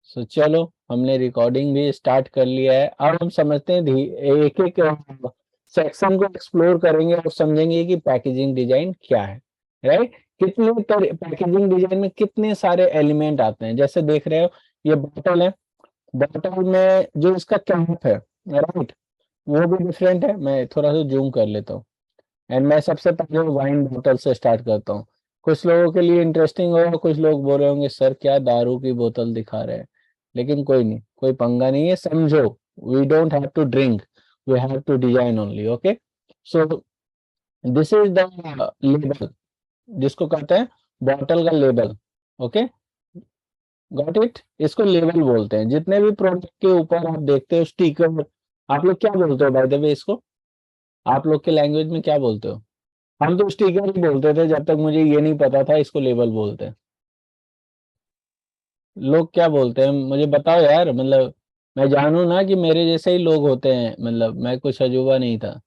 सो चलो हमने रिकॉर्डिंग भी स्टार्ट कर लिया है। अब हम समझते हैं एक एक सेक्शन को एक्सप्लोर करेंगे और समझेंगे कि पैकेजिंग डिजाइन क्या है, राइट। कितने पैकेजिंग डिजाइन में कितने सारे एलिमेंट आते हैं। जैसे देख रहे हो ये बॉटल है, बॉटल में जो इसका कैप है, राइट, वो भी डिफरेंट है। मैं थोड़ा सा जूम कर लेता हूँ एंड मैं सबसे पहले वाइन बोतल से स्टार्ट करता हूँ। कुछ लोगों के लिए इंटरेस्टिंग होगा, कुछ लोग बोल रहे होंगे सर क्या दारू की बोतल दिखा रहे हैं, लेकिन कोई नहीं, कोई पंगा नहीं है, समझो। We don't have to drink, we have to design only, okay. So this is the label, जिसको कहते हैं बॉटल का लेबल, ओके, गॉट इट। इसको लेबल बोलते हैं। जितने भी प्रोडक्ट के ऊपर आप देखते हो स्टिकर, आप लोग क्या बोलते हो बाय द वे इसको, आप लोग के लैंग्वेज में क्या बोलते हो? हम तो स्टिकर ही बोलते थे जब तक मुझे ये नहीं पता था इसको लेबल बोलते हैं। लोग क्या बोलते हैं मुझे बताओ यार, मतलब मैं जानू ना कि मेरे जैसे ही लोग होते हैं, मतलब मैं कुछ अजूबा नहीं था।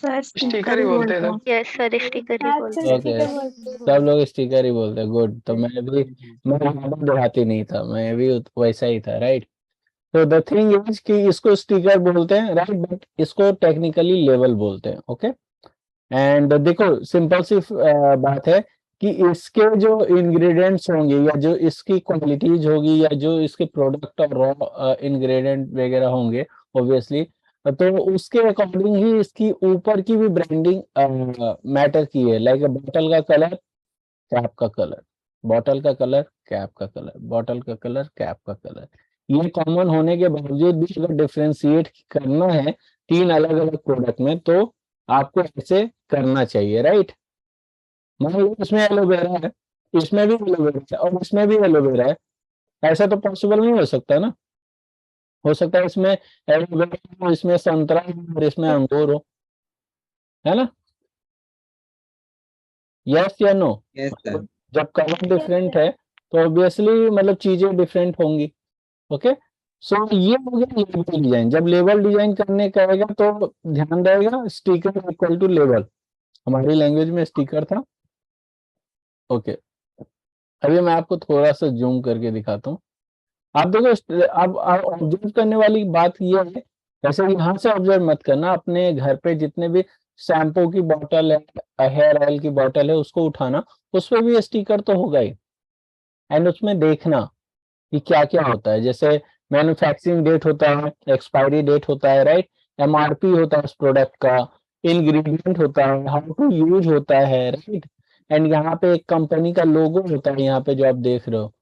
सर स्टिकर ही बोलते हैं सब। यस सर, स्टिकर ही बोलते हैं। ओके, सब लोग स्टिकर ही बोलते हैं, गुड। तो मैं भी, मैं ज्यादा देहाती नहीं था, मैं भी वैसा ही था, राइट। तो द थिंग इज कि इसको स्टिकर बोलते हैं, राइट, बट इसको टेक्निकली लेवल बोलते हैं, ओके। एंड देखो सिंपल सी बात है कि इसके जो इंग्रेडिएंट्स होंगे या जो इसकी क्वालिटीज होगी या जो इसके प्रोडक्ट और रॉ इंग्रेडिएंट वगैरह होंगे ऑब्वियसली, तो उसके अकॉर्डिंग ही इसकी ऊपर की भी ब्रांडिंग मैटर की है। लाइक बॉटल का कलर, कैप का कलर, बॉटल का कलर, कैप का कलर, बॉटल का कलर, कैप का कलर। ये कॉमन होने के बावजूद भी अगर डिफ्रेंशिएट करना है तीन अलग अलग प्रोडक्ट में, तो आपको ऐसे करना चाहिए, राइट। मान लो इसमें एलोवेरा है, इसमें भी एलोवेरा है और इसमें भी एलोवेरा है, ऐसा तो पॉसिबल नहीं हो सकता ना। हो सकता है इसमें एलोवेरा हो, इसमें संतरा हो और इसमें अंगूर हो, है ना। यस या नो? Yes sir. जब कलर डिफरेंट है तो ऑब्वियसली मतलब चीजें डिफरेंट होंगी, ओके। सो ये हो गया लेबल डिजाइन। जब लेबल डिजाइन करने का आएगा तो ध्यान रहेगा स्टिकर इक्वल टू लेबल, हमारी लैंग्वेज में स्टिकर था, ओके। अभी मैं आपको थोड़ा सा जूम करके दिखाता हूँ। आप देखो, अब ऑब्जर्व करने वाली बात ये है, वैसे यहाँ से ऑब्जर्व मत करना, अपने घर पे जितने भी शैम्पू की बोतल है, हेयर ऑयल की बोतल है, उसको उठाना, उस पर भी स्टिकर तो होगा ही। एंड उसमें देखना कि क्या क्या होता है। जैसे मैन्युफैक्चरिंग डेट होता है, एक्सपायरी डेट होता है, राइट, एमआरपी होता है उस प्रोडक्ट का, इंग्रेडिएंट होता है, हाउ टू यूज होता है, राइट। एंड यहाँ पे एक कंपनी का लोगो होता है, यहाँ पे जो आप देख रहे हो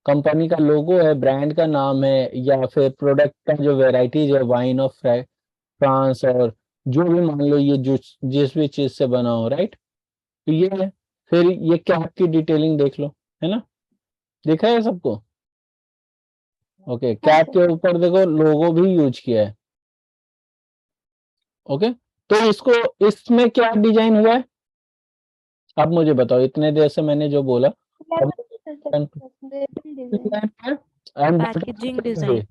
कंपनी का लोगो है, ब्रांड का नाम है, या फिर प्रोडक्ट का जो वेराइटीज है, वाइन ऑफ फ्रांस और जो भी मान लो ये जो जिस भी चीज से बना हो, राइट। तो ये है। फिर ये कैप की डिटेलिंग देख लो, है ना, देखा है सबको? ओके, कैप के ऊपर देखो लोगो भी यूज किया है, ओके। तो इसको, इसमें क्या डिजाइन हुआ है अब मुझे बताओ, इतने देर से मैंने जो बोला। Packaging design.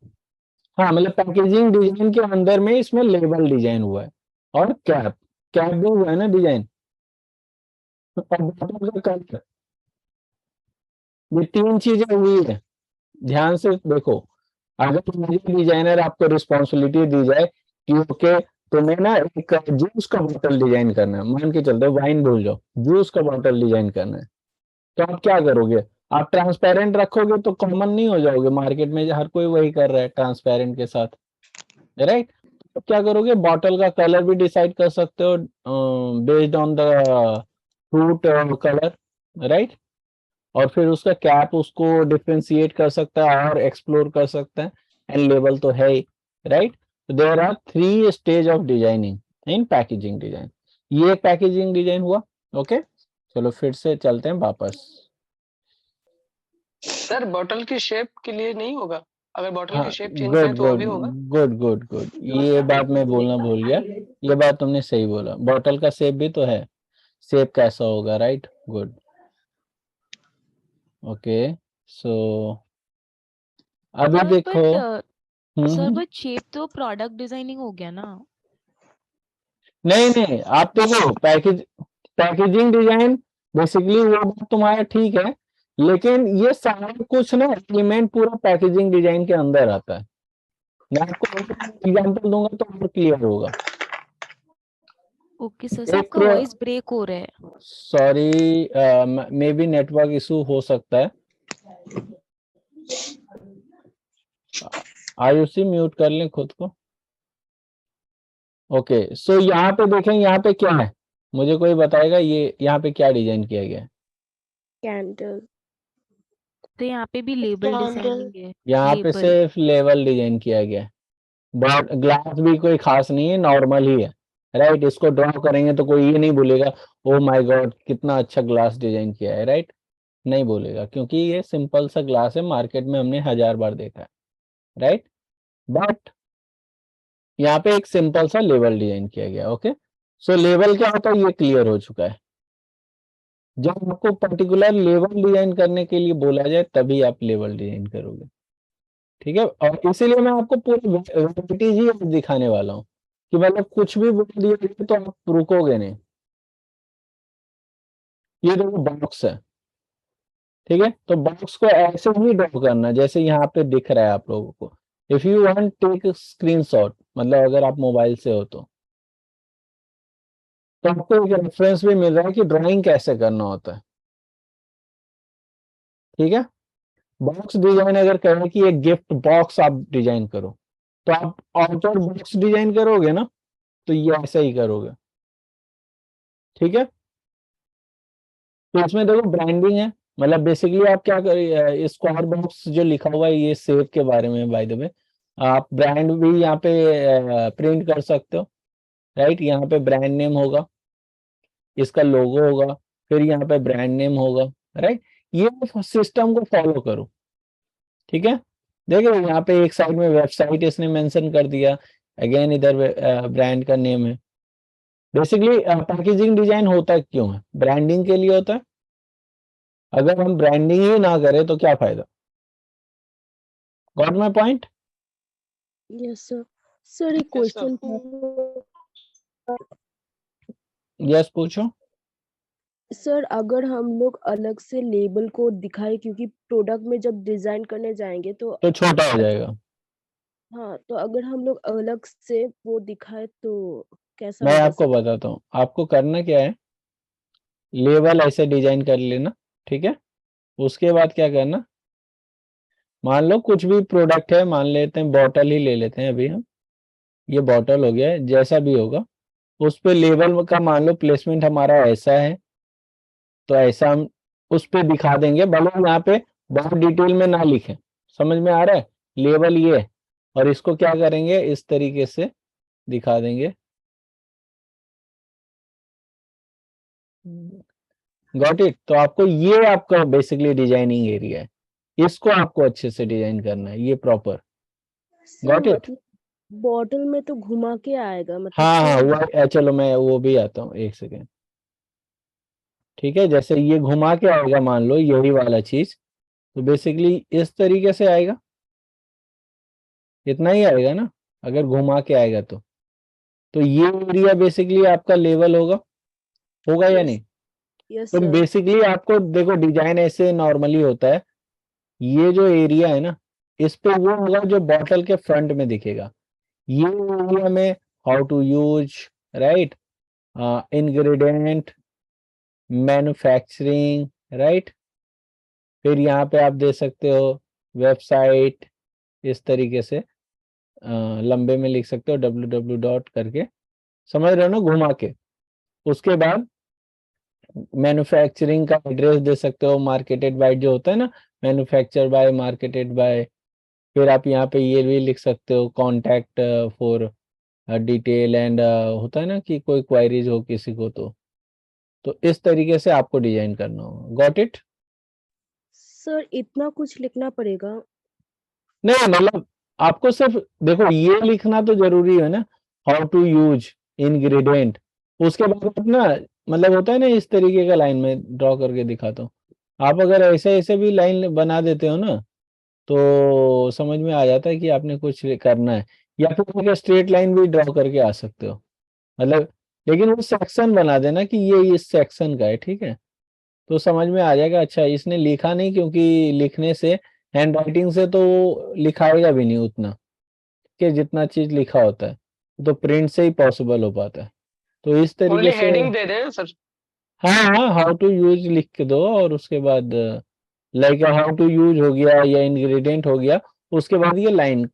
हाँ, मतलब पैकेजिंग डिजाइन के अंदर में इसमें लेबल डिजाइन हुआ है और कैप, कैप भी हुआ है ना डिजाइन, और बॉटल का कलर, ये तीन चीजें हुई है। ध्यान से देखो, अगर म्यूजिक डिजाइनर आपको रिस्पॉन्सिबिलिटी दी जाए कि ओके तुम्हें ना एक जूस का बोतल डिजाइन करना है, मान के चलते वाइन भूल जाओ, जूस का बोतल डिजाइन करना है, तो आप क्या करोगे? आप ट्रांसपेरेंट रखोगे तो कॉमन नहीं हो जाओगे, मार्केट में हर कोई वही कर रहा है ट्रांसपेरेंट के साथ, राइट। तो क्या करोगे, बॉटल का कलर भी डिसाइड कर सकते हो based on the fruit colour, right. और फिर उसका कैप उसको डिफ्रेंशिएट कर सकता है और एक्सप्लोर कर सकता है, एंड लेवल तो है ही, right. There are three stage of designing in packaging design. ये पैकेजिंग डिजाइन हुआ, ओके। चलो फिर से चलते हैं वापस। सर बॉटल की शेप के लिए नहीं होगा? अगर बॉटल हाँ, की शेप चेंज गुड करें तो वो गुड भी होगा? गुड गुड गुड, ये बात मैं बोलना भूल गया, ये बात तुमने सही बोला, बॉटल का शेप भी तो है, शेप कैसा होगा, राइट, गुड, ओके। सो अभी देखो, सर बट शेप तो प्रोडक्ट डिजाइनिंग हो गया ना। नहीं नहीं, आप देखो पैकेजिंग डिजाइन बेसिकली वो बात तुम्हारा ठीक है लेकिन ये सारा कुछ ना एलिमेंट पूरा पैकेजिंग डिजाइन के अंदर आता है। मैं आपको एग्जांपल दूंगा तो और क्लियर होगा। ओके सर, सर एक आपका वॉइस ब्रेक हो रहा है। Sorry, may be network issue हो सकता है। आयुषी म्यूट कर लें खुद को। ओके, सो यहाँ पे देखें, यहाँ पे क्या है, मुझे कोई बताएगा ये यहाँ पे क्या डिजाइन किया गया है? कैंडल। तो यहाँ पे भी लेबल Candle. डिजाइनिंग है। यहाँ पे लेबल सिर्फ लेवल डिजाइन किया गया है। बट ग्लास भी कोई खास नहीं है, नॉर्मल ही है, राइट। इसको ड्रॉ करेंगे तो कोई ये नहीं बोलेगा ओ माय गॉड कितना अच्छा ग्लास डिजाइन किया है, राइट, नहीं बोलेगा, क्योंकि ये सिंपल सा ग्लास है, मार्केट में हमने 1000 बार देखा है, राइट। बट यहाँ पे एक सिंपल सा लेवल डिजाइन किया गया। ओके, सो लेवल क्या होता है ये क्लियर हो चुका है। जब आपको पर्टिकुलर लेवल डिजाइन करने के लिए बोला जाए तभी आप लेवल डिजाइन करोगे, ठीक है। और इसीलिए मैं आपको पूरी वैरायटीज ही आज दिखाने वाला हूँ कि मतलब कुछ भी बोल दिया जाए तो आप रुकोगे नहीं। ये देखो बॉक्स है, ठीक है, तो बॉक्स को ऐसे ही ड्रॉ करना जैसे यहाँ पे दिख रहा है आप लोगों को। If you want take screenshot, मतलब अगर आप मोबाइल से हो तो आपको एक रेफरेंस भी मिल रहा है कि ड्राइंग कैसे करना होता है, ठीक है। बॉक्स डिजाइन अगर कहें कि एक गिफ्ट बॉक्स आप डिजाइन करो तो आप आउटर बॉक्स डिजाइन करोगे ना, तो ये ऐसा ही करोगे, ठीक है। तो इसमें देखो ब्रांडिंग है, मतलब बेसिकली आप क्या करिए, स्क्वायर बॉक्स जो लिखा हुआ है ये सेव के बारे में, बाय द वे आप ब्रांड भी यहाँ पे प्रिंट कर सकते हो, राइट। यहाँ पे ब्रांड नेम होगा, इसका लोगो होगा, फिर यहाँ पे ब्रांड नेम होगा, राइट। ये सिस्टम को फॉलो करो, ठीक है। देखो यहाँ पे एक साइड में वेबसाइट इसने मेंशन कर दिया, अगेन इधर ब्रांड का नेम है। बेसिकली पैकेजिंग डिजाइन होता क्यों है? ब्रांडिंग के लिए होता है। अगर हम ब्रांडिंग ही ना करें तो क्या फायदा? Got my point? Yes sir. Sir एक Yes, sir. क्वेश्चन। यस पूछो। सर अगर हम लोग अलग से लेबल को दिखाए, क्योंकि प्रोडक्ट में जब डिजाइन करने जाएंगे तो तो छोटा हो जाएगा। हाँ, तो अगर हम लोग अलग से वो दिखाए तो कैसा मैं होगा आपको सर? बताता हूँ, आपको करना क्या है, लेबल ऐसे डिजाइन कर लेना, ठीक है। उसके बाद क्या करना, मान लो कुछ भी प्रोडक्ट है, मान लेते हैं बॉटल ही ले लेते हैं अभी हम, ये बॉटल हो गया है, जैसा भी होगा उस पे लेबल का मान लो प्लेसमेंट हमारा ऐसा है, तो ऐसा हम उस पे दिखा देंगे, भले हम यहाँ पे बहुत डिटेल में ना लिखें, समझ में आ रहा है, लेबल ये है, और इसको क्या करेंगे इस तरीके से दिखा देंगे। Got it? तो आपको ये आपका बेसिकली डिजाइनिंग एरिया है, इसको आपको अच्छे से डिजाइन करना है, ये प्रॉपर। Sir got it? मतलब बॉटल में तो घुमा के आएगा, मतलब हाँ हाँ, क्या? चलो मैं वो भी आता हूँ, एक सेकेंड, ठीक है। जैसे ये घुमा के आएगा, मान लो यही वाला चीज, तो बेसिकली इस तरीके से आएगा, इतना ही आएगा ना, अगर घुमा के आएगा तो ये एरिया बेसिकली आपका लेवल होगा, होगा या यस। नहीं? यस तो सर। बेसिकली आपको देखो डिजाइन ऐसे नॉर्मली होता है, ये जो एरिया है ना, इस पे वो होगा जो बॉटल के फ्रंट में दिखेगा, ये एरिया में how to use, right, ingredient, manufacturing, right, फिर यहाँ पे आप दे सकते हो वेबसाइट, इस तरीके से लंबे में लिख सकते हो www डॉट करके, समझ रहे हो ना, घुमा के। उसके बाद मैन्युफैक्चरिंग का एड्रेस दे सकते हो, मार्केटेड बाय जो होता है ना, मैन्युफैक्चर बाय, मार्केटेड बाय। फिर आप यहाँ पे ये भी लिख सकते हो कॉन्टैक्ट फॉर डिटेल एंड, होता है ना कि कोई क्वायरीज हो किसी को तो इस तरीके से आपको डिजाइन करना होगा। Got it? सर इतना कुछ लिखना पड़ेगा? नहीं मतलब आपको सिर्फ देखो ये लिखना तो जरूरी है ना, हाउ टू यूज, इंग्रेडिएंट, उसके बाद आप ना, मतलब होता है ना इस तरीके का लाइन में ड्रॉ करके दिखाता हूँ, आप अगर ऐसे ऐसे भी लाइन बना देते हो ना तो समझ में आ जाता है कि आपने कुछ करना है, या फिर स्ट्रेट लाइन भी ड्रॉ करके आ सकते हो, मतलब, लेकिन वो सेक्शन बना देना कि ये इस सेक्शन का है, ठीक है। तो समझ में आ जाएगा अच्छा इसने लिखा नहीं, क्योंकि लिखने से हैंड राइटिंग से तो लिखाएगा भी नहीं उतना कि जितना चीज लिखा होता है, तो प्रिंट से ही पॉसिबल हो पाता है। तो इस तरीके ओनली से हेडिंग दे दें सर। हाँ हाँ, हाउ टू यूज लिख के दो, और उसके बाद लाइक हाउ टू यूज हो गया या इंग्रेडिएंट हो गया, उसके बाद ये लाइन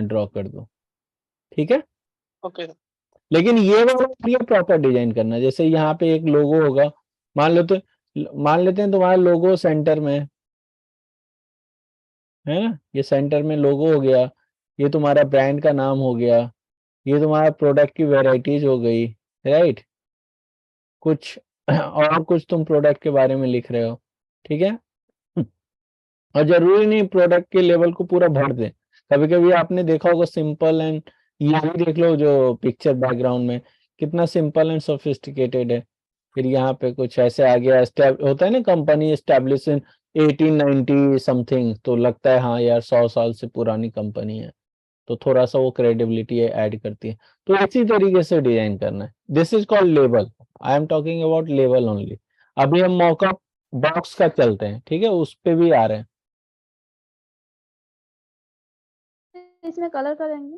ड्रॉ कर दो, ठीक है। ओके। लेकिन ये वाला एरिया प्रॉपर डिजाइन करना, जैसे यहाँ पे एक लोगो होगा, मान लो तो मान लेते हैं तुम्हारा लोगो सेंटर में है ना, ये सेंटर में लोगो हो गया, ये तुम्हारा ब्रांड का नाम हो गया, ये तुम्हारा प्रोडक्ट की वेराइटीज हो गई, राइट, कुछ और कुछ तुम प्रोडक्ट के बारे में लिख रहे हो, ठीक है। और जरूरी नहीं प्रोडक्ट के लेवल को पूरा भर दें, कभी कभी आपने देखा होगा सिंपल एंड, ये भी देख लो जो पिक्चर बैकग्राउंड में कितना सिंपल एंड सोफिस्टिकेटेड है। फिर यहाँ पे कुछ ऐसे आ गया, होता है ना कंपनी एस्टेब्लिश इन 1890 समथिंग, तो लगता है हाँ यार 100 साल से पुरानी कंपनी है, तो थोड़ा सा वो क्रेडिबिलिटी ऐड करती है। तो इसी तरीके से डिजाइन करना है, this is called label. I am talking about label only. अभी हम मॉकअप बॉक्स का चलते हैं, ठीक है, उस पे भी आ रहे हैं। इसमें कलर करेंगे?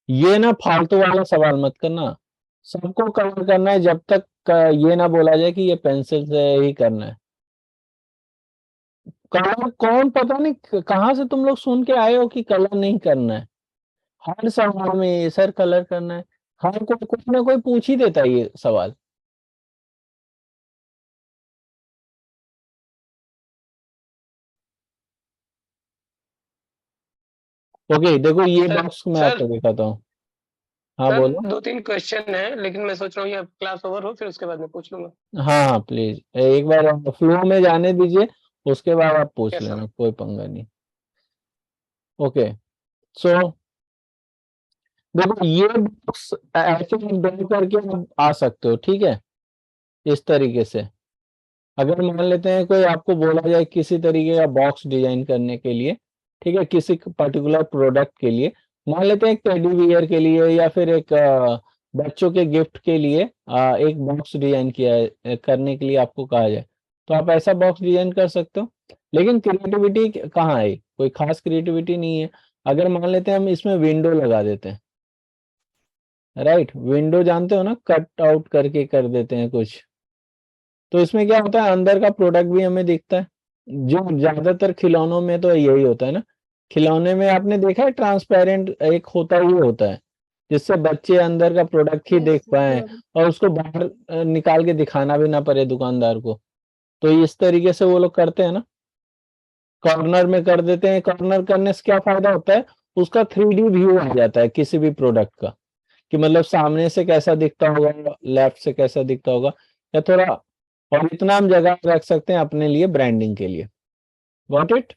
ये ना फालतू वाला सवाल मत करना, सबको कवर करना है जब तक ये ना बोला जाए कि ये पेंसिल से ही करना है। कलर कौन, पता नहीं कहाँ से तुम लोग सुन के आए हो कि कलर नहीं करना है। हर सवाल में ये सर कलर करना है, हर कोई ना कोई पूछ ही देता है ये सवाल। ओके देखो ये सर बॉक्स मैं सर आपको दिखाता हूँ। हाँ सर बोलो। 2-3 क्वेश्चन है, लेकिन मैं सोच रहा हूँ ये क्लास ओवर हो फिर उसके बाद मैं पूछ लूंगा। हाँ हाँ प्लीज एक बार फ्लो में जाने दीजिए, उसके बाद आप पूछ यस सर। लेना, कोई पंगा नहीं। ओके सो देखो ये बॉक्स ऐसे ड्रॉ करके आप आ सकते हो, ठीक है, इस तरीके से। अगर मान लेते हैं कोई आपको बोला जाए किसी तरीके का बॉक्स डिजाइन करने के लिए, ठीक है, किसी पर्टिकुलर प्रोडक्ट के लिए, मान लेते हैं एक टेडी बियर के लिए या फिर एक बच्चों के गिफ्ट के लिए एक बॉक्स डिजाइन किया है, करने के लिए आपको कहा जाए, तो आप ऐसा बॉक्स डिजाइन कर सकते हो। लेकिन क्रिएटिविटी कहाँ है, कोई खास क्रिएटिविटी नहीं है। अगर मान लेते हैं हम इसमें विंडो लगा देते हैं, राइट, विंडो जानते हो ना, कट आउट करके कर देते हैं कुछ, तो इसमें क्या होता है अंदर का प्रोडक्ट भी हमें दिखता है। जो ज्यादातर खिलौनों में तो यही होता है ना, खिलौने में आपने देखा है ट्रांसपेरेंट एक होता ही होता है, जिससे बच्चे अंदर का प्रोडक्ट ही देख पाए सर और उसको बाहर निकाल के दिखाना भी ना पड़े दुकानदार को। तो इस तरीके से वो लोग करते हैं ना, कॉर्नर में कर देते हैं। कॉर्नर करने से क्या फायदा होता है, उसका 3D व्यू आ जाता है किसी भी प्रोडक्ट का, कि मतलब सामने से कैसा दिखता होगा, लेफ्ट से कैसा दिखता होगा, या थोड़ा, और इतना हम जगह रख सकते हैं अपने लिए ब्रांडिंग के लिए। Got it.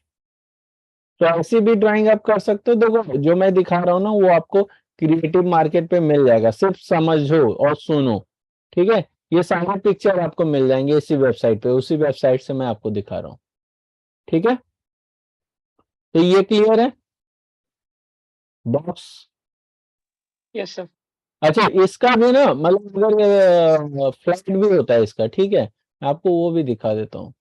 तो ऐसी भी ड्राइंग आप कर सकते हो। देखो जो मैं दिखा रहा हूँ ना वो आपको क्रिएटिव मार्केट पे मिल जाएगा, सिर्फ समझो और सुनो, ठीक है। ये सारे पिक्चर आपको मिल जाएंगे इसी वेबसाइट पे, उसी वेबसाइट से मैं आपको दिखा रहा हूँ, ठीक है। तो ये क्लियर है बॉक्स। Yes sir. अच्छा इसका भी ना मतलब अगर फ्लैट भी होता है इसका, ठीक है, मैं आपको वो भी दिखा देता हूँ।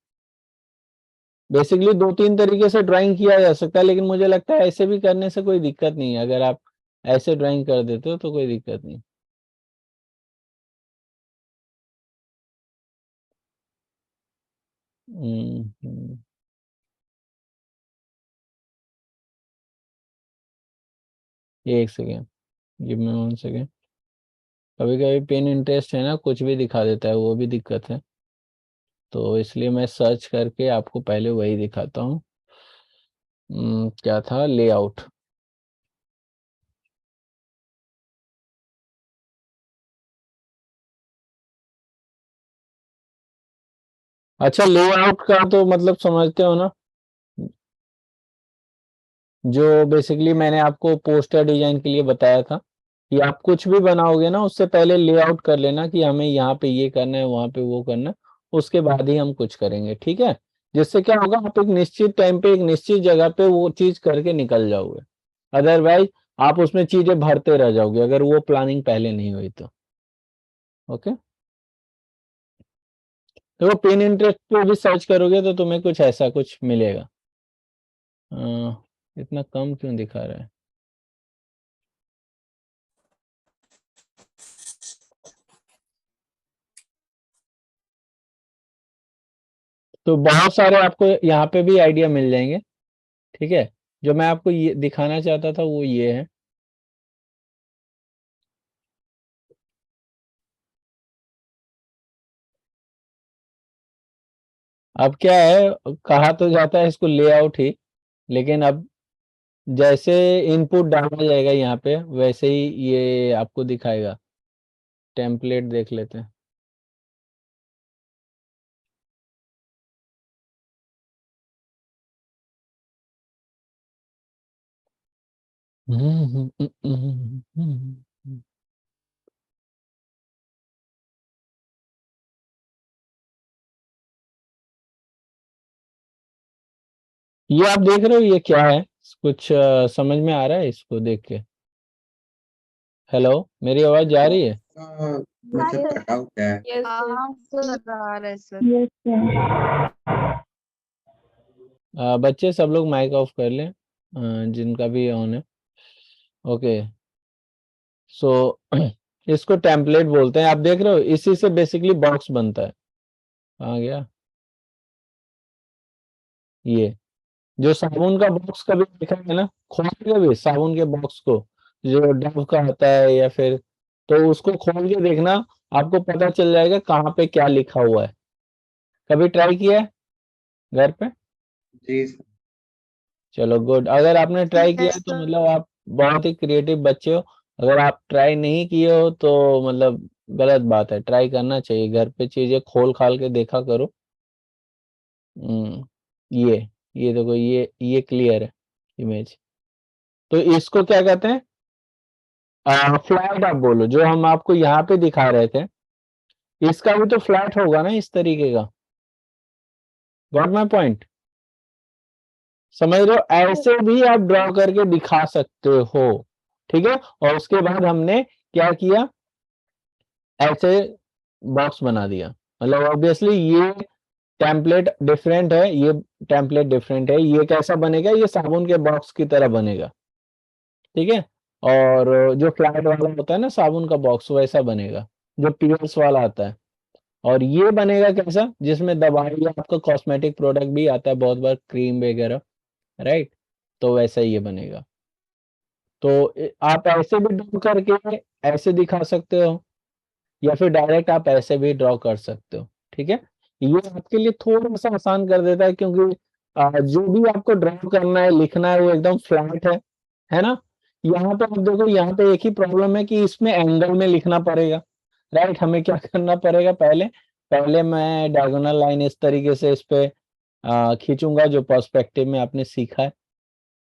बेसिकली 2-3 तरीके से ड्राइंग किया जा सकता है, लेकिन मुझे लगता है ऐसे भी करने से कोई दिक्कत नहीं है, अगर आप ऐसे ड्राइंग कर देते हो तो कोई दिक्कत नहीं। हम्म। एक सेकेंड, गिव मी 1 सेकेंड। कभी कभी पेन इंटरेस्ट है ना, कुछ भी दिखा देता है, वो भी दिक्कत है, तो इसलिए मैं सर्च करके आपको पहले वही दिखाता हूँ। क्या था, लेआउट। अच्छा लेआउट का तो मतलब समझते हो ना, जो बेसिकली मैंने आपको पोस्टर डिजाइन के लिए बताया था कि आप कुछ भी बनाओगे ना उससे पहले लेआउट कर लेना कि हमें यहाँ पे ये करना है, वहां पे वो करना है, उसके बाद ही हम कुछ करेंगे, ठीक है। जिससे क्या होगा, आप एक निश्चित टाइम पे एक निश्चित जगह पे वो चीज करके निकल जाओगे। अदरवाइज आप उसमें चीजें भरते रह जाओगे अगर वो प्लानिंग पहले नहीं हुई तो। ओके तो वो पिन इंटरेस्ट पे भी सर्च करोगे तो तुम्हें कुछ ऐसा कुछ मिलेगा। इतना कम क्यों दिखा रहा है? तो बहुत सारे आपको यहाँ पे भी आइडिया मिल जाएंगे, ठीक है। जो मैं आपको ये दिखाना चाहता था वो ये है। अब क्या है, कहा तो जाता है इसको लेआउट ही, लेकिन अब जैसे इनपुट डाला जाएगा यहाँ पे वैसे ही ये आपको दिखाएगा। टेम्पलेट देख लेते हैं। ये आप देख रहे हो ये क्या है? कुछ समझ में आ रहा है इसको देख के? हेलो, मेरी आवाज जा रही है? मतलब कटा हुआ है। यस हाँ सर आ रहा है सर। Yes sir. बच्चे सब लोग माइक ऑफ कर लें, जिनका भी ऑन है। ओके, सो इसको टेम्पलेट बोलते हैं। आप देख रहे हो इसी से बेसिकली बॉक्स बनता है। आ गया ये जो साबुन का बॉक्स कभी देखा है ना, खोल के कभी साबुन के बॉक्स को, जो डव का आता है या फिर, तो उसको खोल के देखना, आपको पता चल जाएगा कहाँ पे क्या लिखा हुआ है। कभी ट्राई किया है घर पे? जी सर। चलो गुड, अगर आपने ट्राई किया है तो सर। मतलब आप बहुत ही क्रिएटिव बच्चे हो। अगर आप ट्राई नहीं किए हो तो मतलब गलत बात है, ट्राई करना चाहिए, घर पे चीजें खोल खाल के देखा करो। ये ये देखो, ये क्लियर है इमेज। तो इसको क्या कहते हैं? फ्लैट आप बोलो, जो हम आपको यहाँ पे दिखा रहे थे, इसका भी तो फ्लैट होगा ना इस तरीके का। Got my point? समझ रहे हो? ऐसे भी आप ड्रॉ करके दिखा सकते हो, ठीक है। और उसके बाद हमने क्या किया, ऐसे बॉक्स बना दिया। मतलब ऑब्वियसली ये टेम्पलेट डिफरेंट है, ये टेम्पलेट डिफरेंट है। ये कैसा बनेगा? ये साबुन के बॉक्स की तरह बनेगा, ठीक है। और जो फ्लैट वाला होता है ना साबुन का बॉक्स, वैसा बनेगा जो पीएस वाला आता है। और ये बनेगा कैसा, जिसमें दवाई या आपका कॉस्मेटिक प्रोडक्ट भी आता है बहुत बार, क्रीम वगैरह, राइट। तो वैसा ही ये बनेगा। तो आप ऐसे भी ड्रॉ करके ऐसे दिखा सकते हो, या फिर डायरेक्ट आप ऐसे भी ड्रॉ कर सकते हो, ठीक है। ये आपके लिए थोड़ा सा आसान कर देता है, क्योंकि जो भी आपको ड्रॉ करना है, लिखना है, वो एकदम फ्लैट है ना। यहाँ पे आप देखो, यहाँ पे एक ही प्रॉब्लम है कि इसमें एंगल में लिखना पड़ेगा, राइट। हमें क्या करना पड़ेगा, पहले पहले मैं डायगोनल लाइन इस तरीके से इस पे खींचूंगा, जो पर्सपेक्टिव में आपने सीखा है,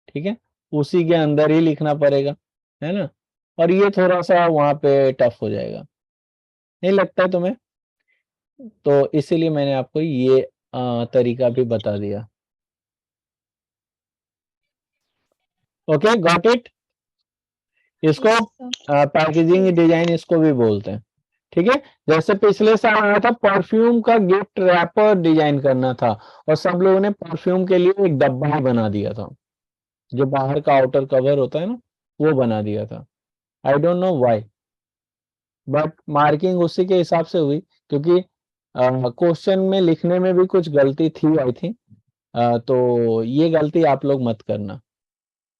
ठीक है। उसी के अंदर ही लिखना पड़ेगा, है ना। और ये थोड़ा सा वहां पे टफ हो जाएगा, नहीं लगता है तुम्हें? तो इसीलिए मैंने आपको ये तरीका भी बता दिया। Okay, got it? इसको पैकेजिंग डिजाइन इसको भी बोलते हैं, ठीक है। जैसे पिछले साल आया था, परफ्यूम का गिफ्ट रैपर डिजाइन करना था, और सब लोगों ने परफ्यूम के लिए एक डब्बा ही बना दिया था, जो बाहर का आउटर कवर होता है ना, वो बना दिया था। I don't know why, but marking उसी के हिसाब से हुई, क्योंकि क्वेश्चन में लिखने में भी कुछ गलती थी आई थिंक। तो ये गलती आप लोग मत करना।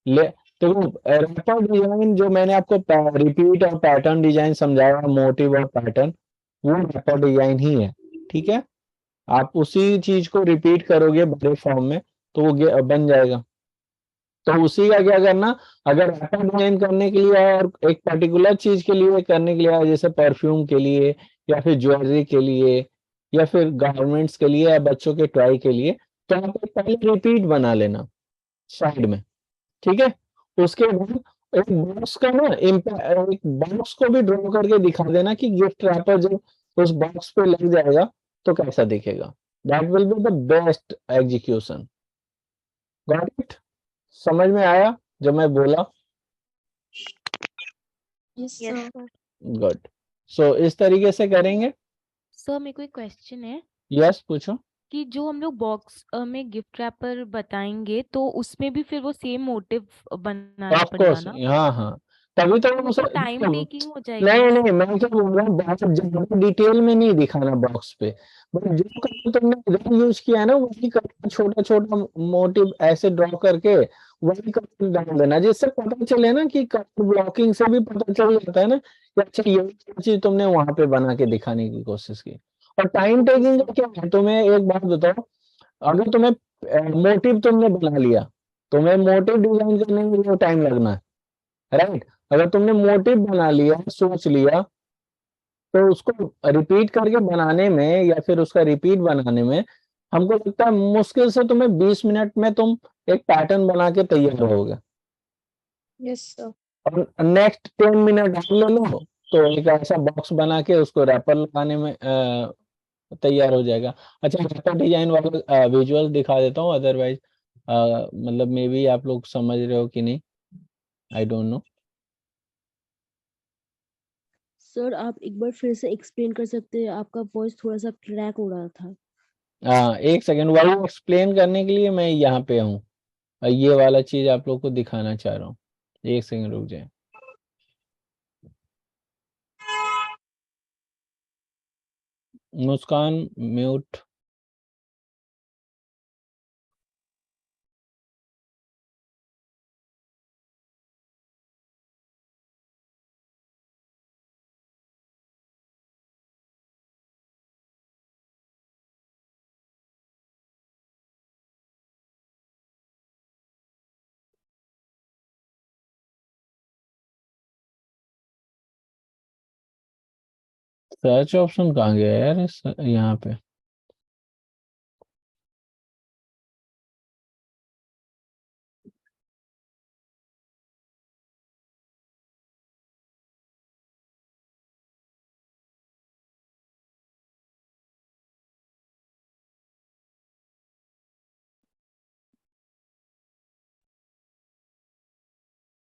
ले तो रैपर डिजाइन जो मैंने आपको रिपीट और पैटर्न डिजाइन समझाया, मोटिव और पैटर्न, वो रैपर डिजाइन ही है, ठीक है। आप उसी चीज को रिपीट करोगे बड़े फॉर्म में, तो वो बन जाएगा। तो उसी का क्या करना, अगर रैपर डिजाइन करने के लिए और एक पर्टिकुलर चीज के लिए करने के लिए, जैसे परफ्यूम के लिए या फिर ज्वेलरी के लिए या फिर गारमेंट्स के लिए या बच्चों के टॉय के लिए, तो आप एक पहले रिपीट बना लेना साइड में, ठीक है। उसके बाद एक बॉक्स का ना एक बॉक्स को भी ड्रॉ करके दिखा देना कि गिफ्ट रैपर जब उस बॉक्स पे लग जाएगा तो कैसा दिखेगा। That will be the best execution. Got it? समझ में आया जो मैं बोला? Yes sir. गुड। सो इस तरीके से करेंगे। सर मेरे को एक क्वेश्चन है यस पूछो। कि जो हम लोग बॉक्स में गिफ्ट रैपर बताएंगे तो उसमें भी फिर वो सेम मोटिव बनाना ऑफ पड़ेगा कोर्स, ना? हाँ हाँ, तभी तो वो उसे तो टाइम टेकिंग हो जाएगी नहीं ना। नहीं, मैं क्या बोल रहा हूँ, बहुत ज्यादा डिटेल में नहीं दिखाना बॉक्स पे, बट जो कलर तुमने रंग यूज किया है ना वही कलर छोटा छोटा मोटिव ऐसे ड्रॉ करके वही कलर डाल देना, जिससे पता चले ना कि कलर ब्लॉकिंग से भी पता चल जाता है ना कि अच्छा ये चीज तुमने वहां पे बना के दिखाने की कोशिश की। और टाइम ओके टेकिंग सर। का क्या है, तुम्हें एक बात बताओ, अगर तुम्हें मोटिव तुमने बना लिया, तुम्हें मोटिव डिजाइन करने में जो टाइम लगना है, राइट, अगर तुमने मोटिव बना लिया, सोच लिया, तो उसको रिपीट करके बनाने में या फिर उसका रिपीट बनाने में हमको लगता है मुश्किल से तुम्हें 20 मिनट में तुम एक पैटर्न बना के तैयार रहोगे। Yes sir. और नेक्स्ट 10 मिनट और ले लो तो एक ऐसा बॉक्स बना के उसको रैपर लगाने में तैयार हो जाएगा। अच्छा, रैपर डिजाइन वाला विजुअल दिखा देता हूँ, अदरवाइज मतलब मे बी आप लोग समझ रहे हो कि नहीं, आई डोंट नो। सर आप एक बार फिर से एक्सप्लेन कर सकते हैं, आपका वॉइस थोड़ा सा क्रैक हो रहा था। हाँ, एक सेकंड, वही एक्सप्लेन करने के लिए मैं यहाँ पे हूँ, ये वाला चीज आप लोग को दिखाना चाह रहा हूँ, एक सेकंड रुक जाए। मुस्कान म्यूट। सर्च ऑप्शन कहाँ गया यार यहाँ पे?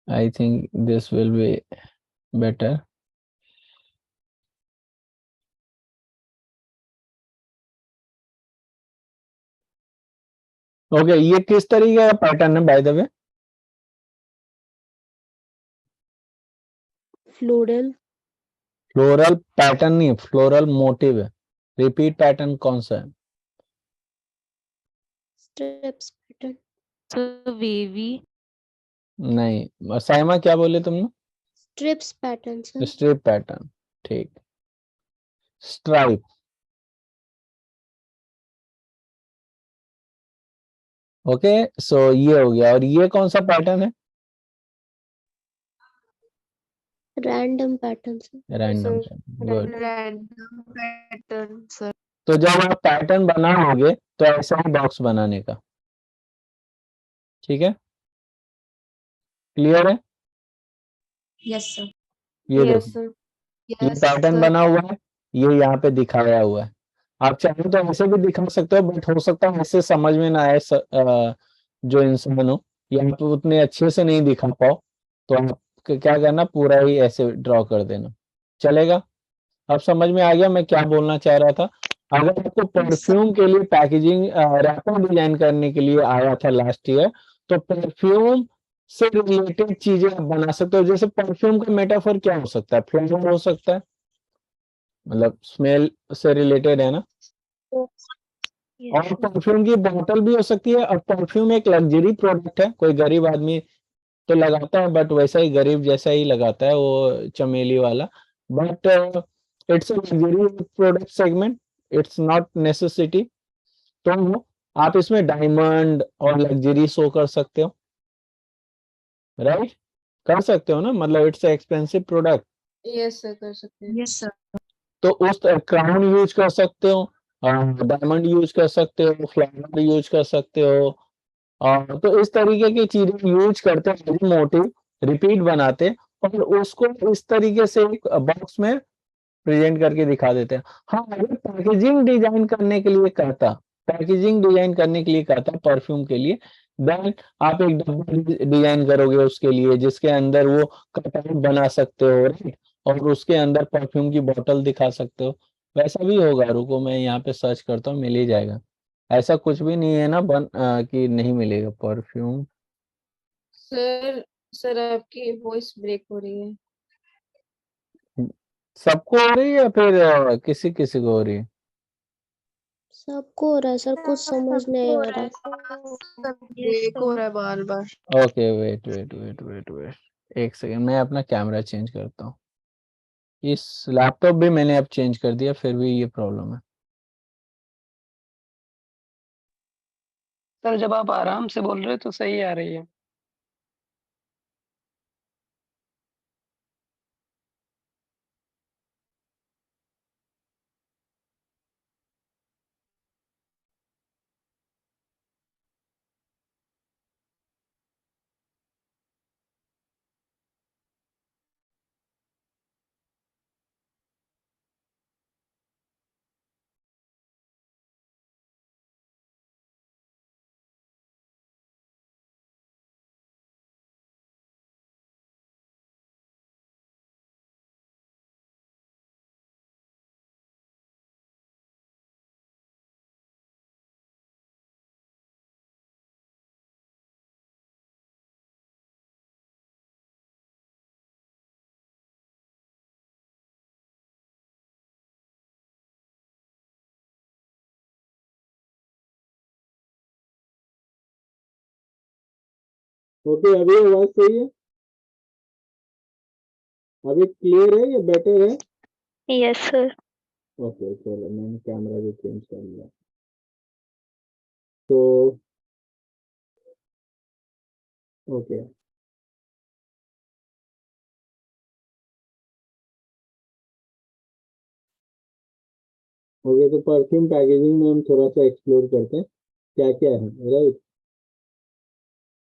I think this will be better. Okay, ये किस तरीके का पैटर्न है by the way? Floral. Floral pattern नहीं, फ्लोरल मोटिव है। रिपीट पैटर्न कौन सा है? Steps pattern. तो वेवी। नहीं, साइमा क्या बोले तुमने? Strips pattern sir. Strip pattern, ठीक। स्ट्राइप, ओके, सो ये हो गया। और ये कौन सा पैटर्न है? Random pattern sir. Random sir pattern, good. Random pattern sir. तो जब आप पैटर्न बनाओगे तो ऐसा ही बॉक्स बनाने का, ठीक है, क्लियर है? Yes sir. ये यस देखो, सर। ये यस पैटर्न सर। बना हुआ है, ये यहाँ पे दिखाया हुआ है। आप चाहें तो ऐसे भी दिखा सकते हो, बट हो सकता है ऐसे समझ में ना आए जो इंसान हो या आप उतने अच्छे से नहीं दिखा पाओ, तो आप क्या करना, पूरा ही ऐसे ड्रॉ कर देना, चलेगा? अब समझ में आ गया मैं क्या बोलना चाह रहा था। अगर आपको परफ्यूम के लिए पैकेजिंग रैपर डिजाइन करने के लिए आया था लास्ट ईयर, तो परफ्यूम से रिलेटेड चीजें आप बना सकते हो। जैसे परफ्यूम का मेटाफर क्या हो सकता है? फ्लेवर हो सकता है, मतलब स्मेल से रिलेटेड है ना। और परफ्यूम की बॉटल भी हो सकती है। और परफ्यूम एक लग्जरी प्रोडक्ट है, कोई गरीब आदमी तो लगाता है, बट वैसा ही गरीब जैसा ही लगाता है वो चमेली वाला, but it's a luxury product segment, it's not necessity. तो आप इसमें डायमंड और लग्जरी शो कर सकते हो, राइट, कर सकते हो ना, मतलब it's expensive product, yes sir, कर सकते हैं। Yes sir. तो उस क्राउन यूज कर सकते हो, डायमंड यूज कर सकते हो, फ्लावर यूज कर सकते हो। तो इस तरीके की चीजें यूज करते हैं, मोटिव रिपीट बनाते और उसको इस तरीके से एक बॉक्स में प्रेजेंट करके दिखा देते हैं। हाँ, अगर पैकेजिंग डिजाइन करने के लिए कहता, पैकेजिंग डिजाइन करने के लिए कहता परफ्यूम के लिए, देन आप एक डब्बा डिजाइन करोगे उसके लिए, जिसके अंदर वो कटआउट बना सकते हो, राइट, और उसके अंदर परफ्यूम की बोतल दिखा सकते हो। वैसा भी होगा, रुको मैं यहाँ पे सर्च करता हूँ, मिल ही जाएगा। ऐसा कुछ भी नहीं है ना कि नहीं मिलेगा परफ्यूम। सर सर आपकी वॉइस ब्रेक हो रही है। सबको हो रही है या फिर किसी किसी को हो रही है? सबको हो रहा है सर, कुछ समझ नहीं आ रहा। ब्रेक हो रहा है बार बार। Okay wait wait wait wait wait, एक सेकेंड, मैं अपना कैमरा चेंज करता हूँ। इस लैपटॉप भी मैंने अब चेंज कर दिया, फिर भी ये प्रॉब्लम है। सर जब आप आराम से बोल रहे हो तो सही आ रही है। ओके, अभी आवाज सही है, अभी क्लियर है या बेटर है? Yes sir. ओके चलो, मैंने कैमरा भी चेंज कर लिया। तो ओके ओके, तो परफ्यूम पैकेजिंग में हम थोड़ा सा एक्सप्लोर करते हैं क्या क्या है, राइट।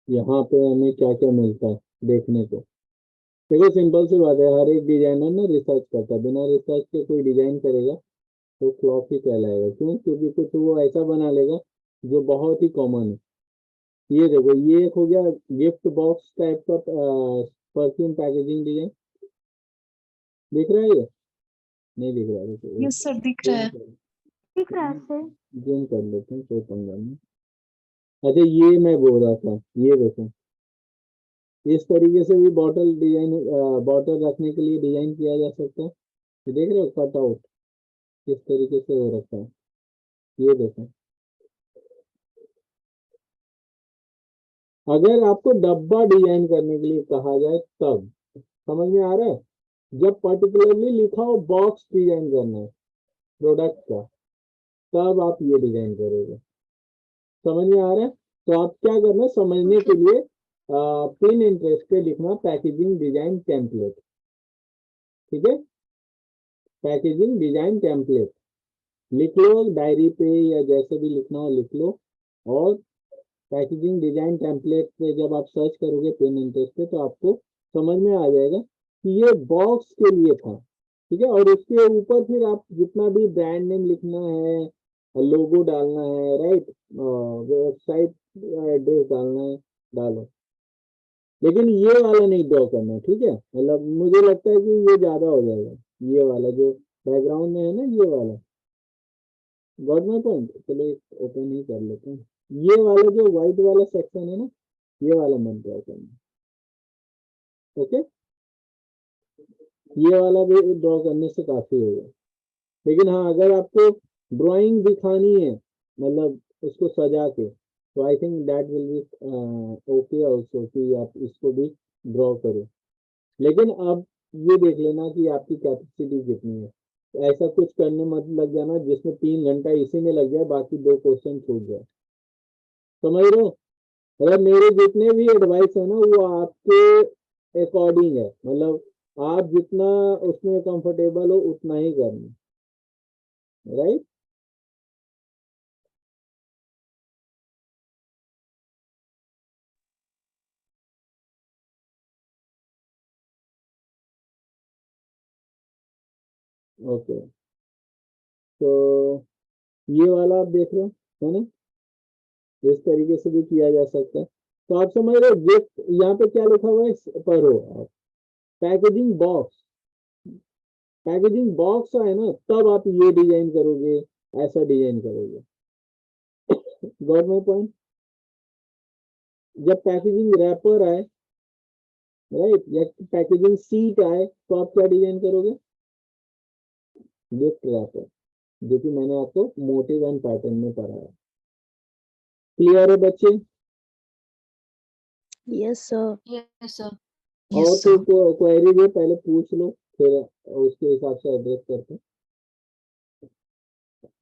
यहाँ पे हमें क्या क्या मिलता है देखने को। देखो सिंपल सी बात है, हर एक डिजाइनर ना रिसर्च करता है, बिना रिसर्च के कोई डिजाइन करेगा तो फ्लॉप ही कहलाएगा। क्यों? क्योंकि कुछ वो ऐसा बना लेगा जो बहुत ही कॉमन है। ये देखो, ये एक हो गया गिफ्ट बॉक्स टाइप का परफ्यूम पैकेजिंग डिजाइन, दिख रहा है ये? नहीं दिख रहा है, देखो यस सर दिख रहा है। दिख रहा है सर। जूम कर लेते हैं, कोई पंगा नहीं। अच्छा ये मैं बोल रहा था, ये देखो इस तरीके से भी बॉटल डिजाइन, बॉटल रखने के लिए डिजाइन किया जा सकता है। ये देख रहे हो कट आउट किस तरीके से हो रखा है, ये देखो। अगर आपको डब्बा डिजाइन करने के लिए कहा जाए तब, समझ में आ रहा है? जब पर्टिकुलरली लिखा हो बॉक्स डिजाइन करना है प्रोडक्ट का, तब आप ये डिजाइन करोगे। समझ में आ रहा है? तो आप क्या करना, समझने के लिए पिन इंटरेस्ट पे लिखना पैकेजिंग डिजाइन टेम्पलेट, ठीक है? पैकेजिंग डिजाइन टेम्पलेट लिख लो डायरी पे या जैसे भी लिखना हो लिख लो। और पैकेजिंग डिजाइन टेम्पलेट पे जब आप सर्च करोगे पिन इंटरेस्ट पे, तो आपको समझ में आ जाएगा कि ये बॉक्स के लिए था, ठीक है? और उसके ऊपर फिर आप जितना भी ब्रांड नेम लिखना है, लोगो डालना है, राइट, वेबसाइट एड्रेस डालना है, डालो। लेकिन ये वाला नहीं ड्रॉ करना, ठीक है? मतलब मुझे लगता है कि ये ज्यादा हो जाएगा, ये वाला जो बैकग्राउंड में है ना, ये वाला। Got my point? चलो ओपन ही कर लेते हैं। ये वाला जो व्हाइट वाला सेक्शन है ना, ये वाला मत ड्रॉ करना, ओके? ये वाला भी ड्रॉ करने से काफी होगा। लेकिन हाँ, अगर आपको ड्राइंग दिखानी है, मतलब उसको सजा के, तो I think that will be okay also कि आप इसको भी ड्रॉ करो। लेकिन अब ये देख लेना कि आपकी कैपेसिटी कितनी है। तो ऐसा कुछ करने मत लग जाना जिसमें 3 घंटा इसी में लग जाए, बाकी 2 क्वेश्चन छूट जाए। समझ रहे हो? मतलब मेरे जितने भी एडवाइस है ना, वो आपके अकॉर्डिंग है, मतलब आप जितना उसमें कंफर्टेबल हो उतना ही करना, राइट? ओके, तो ये वाला आप देख रहे हो, है ना? इस तरीके से भी किया जा सकता है। तो आप समझ रहे हो गिफ्ट, यहाँ पे क्या लिखा हुआ है, पढ़ो आप, पैकेजिंग बॉक्स, पैकेजिंग बॉक्स आए ना तब आप ये डिजाइन करोगे, ऐसा डिजाइन करोगे। Got my point? जब पैकेजिंग रैपर आए, राइट, या पैकेजिंग सीट आए तो आप क्या डिजाइन करोगे? गिफ्ट रैपर, जो कि मैंने आपको मोटिव एंड पैटर्न में पढ़ाया। क्लियर है बच्चे? Yes sir. Yes, sir. और कोई क्वेरी है पहले पूछ लो, फिर उसके हिसाब से एड्रेस करते हैं।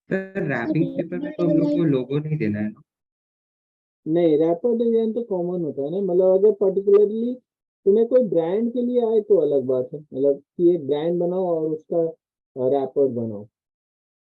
सर रैपिंग पेपर में तो हम लोग को लोगो नहीं देना है ना? नहीं, रैपर डिजाइन तो कॉमन होता है ना, मतलब अगर पर्टिकुलरली तुम्हें कोई ब्रांड के लिए आए तो अलग बात है, मतलब कि एक ब्रांड बनाओ और उसका रैपर बनाओ,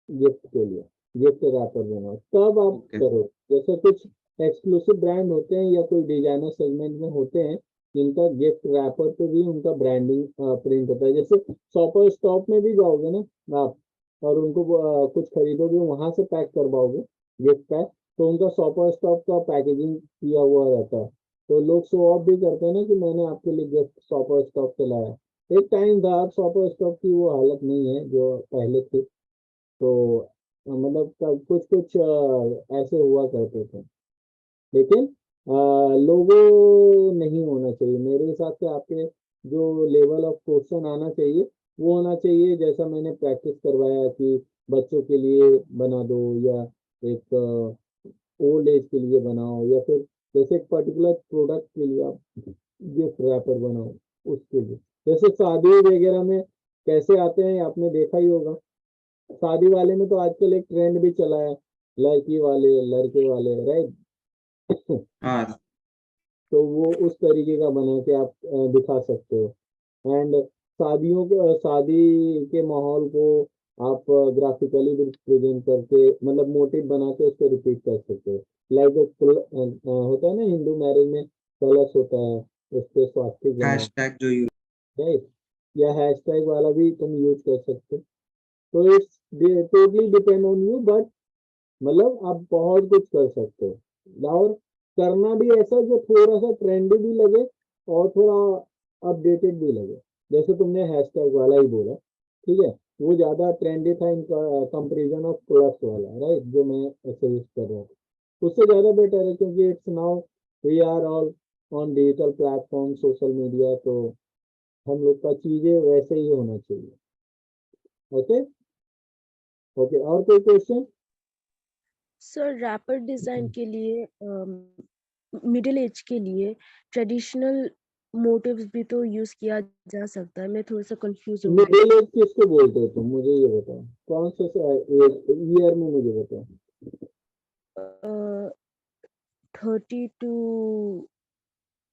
गिफ्ट के लिए गिफ्ट रैपर बनाओ, तब आप Okay. करो। जैसे कुछ एक्सक्लूसिव ब्रांड होते हैं या कोई डिजाइनर सेगमेंट में होते हैं जिनका गिफ्ट रैपर पे भी उनका ब्रांडिंग प्रिंट होता है। जैसे शॉपर स्टॉप में भी जाओगे ना आप और उनको कुछ खरीदोगे, वहां से पैक करवाओगे गिफ्ट पैक, तो उनका शॉपर स्टॉप का पैकेजिंग किया हुआ रहता है। तो लोग शो ऑफ भी करते हैं ना कि मैंने आपके लिए गिफ्ट शॉपर स्टॉप से लाया। एक टाइम था, अब शॉपर स्टॉप की वो हालत नहीं है जो पहले थी। तो मतलब कुछ कुछ ऐसे हुआ करते थे, लेकिन लोगो नहीं होना चाहिए मेरे हिसाब से। आपके जो लेवल ऑफ क्वेश्चन आना चाहिए वो होना चाहिए, जैसा मैंने प्रैक्टिस करवाया कि बच्चों के लिए बना दो, या एक ओल्ड एज के लिए बनाओ, या फिर जैसे एक पर्टिकुलर प्रोडक्ट के लिए आप गिफ्ट रैपर बनाओ उसके लिए। जैसे शादी वगैरह में कैसे आते हैं आपने देखा ही होगा। शादी वाले में तो आजकल एक ट्रेंड भी चला है, लड़की वाले लड़के वाले, राइट। हाँ तो वो उस तरीके का बना के आप दिखा सकते हो। एंड शादी के माहौल को आप ग्राफिकली भी प्रेजेंट करके, मतलब मोटिव बना के उसको रिपीट कर सकते हो। लाइक होता है ना हिंदू मैरिज में कलश होता है, उस पर स्वास्तिक बना, हैशटैग जो यूज राइट, या हैशटैग वाला भी तुम यूज कर सकते हो। तो it's totally depend on you, but मतलब आप बहुत कुछ कर सकते हो, और करना भी ऐसा जो थोड़ा सा ट्रेंडी भी लगे और थोड़ा अपडेटेड भी लगे। जैसे तुमने हैशटैग वाला ही बोला, ठीक है, वो ज्यादा ट्रेंडी था इन कंपेरिजन ऑफ प्लस वाला, राइट, जो मैं सजेस्ट कर रहा हूँ। उससे ज्यादा बेटर है, क्योंकि it's now we are all on digital platform, social media, तो हम लोग का चीजें वैसे ही होना चाहिए। ओके ओके, और कोई क्वेश्चन? सर रैपर डिजाइन के लिए मिडिल एज के लिए ट्रेडिशनल मोटिव्स भी तो यूज किया जा सकता है। मैं थोड़ा सा कंफ्यूज हो गई। मिडिल एज किसको बोलते हो तुम, मुझे ये बताओ, कौन से ईयर में, मुझे बताओ। 30 टू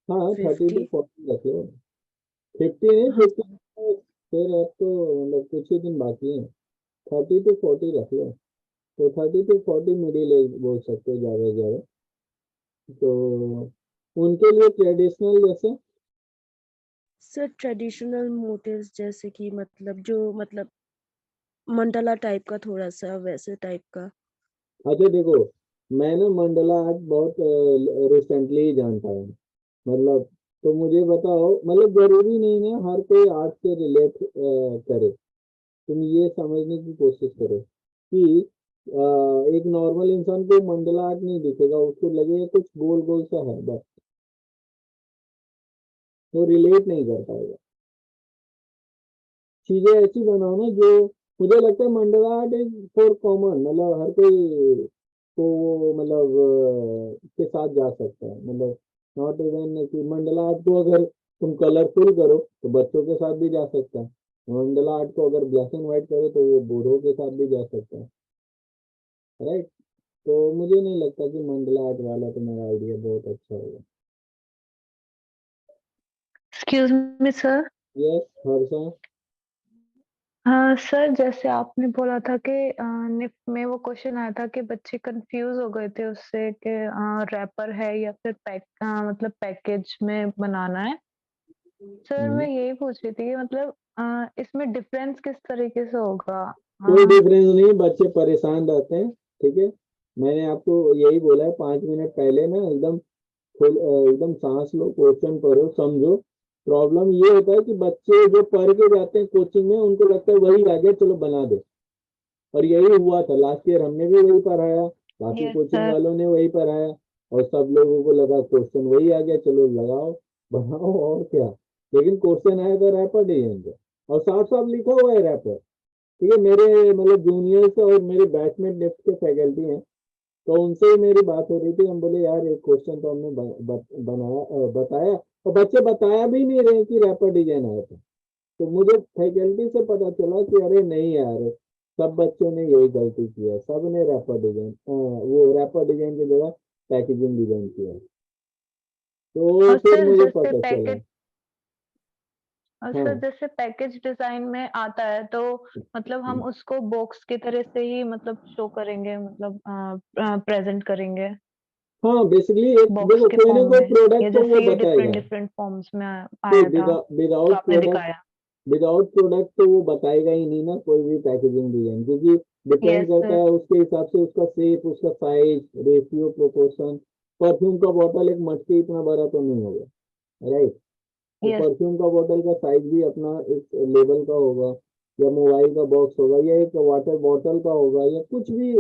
हाँ 30 to 50। 40 रख लो, 50 नहीं, 50 फिर अब तो मतलब कुछ ही दिन बाकी है, 30 to 40 रख लो। तो 30 to 40 मिडिल एज बोल सकते हो ज्यादा से ज्यादा। तो उनके लिए ट्रेडिशनल जैसे, सर ट्रेडिशनल मोटिव्स जैसे कि मतलब जो मतलब मंडला टाइप का, थोड़ा सा वैसे टाइप का। अच्छा देखो, मैं ना मंडला आर्ट बहुत रिसेंटली ही जानता हूँ, मतलब, तो मुझे बताओ, मतलब जरूरी नहीं ना हर कोई आर्ट से रिलेट करे। तुम ये समझने की कोशिश करो कि एक नॉर्मल इंसान को मंडला आर्ट नहीं दिखेगा, उसको लगेगा कुछ गोल गोल सा है बस, वो रिलेट नहीं कर पाएगा। चीजें ऐसी बनाओ ना जो, मुझे लगता है Mandla art is for common, मतलब हर कोई तो वो मतलब के साथ जा सकता है, मतलब नॉट इवन कि मंडला आर्ट को अगर तुम कलरफुल करो तो बच्चों के साथ भी जा सकता है, मंडला आर्ट को अगर ब्लैक एंड व्हाइट करो तो वो बूढ़ों के साथ भी जा सकता है, राइट। तो मुझे नहीं लगता कि मंडला आर्ट वाला तुम्हारा आइडिया बहुत अच्छा होगा। Excuse me sir. Yes Harsha. हाँ सर, जैसे आपने बोला था कि निफ्ट में वो क्वेश्चन आया था कि बच्चे कंफ्यूज हो गए थे उससे कि रैपर है या फिर मतलब पैकेज में बनाना है। सर मैं यही पूछ रही थी कि मतलब इसमें डिफरेंस किस तरीके से होगा? कोई डिफरेंस नहीं, बच्चे परेशान रहते हैं, ठीक है। मैंने आपको यही बोला है 5 मिनट पहले ना, एकदम एकदम सांस लो, क्वेश्चन पढ़ो, समझो, प्रॉब्लम ये होता है कि बच्चे जो पढ़ के जाते हैं कोचिंग में, उनको लगता है वही आ गया, चलो बना दे। और यही हुआ था लास्ट ईयर, हमने भी वही पढ़ाया, बाकी यस कोचिंग सर। वालों ने वही पढ़ाया, और सब लोगों को लगा क्वेश्चन वही आ गया, चलो लगाओ बनाओ और क्या। लेकिन क्वेश्चन आया था रैपर डिजाइन का, और साफ साफ लिखा हुआ है रैपर। ठीक है, मेरे मतलब जूनियर्स और मेरे बैचमेट लेफ्ट के फैकल्टी हैं, तो उनसे ही मेरी बात हो रही थी। हम बोले यार एक क्वेश्चन तो हमने बताया, और बच्चे बताया भी नहीं रहे कि रैपर डिजाइन आया था। तो मुझे फैकल्टी से पता चला कि अरे नहीं यार, सब बच्चों ने यही गलती किया है, सब ने रैपर डिजाइन, वो रैपर डिजाइन की जगह पैकेजिंग डिजाइन किया है। तो और फिर सर मुझे जैसे पता चला। पैकेज और हाँ सर जैसे पैकेज डिजाइन में आता है तो मतलब हम उसको बॉक्स की तरह से ही मतलब शो करेंगे, मतलब प्रेजेंट करेंगे हाँ, बेसिकली एक बॉक्स देखो के कोई ना फॉर्म कोई में, प्रोडक्ट या तो वो जैसे ये डिफरेंट बताएगा डिफरेंट फॉर्म्स में कि आया था जो विदाउट आपने प्रोडक्ट, दिखाया। विदाउट प्रोडक्ट तो वो बताएगा ही नहीं ना कोई भी पैकेजिंग डिजाइन, क्योंकि डिपेंड यस करता सर। है उसके हिसाब से उसका शेप, उसका साइज, रेशियो, प्रोपोर्शन। परफ्यूम का बॉटल एक मटके इतना बड़ा तो नहीं होगा, राइट। तो यस परफ्यूम का बॉटल का साइज भी अपना एक लेवल का होगा, या मोबाइल का बॉक्स होगा, या एक वाटर बॉटल का होगा, या कुछ भी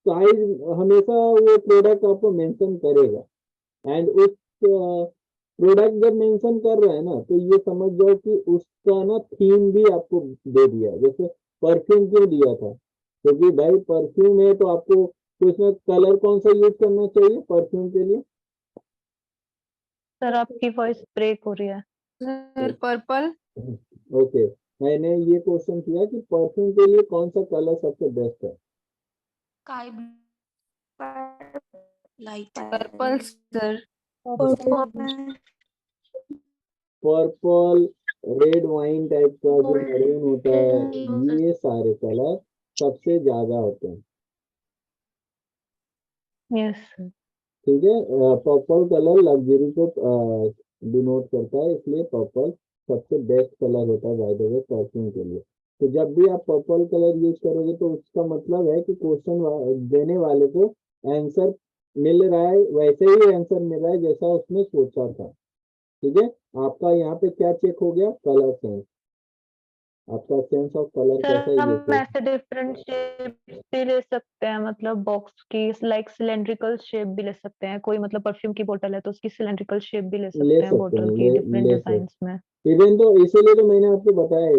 साइज हमेशा वो प्रोडक्ट आपको मेंशन करेगा। एंड उस प्रोडक्ट जब मेंशन कर रहे हैं ना, तो ये समझ जाओ कि उसका ना थीम भी आपको दे दिया है। जैसे परफ्यूम क्यों दिया था, क्योंकि भाई परफ्यूम है तो आपको तो इसमें कलर कौन सा यूज करना चाहिए परफ्यूम के लिए। सर आपकी वॉइस ब्रेक हो रही है। Sir purple. ओके, मैंने ये क्वेश्चन किया कि परफ्यूम के लिए कौन सा कलर सबसे बेस्ट है। Sky light purple sir. Purple, red wine type का जो मरून होता है, ये सारे कलर सबसे ज्यादा होते हैं। Yes sir. ठीक है, पर्पल कलर लग्जरी को डिनोट करता है, इसलिए पर्पल सबसे बेस्ट कलर होता है बाय द वे परफ्यूम के लिए। तो जब भी आप पर्पल कलर यूज करोगे तो उसका मतलब है कि क्वेश्चन देने वाले को आंसर मिल रहा है, वैसे ही आंसर मिल रहा है जैसा उसने सोचा था। ठीक है, आपका यहाँ पे क्या चेक हो गया, कलर सेंस, आपका सेंस ऑफ कलर सर कैसा है ये हम चेक। ऐसे डिफरेंट शेप्स भी ले सकते हैं, मतलब बॉक्स की लाइक सिलेंड्रिकल शेप भी ले सकते हैं। कोई मतलब परफ्यूम की बोतल है तो उसकी सिलेंड्रिकल शेप भी ले ले सकते हैं सकते हैं, बोतल की डिफरेंट ले सकते डिजाइन्स में। इवन तो इसीलिए तो मैंने आपको बताया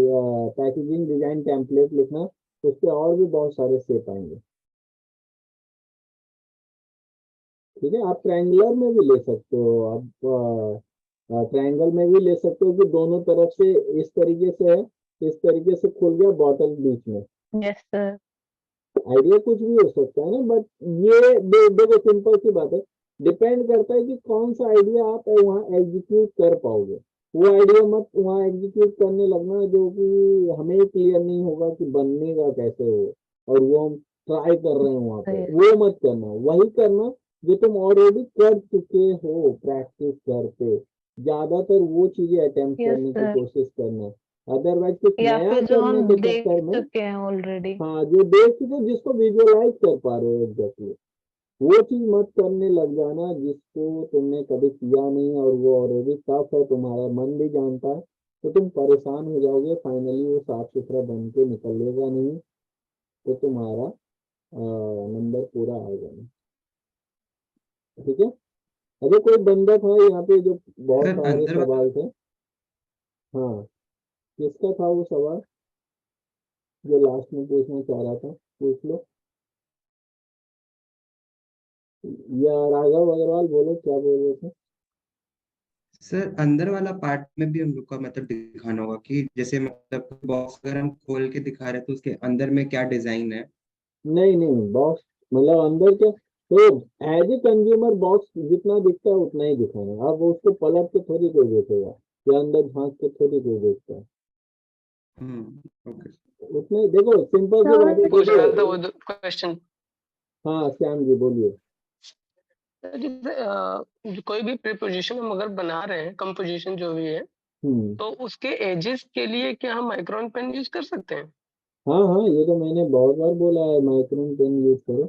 पैकेजिंग डिजाइन टेम्पलेट लिखना, उस पर और भी बहुत सारे शेप आएंगे। ठीक है, आप ट्रायंगुलर में भी ले सकते हो, आप ट्रायंगल में भी ले सकते हो कि दोनों तरफ से इस तरीके से है, इस तरीके से खुल गया बॉटल बीच में। Yes sir. आइडिया कुछ भी हो सकता है ना, बट ये देखो सिंपल सी बात है, डिपेंड करता है कि कौन सा आइडिया आप वहाँ एग्जीक्यूट कर पाओगे। वो आइडिया मत वहाँ एग्जीक्यूट करने लगना जो कि हमें क्लियर नहीं होगा कि बनने का कैसे हो, और वो हम ट्राई कर रहे हैं वहाँ पे, वो मत करना। वही करना जो तुम ऑलरेडी कर चुके हो प्रैक्टिस करके, ज्यादातर वो चीजें अटेम्प्ट यस करने की सर। कोशिश करना। अदरवाइज कुछ या नया फिर जो करने हम के देख चक्कर में, चुके हैं ऑलरेडी। हाँ जो देख चुके जिसको विजुअलाइज कर पा रहे हो एग्जैक्टली, वो चीज मत करने लग जाना जिसको तुमने कभी किया नहीं और वो ऑलरेडी टफ है, तुम्हारा मन भी जानता है, तो तुम परेशान हो जाओगे, फाइनली वो साफ सुथरा बन के निकलेगा नहीं, तो तुम्हारा नंबर पूरा आएगा नहीं। ठीक है, अगर कोई बंदा था यहाँ पे जो बहुत सर सारे अंदर वाला सवाल थे। हाँ, किसका था वो सवाल जो लास्ट में पूछना चाह रहा था, पूछ लो। या राघव अग्रवाल बोलो क्या बोल रहे थे। सर अंदर वाला पार्ट में भी हम लोग का मतलब दिखाना होगा कि जैसे मतलब बॉक्स अगर हम खोल के दिखा रहे हैं तो उसके अंदर में क्या डिजाइन है। नहीं नहीं, बॉक्स मतलब अंदर के, तो एज ए कंज्यूमर बॉक्स जितना दिखता है उतना ही दिखाना है। अब उसको पलट के थोड़ी कोई देखेगा, या अंदर झांक के थोड़ी कोई देखता है, ओके। उतना ही देखो, सिंपल सी बात है। पूछ रहा था देखो, वो क्वेश्चन। हाँ श्याम जी बोलिए। कोई भी प्रीपोजिशन हम अगर बना रहे हैं, कंपोजिशन जो भी है, तो उसके एजेस के लिए क्या हम माइक्रोन पेन यूज कर सकते हैं? हाँ हाँ, ये तो मैंने बहुत बार बोला है, माइक्रोन पेन यूज करो।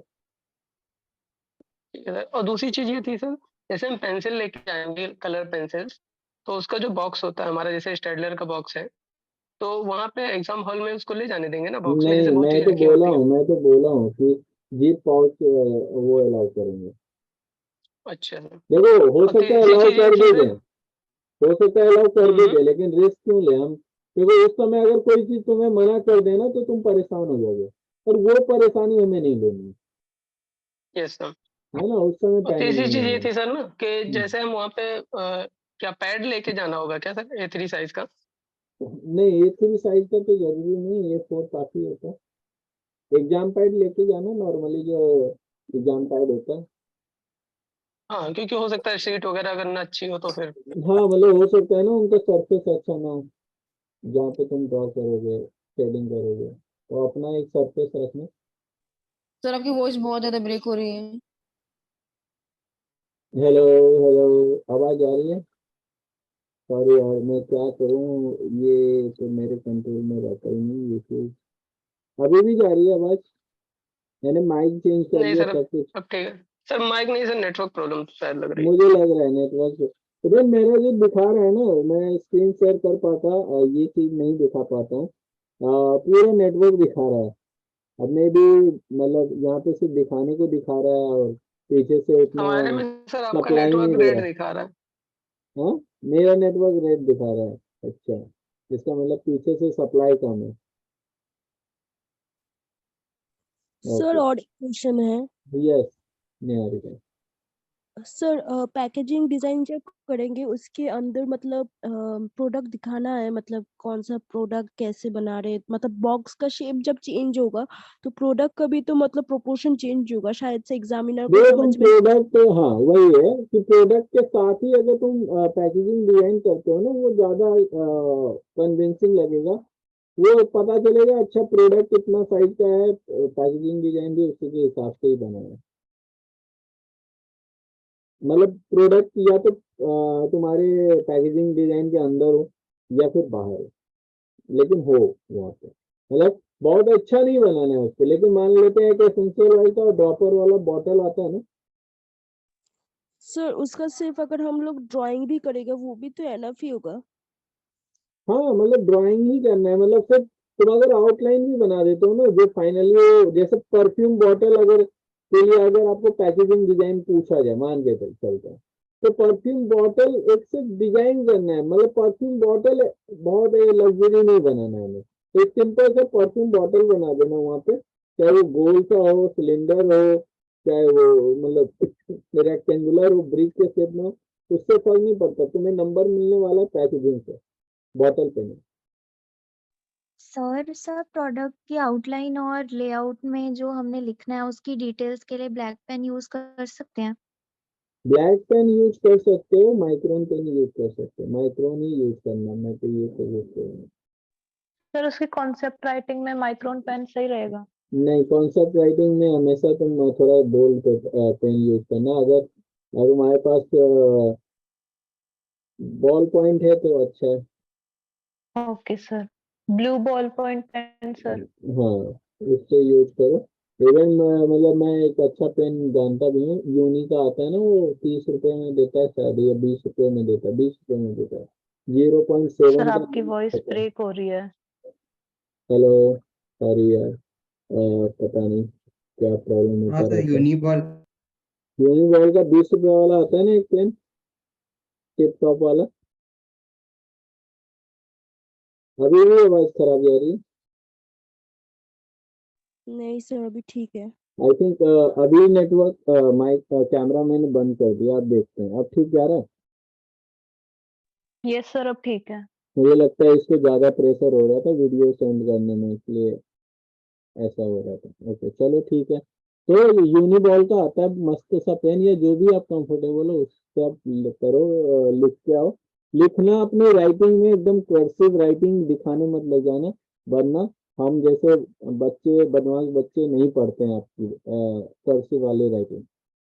ठीक है सर। और दूसरी चीज ये थी सर, जैसे हम पेंसिल लेके आएंगे, कलर पेंसिल्स, तो उसका जो बॉक्स होता है हमारा, जैसे स्टेडलर का बॉक्स है, तो वहाँ पे एग्जाम हॉल में उसको ले जाने देंगे ना बॉक्स में, नहीं, जैसे बहुत मैं चीजें तो रखी बोला होती हैं। हूँ कि जीप पाउच वो अलाउ करेंगे। अच्छा सर। देखो, हो और सकता है तीसरी अलाउ चीज ये कर थी भी सर। दें, हो सकता है अलाउ कर भी हम्म। दे, लेकिन रिस्क क्यों ले हम? क्योंकि उस समय अगर कोई चीज तुम्हें मना कर देना तो तुम परेशान हो जाओगे, और वो परेशानी हमें नहीं लेनी यस सर। है ना, उस समय और टाइम तीसरी नहीं चीज ये है। थी सर ना कि जैसे हम वहाँ पे क्या पैड लेके जाना होगा क्या सर, A3 साइज का? नहीं, A3 साइज का तो जरूरी नहीं, A4 काफी होता है। एग्जाम पैड लेके जाना, नॉर्मली जो एग्जाम पैड होता है। हाँ, क्योंकि हो सकता है शीट वगैरह अगर ना अच्छी हो तो फिर। हाँ, मतलब हो सकता है ना उनका सरफेस अच्छा ना हो, जहाँ पे तुम ड्रॉ करोगे, शेडिंग करोगे, तो अपना एक सरफेस रखना। सर आपकी वॉइस बहुत ज्यादा ब्रेक हो रही है। हेलो, हेलो, आवाज आ रही है? सॉरी यार, मैं क्या करूँ, ये तो मेरे कंट्रोल में रहता ही नहीं ये चीज। अभी भी जा रही है आवाज? मैंने माइक चेंज कर नहीं लिया सर, सब कुछ। अब ठीक है सर। माइक नहीं सर, नेटवर्क प्रॉब्लम शायद लग रही है। मुझे लग रहा है नेटवर्क। तो मेरा जो दिखा रहा है ना, मैं स्क्रीन शेयर कर पाता, ये चीज नहीं दिखा पाता हूँ। पूरा नेटवर्क दिखा रहा है। अब मैं भी मतलब यहाँ पे सिर्फ दिखाने को दिखा रहा है, और पीछे से उतना हमारे में सर आपका सप्लाई नहीं नेटवर्क दे रेड रहा। दिखा रहा है। हाँ, मेरा नेटवर्क रेड दिखा रहा है। अच्छा, इसका मतलब पीछे से सप्लाई कम है। सर ओके, और एक क्वेश्चन है yes, Niharika. Sir. Packaging design जब करेंगे उसके अंदर मतलब प्रोडक्ट दिखाना है, मतलब कौन सा प्रोडक्ट कैसे बना रहे, मतलब बॉक्स का शेप जब चेंज होगा तो प्रोडक्ट का भी तो मतलब प्रोपोर्शन चेंज होगा, शायद से एग्जामिनर को देखो, तुम समझ में। प्रोडक्ट, हाँ वही है कि प्रोडक्ट के साथ ही अगर तुम पैकेजिंग डिजाइन करते हो ना, वो ज्यादा कन्विंसिंग लगेगा। वो पता चलेगा अच्छा प्रोडक्ट कितना साइज का है, पैकेजिंग डिजाइन भी उसी के हिसाब से ही बना है। मतलब प्रोडक्ट या तो तुम्हारे पैकेजिंग डिजाइन के अंदर हो या फिर बाहर हो, लेकिन हो वहाँ पे। मतलब बहुत अच्छा नहीं बनाना है उसको, लेकिन मान लेते हैं कि एसेंशियल ऑयल का ड्रॉपर वाला बॉटल आता है ना। सर उसका सिर्फ अगर हम लोग ड्राइंग भी करेंगे वो भी तो एनफ ही होगा। हाँ, मतलब ड्राइंग ही करना है, मतलब सिर्फ तुम अगर आउटलाइन भी बना देते हो ना, जो फाइनली, जैसे परफ्यूम बॉटल अगर के लिए अगर आपको पैकेजिंग डिजाइन पूछा जाए, मान के चलते हैं, तो परफ्यूम बॉटल एक से डिजाइन करना है, मतलब परफ्यूम बॉटल बहुत लग्जरी नहीं बनाना है हमें। एक सिंपल सा परफ्यूम बॉटल बना देना वहाँ पे, चाहे वो गोल सा हो, सिलेंडर हो, चाहे वो मतलब रेक्टेंगुलर हो, ब्रिक के शेप में हो, उससे फर्क नहीं पड़ता, तुम्हें नंबर मिलने वाला पैकेजिंग से, बॉटल पे नहीं। सर प्रोडक्ट की आउटलाइन और लेआउट में जो हमने लिखना है उसकी डिटेल्स के लिए ब्लैक पेन यूज कर सकते हैं। ब्लैक पेन यूज कर सकते हो, माइक्रोन पेन यूज कर सकते हो, माइक्रोन ही यूज करना, मैं तो ये सजेस्ट करूंगा। सर उसकी कॉन्सेप्ट राइटिंग में माइक्रोन पेन सही रहेगा। नहीं, कॉन्सेप्ट राइटिंग में हमेशा तुम थोड़ा बोल्ड पेन यूज करना। अगर अगर हमारे पास बॉल पॉइंट है तो अच्छा है। Okay sir, blue ball point pen sir. हाँ, उससे यूज करो। इवन मतलब मैं एक अच्छा पेन जानता भी हूँ, यूनी का आता है ना, वो 30 रुपए में देता है शायद, या 20 रुपए में देता है, 20 रुपए में देता है, 0.7 सर का आपकी वॉइस होता है। ब्रेक हो रही है। हेलो, सॉरी यार, पता नहीं क्या प्रॉब्लम हाँ होता सर, रहता है। यूनिबॉल। यूनिबॉल का 20 रुपए वाला आता है ना एक पेन, टिप टॉप वाला। अभी भी आवाज खराब जा रही है? नहीं सर अभी ठीक है। आई थिंक अभी नेटवर्क, माइक, कैमरा मैंने बंद कर दिया, आप देखते हैं अब ठीक जा रहा है। यस सर, अब ठीक है। मुझे लगता है इसको ज्यादा प्रेशर हो रहा था वीडियो सेंड करने में, इसलिए ऐसा हो रहा था। ओके, चलो ठीक है। तो यूनिबॉल का आता है मस्त सा पेन, या जो भी आप कंफर्टेबल हो उससे आप करो, लिख के आओ। लिखना अपने राइटिंग में एकदम कर्सिव राइटिंग दिखाने मत लग जाना, वरना हम जैसे बच्चे, बदमाश बच्चे नहीं पढ़ते हैं आपकी कर्सिव वाली राइटिंग।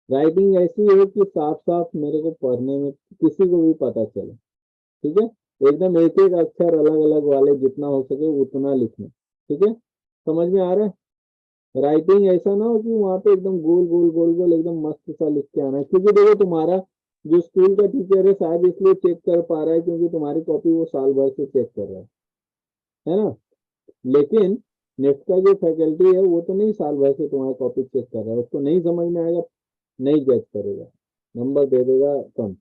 राइटिंग ऐसी है कि साफ साफ मेरे को पढ़ने में किसी को भी पता चले, ठीक है? एकदम एक एक अक्षर अलग अलग वाले, जितना हो सके उतना लिखना, ठीक है? समझ में आ रहा है? राइटिंग ऐसा ना हो कि वहां पे एकदम गोल गोल गोल गोल एकदम मस्त सा लिख के आना है, क्योंकि देखो तुम्हारा जो स्कूल का टीचर है शायद इसलिए चेक कर पा रहा है क्योंकि तुम्हारी कॉपी वो साल भर से चेक कर रहा है ना। लेकिन नेक्स्ट का जो फैकल्टी है वो तो नहीं साल भर से तुम्हारा कॉपी चेक कर रहा है, उसको नहीं समझ में आएगा, नहीं जज करेगा, नंबर दे देगा कम।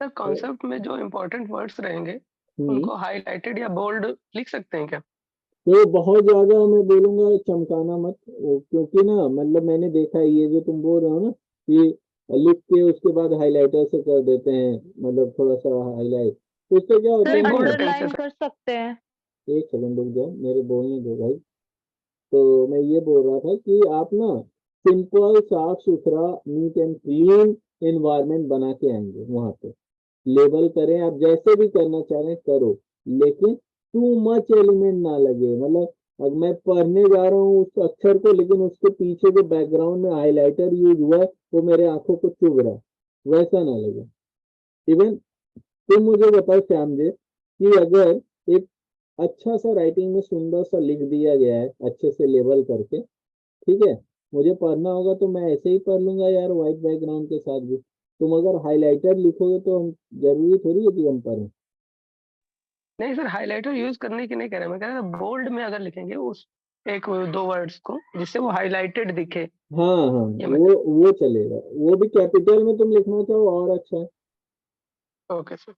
सर कॉन्सेप्ट में जो इम्पोर्टेंट वर्ड्स रहेंगे हम्म, उनको हाईलाइटेड या बोल्ड लिख सकते हैं क्या? तो बहुत ज्यादा मैं बोलूंगा चमकाना मत, क्योंकि ना मतलब मैंने देखा है ये जो तुम बोल रहे हो ना कि लिख के उसके बाद हाईलाइटर से कर देते हैं, मतलब थोड़ा सा हाईलाइट, तो उससे क्या होता सर है ना, बोल्ड पेन से अंडरलाइन सर। कर सकते हैं। एक सेकंड रुक जाओ, मेरे बोलने दो भाई। तो मैं ये बोल रहा था कि आप ना सिंपल साफ सुथरा नीट एंड क्लीन एनवायरनमेंट बना के आएंगे वहां पे, लेबल करें आप जैसे भी करना चाह रहे हैं करो, लेकिन टू मच एलिमेंट ना लगे, मतलब अगर मैं पढ़ने जा रहा हूँ उस अक्षर को लेकिन उसके पीछे जो बैकग्राउंड में हाईलाइटर यूज हुआ है वो मेरे आंखों को चुभ रहा है, वैसा ना लगे। इवन तुम मुझे बताओ श्याम जी कि अगर एक अच्छा सा राइटिंग में सुंदर सा लिख दिया गया है अच्छे से लेबल करके, ठीक है, मुझे पढ़ना होगा तो मैं ऐसे ही पढ़ लूंगा यार व्हाइट बैकग्राउंड के साथ भी। तुम अगर हाईलाइटर लिखोगे तो हम जरूरी थोड़ी है कि हम पढ़ें। नहीं सर, हाईलाइटर यूज करने की नहीं कह रहा, मैं कह रहा था बोल्ड में अगर लिखेंगे उस एक दो वर्ड्स को जिससे वो हाईलाइटेड दिखे, हाँ हाँ, ये मैं वो चलेगा, वो भी कैपिटल में तुम लिखना चाहो और अच्छा है। Okay sir.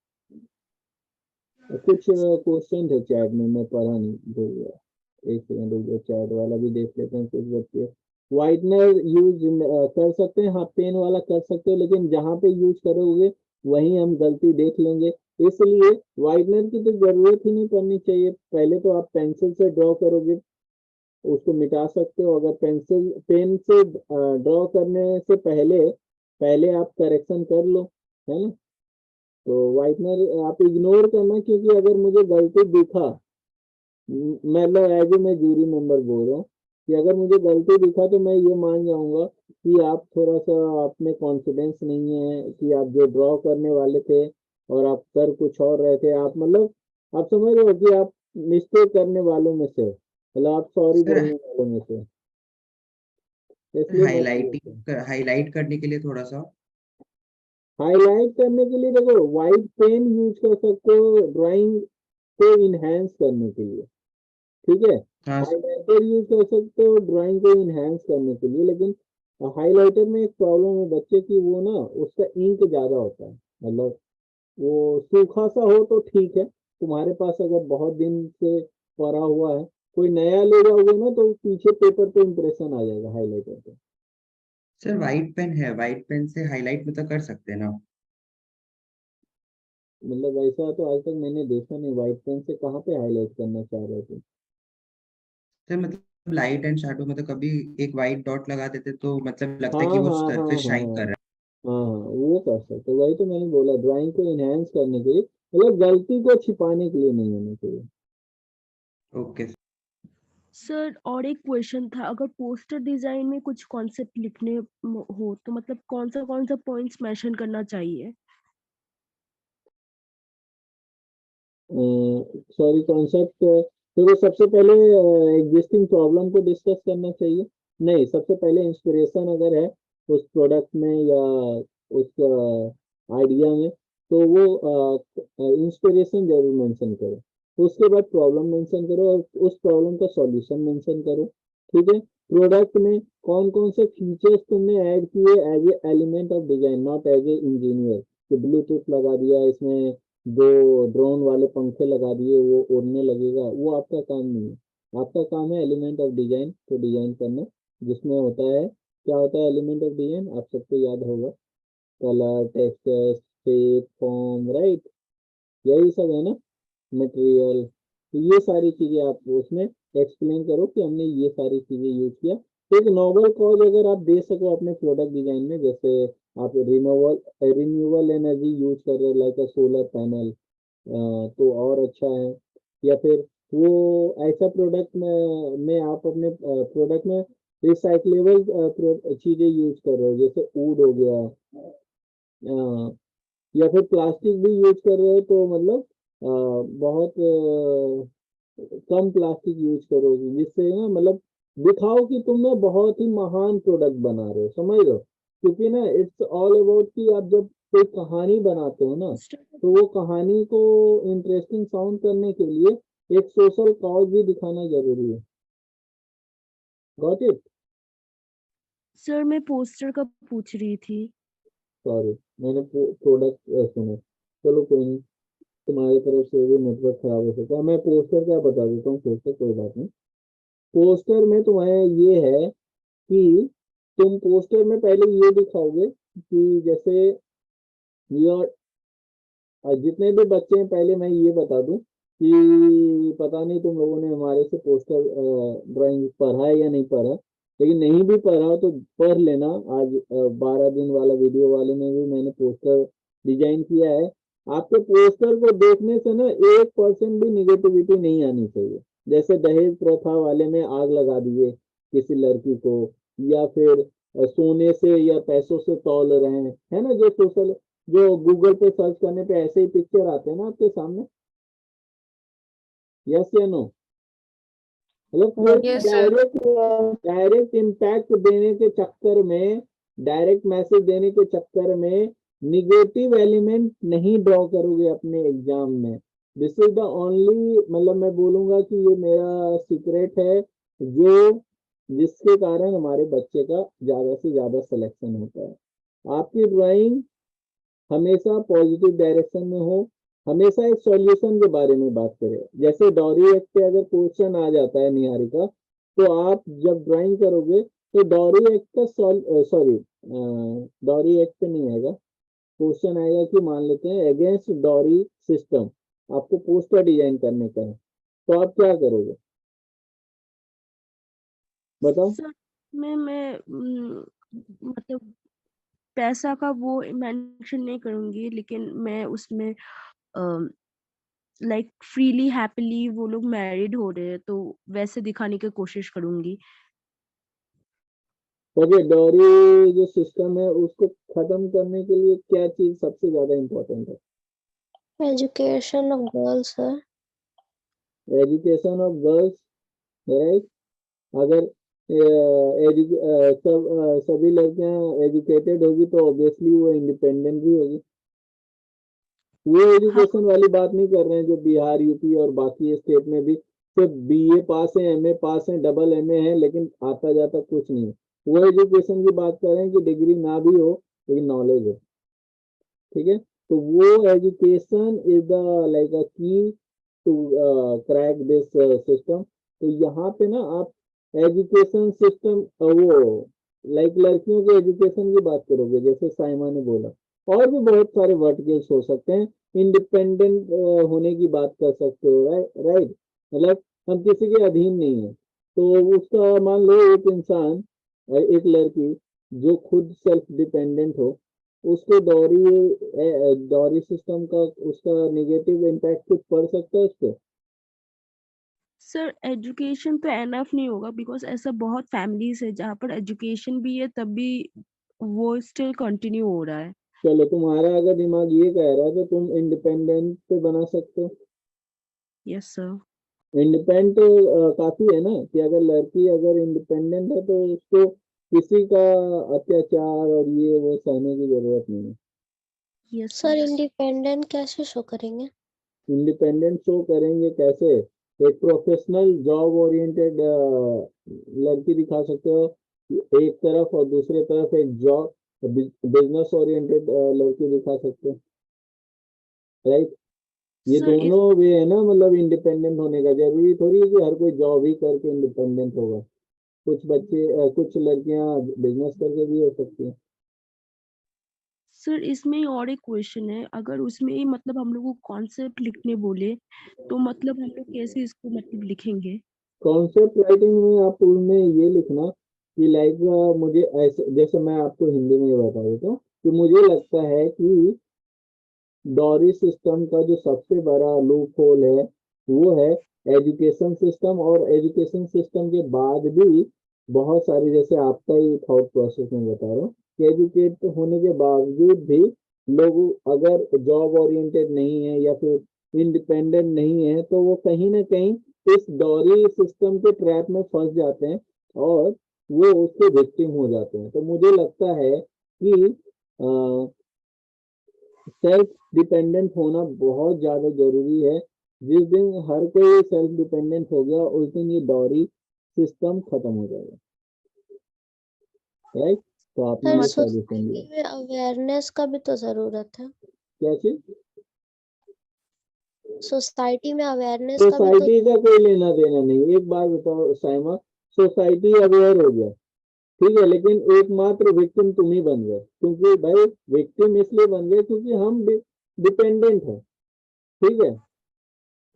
कुछ क्वेश्चन थे चैट में, मैं पढ़ा नहीं, भूल गया, एक सेकंड रुक जाओ, चैट वाला भी देख लेते हैं। कुछ बच्चे व्हाइटनर यूज कर सकते हैं, हाँ पेन वाला कर सकते हो, लेकिन जहाँ पे यूज करोगे वहीं हम गलती देख लेंगे, इसलिए व्हाइटनर की तो जरूरत ही नहीं पड़नी चाहिए। पहले तो आप पेंसिल से ड्रॉ करोगे उसको मिटा सकते हो, अगर पेंसिल पेन से ड्रॉ करने से पहले पहले आप करेक्शन कर लो, है ना। तो व्हाइटनर आप इग्नोर करना, क्योंकि अगर मुझे गलती दिखा, मतलब एज ए मैं जूरी मेंबर बोल रहा हूँ कि अगर मुझे गलती दिखा तो मैं ये मान जाऊंगा कि आप थोड़ा सा आप में कॉन्फिडेंस नहीं है, कि आप जो ड्रॉ करने वाले थे और आप कर कुछ और रहे थे, आप मतलब आप समझ रहे हो कि आप मिस्टेक करने वालों में से, मतलब आप सॉरी सर बोलने वालों में से, इसलिए मैं हाईलाइट करने के लिए थोड़ा सा हाईलाइट करने के लिए देखो व्हाइट पेन यूज कर सकते हो ड्राइंग को इनहेंस करने के लिए, ठीक है, हाँ हाइलाइटर यूज कर सकते हो ड्राइंग को इनहेंस करने के लिए, लेकिन हाइलाइटर में एक प्रॉब्लम है बच्चे की, वो ना उसका इंक ज्यादा होता है, मतलब वो सूखा सा हो तो ठीक है, तुम्हारे पास अगर बहुत दिन से पड़ा हुआ है, कोई नया ले जाओगे ना तो पीछे पेपर पे इम्प्रेशन आ जाएगा हाइलाइटर पे। सर वाइट पेन है, वाइट पेन से हाईलाइट में तो कर सकते हैं ना। मतलब ऐसा तो आज तक मैंने देखा नहीं, व्हाइट पेन से कहाँ पे हाईलाइट करना चाह रहे थे। सर मतलब लाइट एंड शैडो में तो कभी एक वाइट डॉट लगा देते तो मतलब लगता हाँ है कि वो हाँ हाँ हाँ सरफेस शाइन हाँ कर रहा हाँ हाँ, वो कर सकते, वही तो मैंने बोला ड्राइंग को इनहेंस करने के लिए, मतलब गलती को छिपाने के लिए नहीं होना चाहिए। है। ओके सर और एक क्वेश्चन था, अगर पोस्टर डिजाइन में कुछ कॉन्सेप्ट लिखने हो तो मतलब कौन सा पॉइंट्स मेंशन करना चाहिए? सॉरी कॉन्सेप्ट, तो सबसे पहले एग्जिस्टिंग प्रॉब्लम को डिस्कस करना चाहिए, नहीं सबसे पहले इंस्पिरेशन अगर है उस प्रोडक्ट में या उस आइडिया में, तो वो इंस्पिरेशन जरूर मेंशन करो, उसके बाद प्रॉब्लम मेंशन करो और उस प्रॉब्लम का सॉल्यूशन मेंशन करो, ठीक है। प्रोडक्ट में कौन कौन से फीचर्स तुमने ऐड किए as a element of design, not as a engineer, कि ब्लूटूथ लगा दिया इसमें, दो ड्रोन वाले पंखे लगा दिए वो उड़ने लगेगा, वो आपका काम नहीं है। आपका काम है एलिमेंट ऑफ डिजाइन को डिजाइन करना, जिसमें होता है क्या होता है एलिमेंट ऑफ डिजाइन, आप सबको याद होगा, colour texture shape form, right, यही सब है ना, मटेरियल, तो ये सारी चीजें आप उसमें एक्सप्लेन करो कि हमने ये सारी चीजें यूज किया। तो एक नोबल कॉज अगर आप दे सको अपने प्रोडक्ट डिजाइन में, जैसे आप रिन्यूएबल एनर्जी यूज कर रहे हो लाइक अ सोलर पैनल, तो और अच्छा है, या फिर वो ऐसा प्रोडक्ट में आप अपने प्रोडक्ट में रिसाइकलेबल चीजें यूज कर रहे हो, जैसे वुड हो गया, या फिर प्लास्टिक भी यूज कर रहे हो तो मतलब बहुत कम प्लास्टिक यूज करोगे, जिससे ना मतलब दिखाओ कि तुम ना बहुत ही महान प्रोडक्ट बना रहे हो, समझ लो, क्योंकि ना इट्स ऑल अबाउट कि आप जब कोई कहानी बनाते हो ना, तो वो कहानी को इंटरेस्टिंग साउंड करने के लिए एक सोशल कॉज भी दिखाना जरूरी है। Got it? सर मैं पोस्टर का पूछ रही थी। सॉरी, मैंने प्रोडक्ट सुना। चलो कोई नहीं, तुम्हारी तरफ से भी नेटवर्क खराब हो सकता है। मैं पोस्टर क्या बता देता हूँ, पोस्टर कोई बात नहीं। पोस्टर में तुम्हारे ये है कि तुम पोस्टर में पहले ये दिखाओगे कि जैसे योर जितने भी बच्चे हैं, पहले मैं ये बता दूं कि पता नहीं तुम लोगों ने हमारे से पोस्टर ड्राइंग पढ़ा है या नहीं पढ़ा, लेकिन नहीं भी पढ़ा हो तो पढ़ लेना। आज 12 दिन वाला वीडियो वाले में भी मैंने पोस्टर डिजाइन किया है। आपके पोस्टर को देखने से ना 1% भी निगेटिविटी नहीं आनी चाहिए। जैसे दहेज प्रथा वाले में आग लगा दिए किसी लड़की को, या फिर सोने से या पैसों से तौल रहे हैं, है ना, जो गूगल पे सर्च करने पे ऐसे ही पिक्चर आते हैं ना आपके सामने। यस या नो? मतलब Yes, sir. डायरेक्ट इम्पैक्ट देने के चक्कर में, डायरेक्ट मैसेज देने के चक्कर में निगेटिव एलिमेंट नहीं ड्रॉ करोगे अपने एग्जाम में। दिस इज द ओनली, मतलब मैं बोलूंगा कि ये मेरा सीक्रेट है जिसके कारण हमारे बच्चे का ज्यादा से ज्यादा सिलेक्शन होता है। आपकी ड्राइंग हमेशा पॉजिटिव डायरेक्शन में हो, हमेशा एक सॉल्यूशन के बारे में बात करें। जैसे डॉरी एक्ट पे अगर क्वेश्चन आ जाता है निहारिका, तो आप जब ड्राइंग करोगे तो डॉरी एक्ट का डॉरी एक्ट पे नहीं आएगा, क्वेश्चन आएगा कि मान लेते हैं अगेंस्ट डॉरी सिस्टम आपको पोस्टर डिजाइन करने का है, तो आप क्या करोगे बताओ? सर मैं मतलब पैसा का वो मेंशन नहीं करूंगी, लेकिन मैं उसमें लाइक फ्रीली हैप्पीली वो लोग मैरिड हो रहे हैं, तो वैसे दिखाने की कोशिश करूंगी। ओके, डॉरी जो सिस्टम है उसको खत्म करने के लिए क्या चीज सबसे ज्यादा इम्पोर्टेंट है? Education of girls, sir. Education of girls, right. अगर सभी लड़कियां एजुकेटेड होगी तो ऑब्वियसली वो इंडिपेंडेंट भी होगी। वो एजुकेशन वाली बात नहीं कर रहे हैं जो बिहार, यूपी और बाकी स्टेट में भी सिर्फ बीए पास है, एमए पास है, डबल एमए है, लेकिन आता जाता कुछ नहीं है। वो एजुकेशन की बात कर रहे हैं कि डिग्री ना भी हो लेकिन नॉलेज हो, ठीक है। तो वो एजुकेशन इज द लाइक अ की टू क्रैक दिस सिस्टम। तो यहाँ पे ना आप एजुकेशन सिस्टम वो लाइक लड़कियों के एजुकेशन की बात करोगे, जैसे साइमा ने बोला, और भी बहुत सारे वर्टिकल्स हो सकते हैं। इंडिपेंडेंट होने की बात कर सकते हो, राइट। मतलब हम किसी के अधीन नहीं है। तो उसका मान लो एक इंसान, एक लड़की जो खुद सेल्फ डिपेंडेंट हो, उसको डॉरी सिस्टम का उसका नेगेटिव इम्पैक्ट कुछ पड़ सकता है उस पर? सर एजुकेशन तो एनफ नहीं होगा, बिकॉज ऐसा बहुत फैमिलीज है जहाँ पर एजुकेशन भी है तब भी वो स्टिल कंटिन्यू हो रहा है। चलो, तुम्हारा अगर दिमाग ये कह रहा है तो तुम इंडिपेंडेंट पे बना सकते हो। Yes sir. इंडिपेंडेंट काफी है ना, कि अगर लड़की अगर इंडिपेंडेंट है तो उसको किसी का अत्याचार और ये वो सहने की जरूरत नहीं है। Yes Sir, sir. independent कैसे शो करेंगे? इंडिपेंडेंट शो करेंगे कैसे? एक प्रोफेशनल जॉब ओरिएंटेड लड़की दिखा सकते हो एक तरफ, और दूसरे तरफ एक जॉब बिजनेस ओरिएंटेड लड़की दिखा सकते हो, राइट। ये सर दोनों वे है ना, मतलब इंडिपेंडेंट होने का। जरूरी थोड़ी है कि हर कोई जॉब ही करके इंडिपेंडेंट होगा। कुछ बच्चे कुछ लड़कियां बिजनेस करके भी हो सकती हैं। सर इसमें और एक क्वेश्चन है, अगर उसमें मतलब हम लोग को कॉन्सेप्ट लिखने बोले तो मतलब हम लोग कैसे इसको मतलब लिखेंगे? कॉन्सेप्ट राइटिंग में आप उनमें ये लिखना कि लाइक मुझे ऐसे, जैसे मैं आपको हिंदी में ये बता देता हूँ कि मुझे लगता है कि डॉरी सिस्टम का जो सबसे बड़ा लूप होल है वो है एजुकेशन सिस्टम। और एजुकेशन सिस्टम के बाद भी बहुत सारे, जैसे आपका ही थॉट प्रोसेस में बता रहा हूँ कि एजुकेट होने के बावजूद भी लोग अगर जॉब ओरिएंटेड नहीं है या फिर इंडिपेंडेंट नहीं है तो वो कहीं ना कहीं इस डॉरी सिस्टम के ट्रैप में फंस जाते हैं और वो उसके विक्टिम हो जाते हैं। तो मुझे लगता है कि सेल्फ डिपेंडेंट होना बहुत ज्यादा जरूरी है। जिस दिन हर कोई सेल्फ डिपेंडेंट हो गया उस दिन ये डॉरी सिस्टम खत्म हो जाएगा, राइट। तो आपने सर ये मतलब सजेशन दिया। सोसाइटी में अवेयरनेस का भी तो जरूरत है। क्या चीज? सोसाइटी में अवेयरनेस का भी तो सोसाइटी का कोई लेना देना नहीं। एक बात बताओ साइमा, सोसाइटी अवेयर हो गया ठीक है, लेकिन एकमात्र विक्टिम तुम ही बन गए। क्योंकि भाई विक्टिम इसलिए बन गए क्योंकि हम डिपेंडेंट है, ठीक है।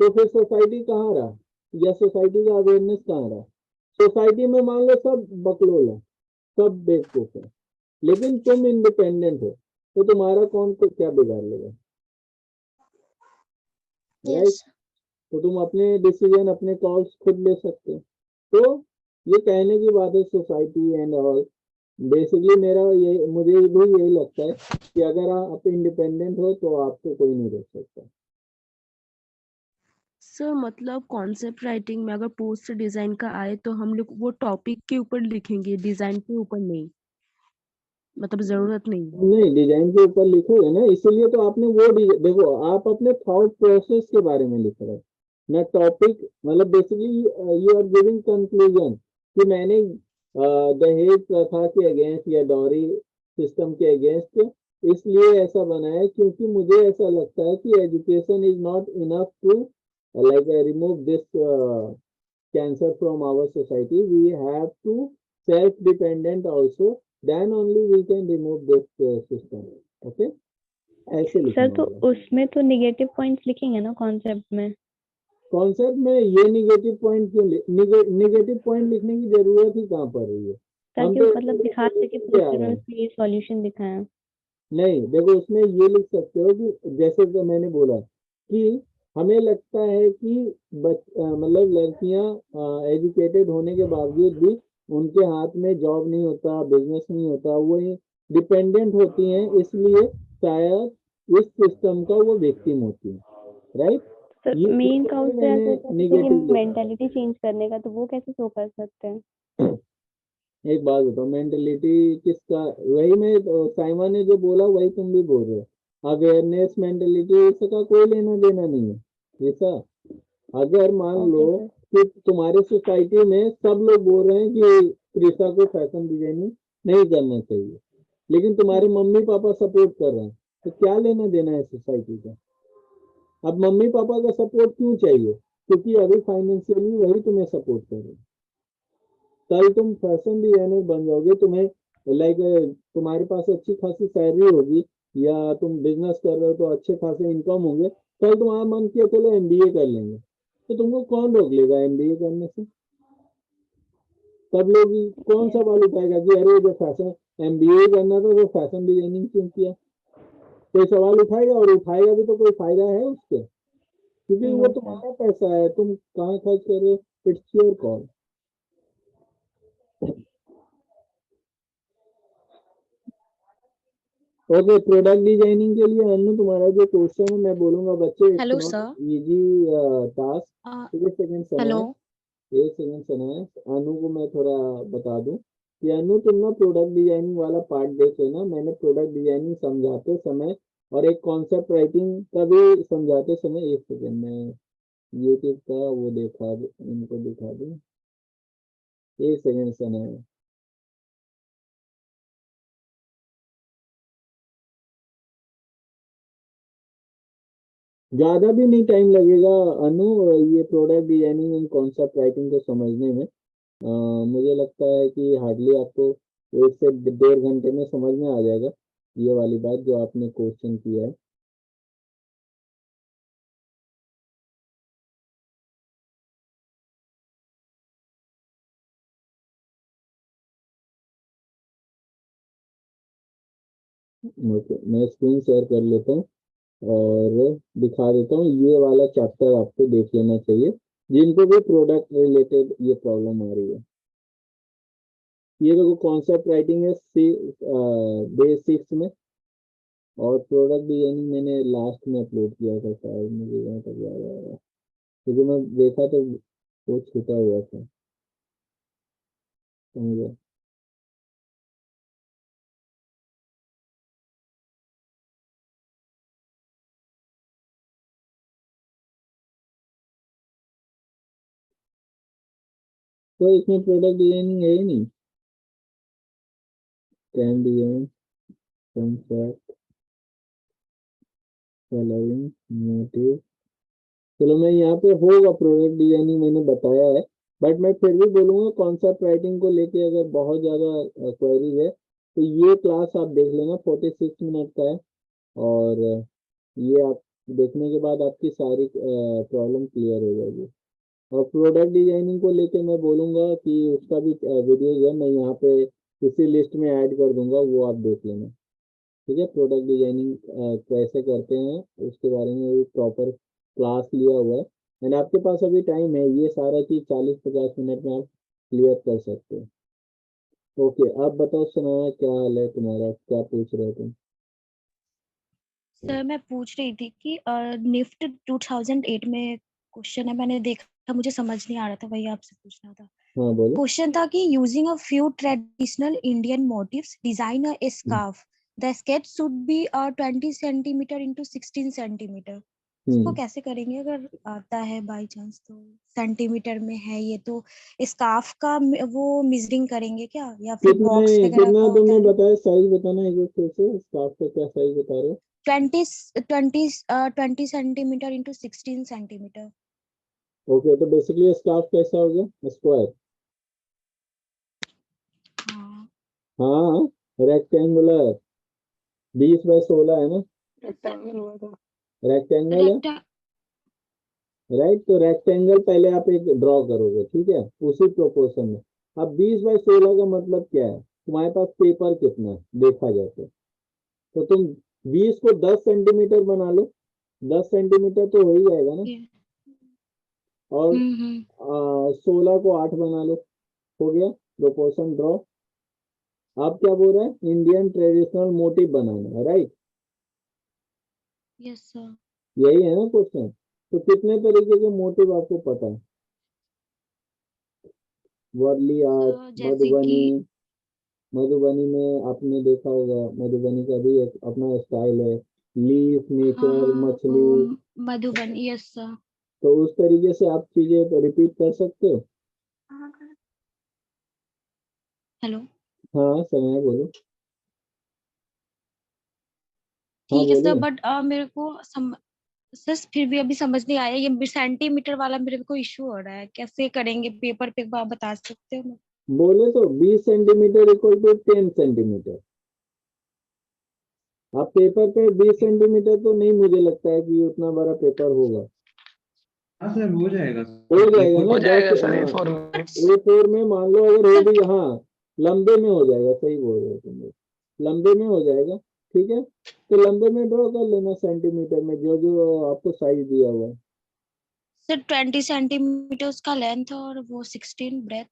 तो फिर सोसाइटी कहाँ रहा, या सोसाइटी का अवेयरनेस कहाँ रहा? सोसाइटी में मान लो सब बकलोल है, सब बेवकूफ है, लेकिन तुम इंडिपेंडेंट हो तो तुम्हारा कौन को क्या बिगाड़ लेगा, राइट। यस तो तुम अपने डिसीजन अपने कॉल्स खुद ले सकते हो। तो ये कहने की बात है सोसाइटी एंड ऑल। बेसिकली मेरा ये, मुझे भी यही लगता है कि अगर आप इंडिपेंडेंट हो तो आपको कोई नहीं रोक सकता। सर मतलब कॉन्सेप्ट राइटिंग में अगर पोस्टर डिजाइन का आए तो हम लोग वो टॉपिक के ऊपर लिखेंगे, डिजाइन के ऊपर नहीं, मतलब जरूरत नहीं है। नहीं, डिजाइन के ऊपर लिखोगे ना, इसीलिए तो आपने वो देखो, आप अपने थॉट प्रोसेस के बारे में लिख रहे हो ना टॉपिक। मतलब basically you are giving conclusion कि मैंने दहेज प्रथा के अगेंस्ट या डॉरी सिस्टम के अगेंस्ट इसलिए ऐसा बनाया क्योंकि मुझे ऐसा लगता है कि education is not enough to like remove this cancer from our society. We have to self-dependent also. Then only we can remove this system. Okay? ऐसे सर लिखना तो होगा। उसमें तो निगेटिव पॉइंट्स लिखेंगे ना कॉन्सेप्ट में? कॉन्सेप्ट में ये निगेटिव पॉइंट क्यों निगेटिव पॉइंट लिखने की जरूरत ही कहाँ पड़ रही है? हम ताकि तो वो मतलब दिखा सके क्या पोस्टर में है, उसमें ये सॉल्यूशन दिखाया। नहीं देखो उसमें ये लिख सकते हो कि जैसे तो मैंने बोला कि हमें लगता है कि मतलब लड़कियां एजुकेटेड होने के बावजूद भी उनके हाथ में जॉब नहीं होता, बिजनेस नहीं होता, वो डिपेंडेंट होती हैं, इसलिए शायद इस सिस्टम का वो विक्टिम होती है, राइट। सर ये मेन इसलिए काउंस तो मैंने ऐसा होता है कि निगेटिव मेंटालिटी चेंज करने का, तो वो कैसे शो कर सकते हैं? एक बात बताओ, मेंटेलिटी किसका? वही मैं साइमा ने जो बोला वही तुम भी बोल रहे हो। अवेयरनेस मेंटेलिटी इसका कोई लेना देना नहीं है। ऐसा अगर मान लो ओके सर। कि तुम्हारी सोसाइटी में सब लोग बोल रहे हैं कि प्रिसा को फैशन डिजाइनिंग नहीं करना चाहिए, लेकिन तुम्हारे मम्मी पापा सपोर्ट कर रहे हैं, तो क्या लेना देना है सोसाइटी का? अब मम्मी पापा का सपोर्ट क्यों चाहिए? क्योंकि अभी फाइनेंशियली वही तुम्हें सपोर्ट कर रहे हैं। कल तुम फैशन डिजाइनर बन जाओगे, तुम्हें लाइक तुम्हारे पास अच्छी खासी सैलरी होगी, या तुम बिजनेस कर रहे हो तो अच्छे खासे इनकम होंगे, कल तुम्हारा मन किया चलो एमबीए कर लेंगे, तो तुमको कौन रोक लेगा एमबीए करने से? सब लोग कौन सवाल उठाएगा कि अरे जो फैशन एमबीए करना था तो फैशन डिजाइनिंग क्यों किया? कोई सवाल उठाएगा, और उठाएगा भी तो कोई फायदा है उसके? क्योंकि वो नो सर। तुम्हारा पैसा है, तुम कहाँ खर्च कर रहे हो, it's your call. Okay, product designing के लिए अनु तुम्हारा जो क्वेश्चन है मैं बोलूंगा बच्चे, it's hello not sir. Easy task. एक सेकंड हेलो। समय, एक सेकंड समय, अनु को मैं थोड़ा बता दूं कि अनु तुम ना प्रोडक्ट डिजाइनिंग वाला पार्ट देख लेना। मैंने प्रोडक्ट डिजाइनिंग समझाते समय और एक कॉन्सेप्ट राइटिंग का भी समझाते समय, एक सेकंड में यूट्यूब का वो इनको दिखा दूं, एक सेकंड समय। ज्यादा भी नहीं टाइम लगेगा अनु, ये product designing and concept writing को समझने में। मुझे लगता है कि हार्डली आपको 1 से 1.5 घंटे में समझ में आ जाएगा ये वाली बात जो आपने क्वेश्चन किया है। ओके, मैं स्क्रीन शेयर कर लेता हूँ और दिखा देता हूँ। ये वाला चैप्टर आपको देख लेना चाहिए जिनको भी प्रोडक्ट रिलेटेड ये प्रॉब्लम आ रही है। ये देखो कॉन्सेप्ट राइटिंग है डे 6 में, और प्रोडक्ट डिजाइनिंग मैंने लास्ट में अपलोड किया था शायद, मुझे जहाँ तक याद आ रहा है, क्योंकि मैं देखा तो वो छूटा हुआ था, समझे। तो इसमें प्रोडक्ट डिजाइनिंग है ही नहीं। Can design, concept, colouring, motive. चलो मैं यहाँ पे होगा प्रोडक्ट डिजाइनिंग मैंने बताया है, बट मैं फिर भी बोलूंगा कॉन्सेप्ट राइटिंग को लेके अगर बहुत ज्यादा क्वेरी है तो ये क्लास आप देख लेना, 46 मिनट का है, और ये आप देखने के बाद आपकी सारी प्रॉब्लम क्लियर हो जाएगी। और प्रोडक्ट डिजाइनिंग को लेके मैं बोलूंगा कि उसका भी वीडियो है, मैं यहाँ पे इसी लिस्ट में ऐड कर दूंगा, वो आप देख लेना। ठीक है, प्रोडक्ट डिजाइनिंग कैसे करते हैं उसके बारे में भी प्रॉपर क्लास लिया हुआ है, एंड आपके पास अभी टाइम है, ये सारा चीज 40-50 मिनट में आप क्लियर कर सकते हो। ओके, आप बताओ सुनाया, क्या हाल है तुम्हारा, क्या पूछ रहे हो तुम? सर मैं पूछ रही थी कि निफ्ट 2008 में क्वेश्चन है, मैंने देखा, मुझे समझ नहीं आ रहा था, वही आपसे पूछना था। हाँ बोलो। क्वेश्चन था कि using a few traditional Indian motifs design a scarf, the sketch should be 20 centimetre into 16 centimetre. इसको कैसे करेंगे अगर आता है बाय चांस, तो सेंटीमीटर में है ये, तो स्कार्फ का वो मेजरिंग करेंगे क्या, या फिर बॉक्स कितने वगैरह कितना का होता तुमने है? बताया साइज बताना एक बार फिर से, स्कार्फ का क्या साइज बता रहे हो? 20 सेंटीमीटर इंटू 16 सेंटीमीटर। ओके, तो बेसिकली स्कार्फ कैसा हो गया, स्क्वायर? हाँ, रेक्टेंगुलर, 20x16 है ना, रेक्टेंगल हुआ था। रेक्टेंगल है, राइट। तो रेक्टेंगल पहले आप एक ड्रॉ करोगे, ठीक है, उसी प्रोपोर्शन में। अब 20x16 का मतलब क्या है, तुम्हारे पास पेपर कितना है देखा जाए तो तुम 20 को 10 सेंटीमीटर बना लो, 10 सेंटीमीटर तो हो ही जाएगा ना, और 16 को 8 बना लो, हो गया प्रोपोर्शन ड्रॉ। आप क्या बोल रहे हैं, इंडियन ट्रेडिशनल मोटिव बनाना है, राइट? Yes sir. यही है ना क्वेश्चन। तो कितने तरीके के मोटिव आपको पता है? वर्ली आर्ट, मधुबनी, मधुबनी में आपने देखा होगा, मधुबनी का भी एक अपना स्टाइल है, लीफ, नेचर, मछली, मधुबनी, यस सर। तो उस तरीके से आप चीजें रिपीट कर सकते हो। हेलो, हाँ समय बोलो। हाँ ठीक है सर, बोलो। बट मेरे को सर फिर भी अभी समझ नहीं आया, ये सेंटीमीटर वाला मेरे को इशू हो रहा है, कैसे करेंगे पेपर पे, आप बता सकते हो? बोले तो 20 सेंटीमीटर इक्वल टू 10 सेंटीमीटर। आप पेपर पे 20 सेंटीमीटर तो नहीं, मुझे लगता है कि उतना बड़ा पेपर होगा। हाँ सर, हो जाएगा ना, हो जाएगा 10 सर हाँ, A4 में। A4 में मान लो अगर हो भी, हाँ लंबे में हो जाएगा, सही बोल रहे हो तुम लोग, लंबे में हो जाएगा, ठीक है। तो लंबे में ड्रॉ कर लेना सेंटीमीटर में, जो जो आपको साइज दिया हुआ है। सर 20 सेंटीमीटर उसका लेंथ और वो 16 ब्रेथ,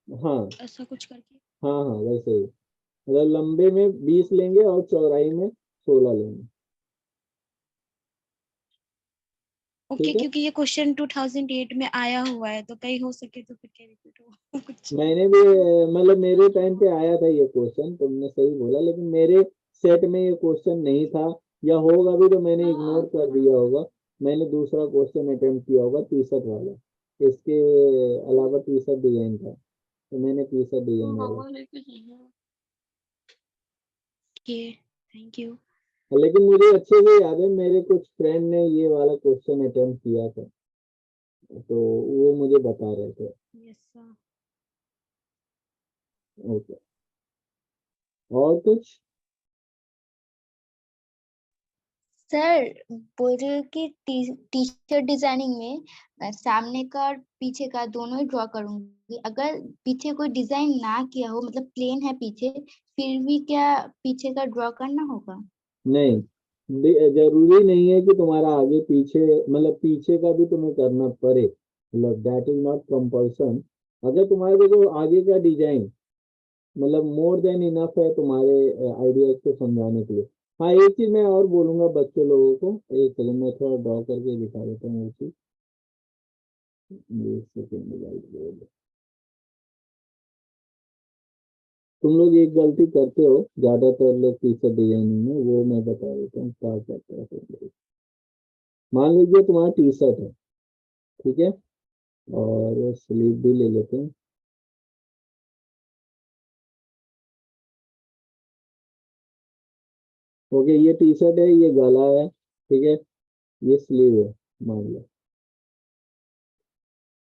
हाँ ऐसा कुछ करके। हाँ हाँ, वैसे ही, मतलब लंबे में 20 लेंगे और चौड़ाई में 16 लेंगे, ओके, ठीक है। क्योंकि ये क्वेश्चन 2008 में आया हुआ है, तो कहीं हो सके तो फिर क्या रिपीट हो कुछ। मैंने भी मतलब मेरे टाइम पे आया था ये क्वेश्चन, तुमने सही बोला, लेकिन मेरे सेट में ये क्वेश्चन नहीं था, या होगा भी तो मैंने इग्नोर कर दिया होगा। मैंने दूसरा क्वेश्चन अटेम्प्ट किया होगा, टी शर्ट वाला, इसके अलावा टी शर्ट डिजाइन था, तो मैंने टी शर्ट डिजाइन वाला। Thank you. लेकिन मुझे अच्छे से याद है, मेरे कुछ फ्रेंड ने ये वाला क्वेश्चन अटेम्प्ट किया था, तो वो मुझे बता रहे थे। Yes sir. ओके, और कुछ? सर बोल रहे हो कि टी शर्ट डिजाइनिंग में मैं सामने का और पीछे का दोनों ही ड्रॉ करूंगी, अगर पीछे कोई डिजाइन ना किया हो, मतलब प्लेन है पीछे, फिर भी क्या पीछे का ड्रॉ करना होगा? नहीं, जरूरी नहीं है कि तुम्हारा आगे पीछे, मतलब पीछे का भी तुम्हें करना पड़े, मतलब दैट इज नॉट कंपल्सन। अगर तुम्हारे देखो आगे का डिजाइन मतलब मोर देन इनफ है तुम्हारे आइडियाज को समझाने के लिए। हाँ, एक चीज मैं और बोलूंगा बच्चों लोगों को, एक सेकंड मैं थोड़ा ड्रॉ करके दिखा देता हूँ वो चीज, एक सेकंड। तुम लोग एक गलती करते हो ज्यादातर लोग टी शर्ट डिजाइनिंग में, वो मैं बता देता हूँ क्या करते हैं तुम लोग। मान लीजिए तुम्हारा टी शर्ट है, ठीक है, और स्लीव भी ले लेते हैं। ओके, ये टी शर्ट है, ये गला है, ठीक है, ये स्लीव है मान लो।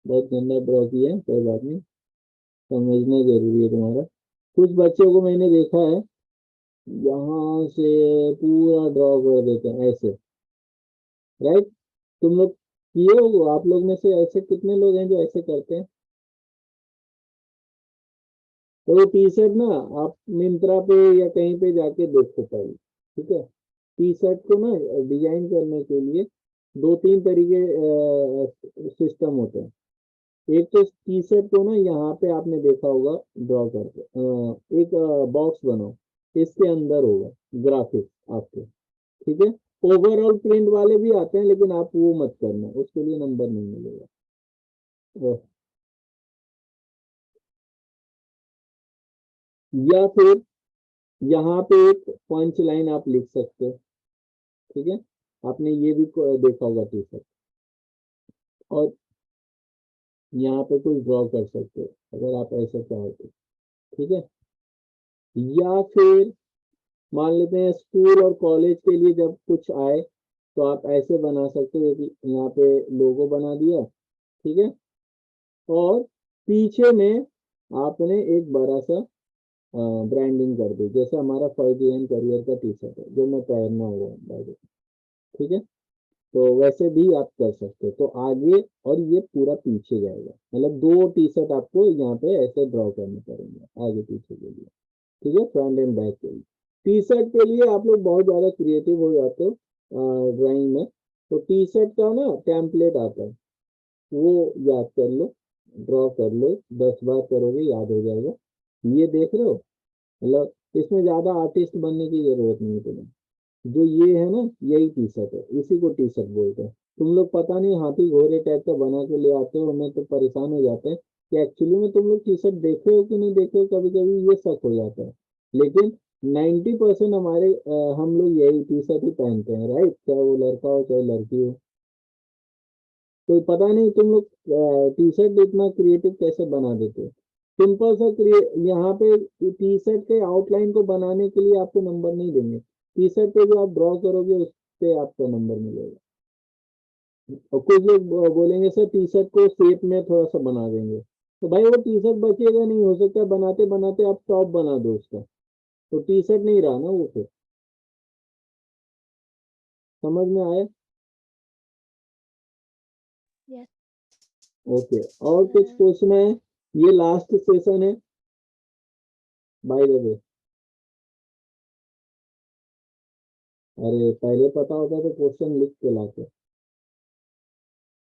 बहुत गंदा ड्रॉ किया है, कोई बात नहीं, समझना जरूरी है तुम्हारा। कुछ बच्चों को मैंने देखा है यहाँ से पूरा ड्रॉ कर देते हैं ऐसे, राइट? तुम लोग किए हो? आप लोग में से ऐसे कितने लोग हैं जो ऐसे करते हैं? तो वो टी शर्ट ना आप मिंत्रा पे या कहीं पे जाके देखो पहले, ठीक है? टी शर्ट को ना डिजाइन करने के लिए दो तीन तरीके सिस्टम होते हैं। एक तो टी शर्ट को ना यहाँ पे आपने देखा होगा ड्रॉ करके एक बॉक्स बनाओ, इसके अंदर होगा ग्राफिक्स आपके, ठीक है? ओवरऑल प्रिंट वाले भी आते हैं, लेकिन आप वो मत करना, उसके लिए नंबर नहीं मिलेगा। या फिर यहाँ पे एक पंच लाइन आप लिख सकते हो, ठीक है? आपने ये भी देखा होगा टी शर्ट, और यहाँ पे कुछ ड्रॉ कर सकते हो अगर आप ऐसा चाहो तो, ठीक है? या फिर मान लेते हैं स्कूल और कॉलेज के लिए जब कुछ आए तो आप ऐसे बना सकते हो कि यहाँ पे लोगो बना दिया, ठीक है? और पीछे में आपने एक बड़ा सा ब्रांडिंग कर दी, जैसे हमारा फर्जी एंड करियर का टी शर्ट है जो मैं पहनना हुआ हूँ, ठीक है? तो वैसे भी आप कर सकते हो। तो आगे और ये पूरा पीछे जाएगा, मतलब दो टी शर्ट आपको यहाँ पे ऐसे ड्रॉ करने पड़ेंगे आगे पीछे के लिए, ठीक है? फ्रंट एंड बैक के लिए। टी शर्ट के लिए आप लोग बहुत ज्यादा क्रिएटिव हो जाते हो ड्राइंग में, तो टी शर्ट का ना टेम्पलेट आता है, वो याद कर लो, ड्रॉ कर लो, 10 बार करोगे याद हो जाएगा। ये देख रहे हो, मतलब इसमें ज्यादा आर्टिस्ट बनने की जरूरत नहीं है तुम्हें। जो ये है ना, यही टी शर्ट है, इसी को टी शर्ट बोलते हैं। तुम लोग पता नहीं हाथी घोड़े टाइप का बना के ले आते हो, हमें तो परेशान हो जाते हैं कि एक्चुअली में तुम लोग टी शर्ट देखे हो कि नहीं देखे हो, कभी कभी ये शक हो जाता है। लेकिन 90% हमारे हम लोग यही टी शर्ट ही पहनते हैं, राइट? चाहे वो लड़का हो चाहे लड़की हो। तो पता नहीं तुम लोग टी शर्ट इतना क्रिएटिव कैसे बना देते हो। सिंपल सा यहाँ पे टी शर्ट के आउटलाइन को बनाने के लिए आपको नंबर नहीं देंगे, टी शर्ट पे जो आप ड्रॉ करोगे उस पे आपका नंबर मिलेगा। और कुछ लोग बोलेंगे सर टी शर्ट को शेप में थोड़ा सा बना देंगे, तो भाई वो टी शर्ट बचेगा नहीं, हो सकता है बनाते बनाते आप टॉप बना दो उसका, तो टी शर्ट नहीं रहा ना वो फिर। समझ में आए? यस ओके, और कुछ सर। क्वेश्चन है? ये लास्ट सेशन है बाय द वे। अरे पहले पता होता तो क्वेश्चन लिख के लाते,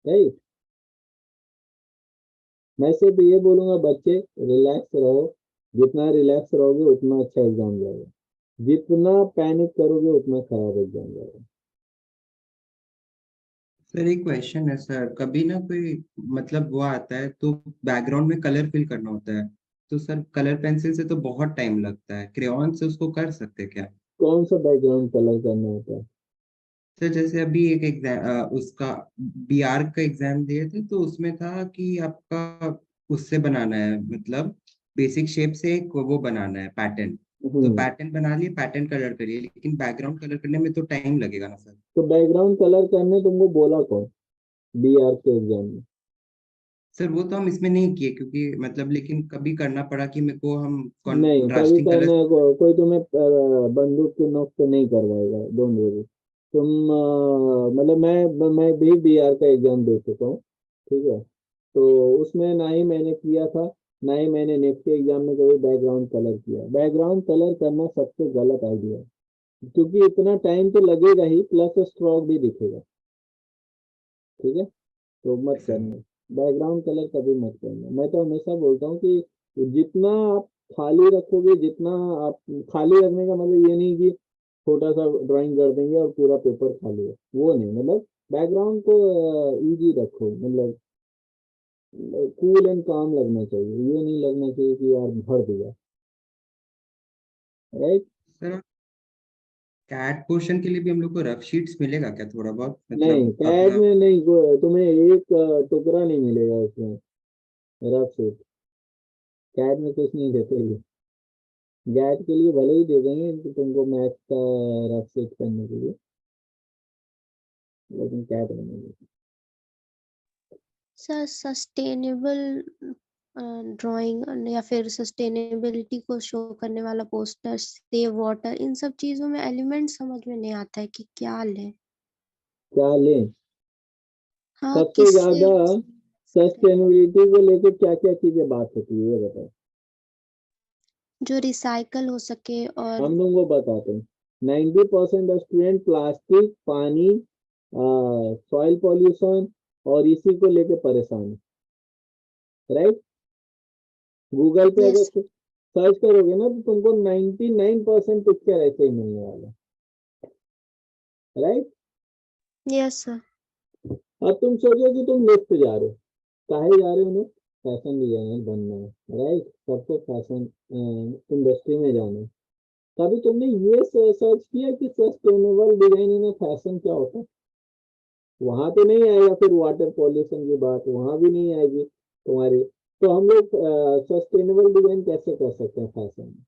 राइट? मैं सिर्फ ये बोलूंगा बच्चे रिलैक्स रहो, जितना रिलैक्स रहोगे उतना अच्छा एग्जाम जाएगा, जितना पैनिक करोगे उतना खराब एग्जाम जाएगा। सर एक क्वेश्चन है सर, कभी ना कोई मतलब वो आता है तो बैकग्राउंड में कलर फिल करना होता है, तो सर कलर पेंसिल से तो बहुत टाइम लगता है, क्रेयॉन से उसको कर सकते हैं क्या? कौन सा बैकग्राउंड कलर करना होता है? सर जैसे अभी एक एग्जाम उसका बीआर का एग्जाम दिए थे, तो उसमें था कि आपका उससे बनाना है, मतलब बेसिक शेप से एक वो बनाना है पैटर्न, तो पैटर्न बना लिए, पैटर्न कलर करिए, लेकिन बैकग्राउंड कलर करने में तो टाइम लगेगा ना सर? तो बैकग्राउंड कलर करने तुमको बोला कौन बीआर के एग्जाम में? सर वो तो हम इसमें नहीं किए क्योंकि मतलब, लेकिन कभी करना पड़ा कि मेरे को हम नहीं, कभी कंट्रास्टिंग करना कलर। कोई तुम्हें बंदूक के नोक पे नहीं करवाएगा, डोंट वरी। तुम मतलब मैं भी बीआर का एग्जाम दे चुका हूँ, ठीक है? तो उसमें ना ही मैंने किया था, ना ही मैंने नेक्स्ट के एग्जाम में कभी बैकग्राउंड कलर किया। बैकग्राउंड कलर करना सबसे गलत आइडिया है, क्योंकि इतना टाइम तो लगेगा ही, प्लस स्ट्रोक भी दिखेगा, ठीक है? तो मत सर करना, बैकग्राउंड कलर कभी मत करना। मैं तो हमेशा बोलता हूँ कि जितना आप खाली रखोगे, जितना आप खाली रखने का मतलब ये नहीं कि छोटा सा ड्राइंग कर देंगे और पूरा पेपर खाली है, वो नहीं, मतलब बैकग्राउंड को इजी रखो, मतलब कूल एंड काम लगना चाहिए, ये नहीं लगना चाहिए कि यार भर दिया, राइट? सर कैट पोर्शन के लिए भी हम लोग को रफ शीट्स मिलेगा क्या थोड़ा बहुत, नहीं, मतलब कैट अपना? में नहीं, तुम्हें एक टुकड़ा नहीं मिलेगा उसमें रफ शीट। कैट में कुछ नहीं देते ये। गैट के लिए भले ही दे देंगे कि तुमको मैथ का रफ शीट करने के लिए, लेकिन कैट में नहीं देते। सर सस्टेनेबल ड्राइंग या फिर सस्टेनेबिलिटी को शो करने वाला पोस्टर, सेव वाटर, इन सब चीजों में एलिमेंट समझ में नहीं आता है कि क्या लें। क्या लें? हाँ, सबसे किससे ज्यादा सस्टेनेबिलिटी को लेकर क्या क्या चीजें बात होती है ये बताओ। जो रिसाइकल हो सके और हम तुमको बताते हैं, 90% ऑफ स्टूडेंट प्लास्टिक, पानी, सॉइल पॉल्यूशन और इसी को लेके परेशान है, राइट? गूगल पे अगर यस सर्च करोगे ना तो तुमको 99% पिक्चर ऐसे ही मिलने वाला, राइट? Yes sir. अब तुम सोचो कि तुम लिफ्ट जा रहे हो, काहे जा रहे हो ना? फैशन डिजाइनर बनना है, राइट? सबको फैशन इंडस्ट्री में जाना है। तभी तुमने ये सर्च किया कि सस्टेनेबल डिजाइनिंग में फैशन क्या होता है? वहां तो नहीं आएगा फिर वाटर पॉल्यूशन की बात, वहां भी नहीं आएगी तुम्हारी। तो हम लोग सस्टेनेबल डिजाइन कैसे कर सकते हैं फैशन में?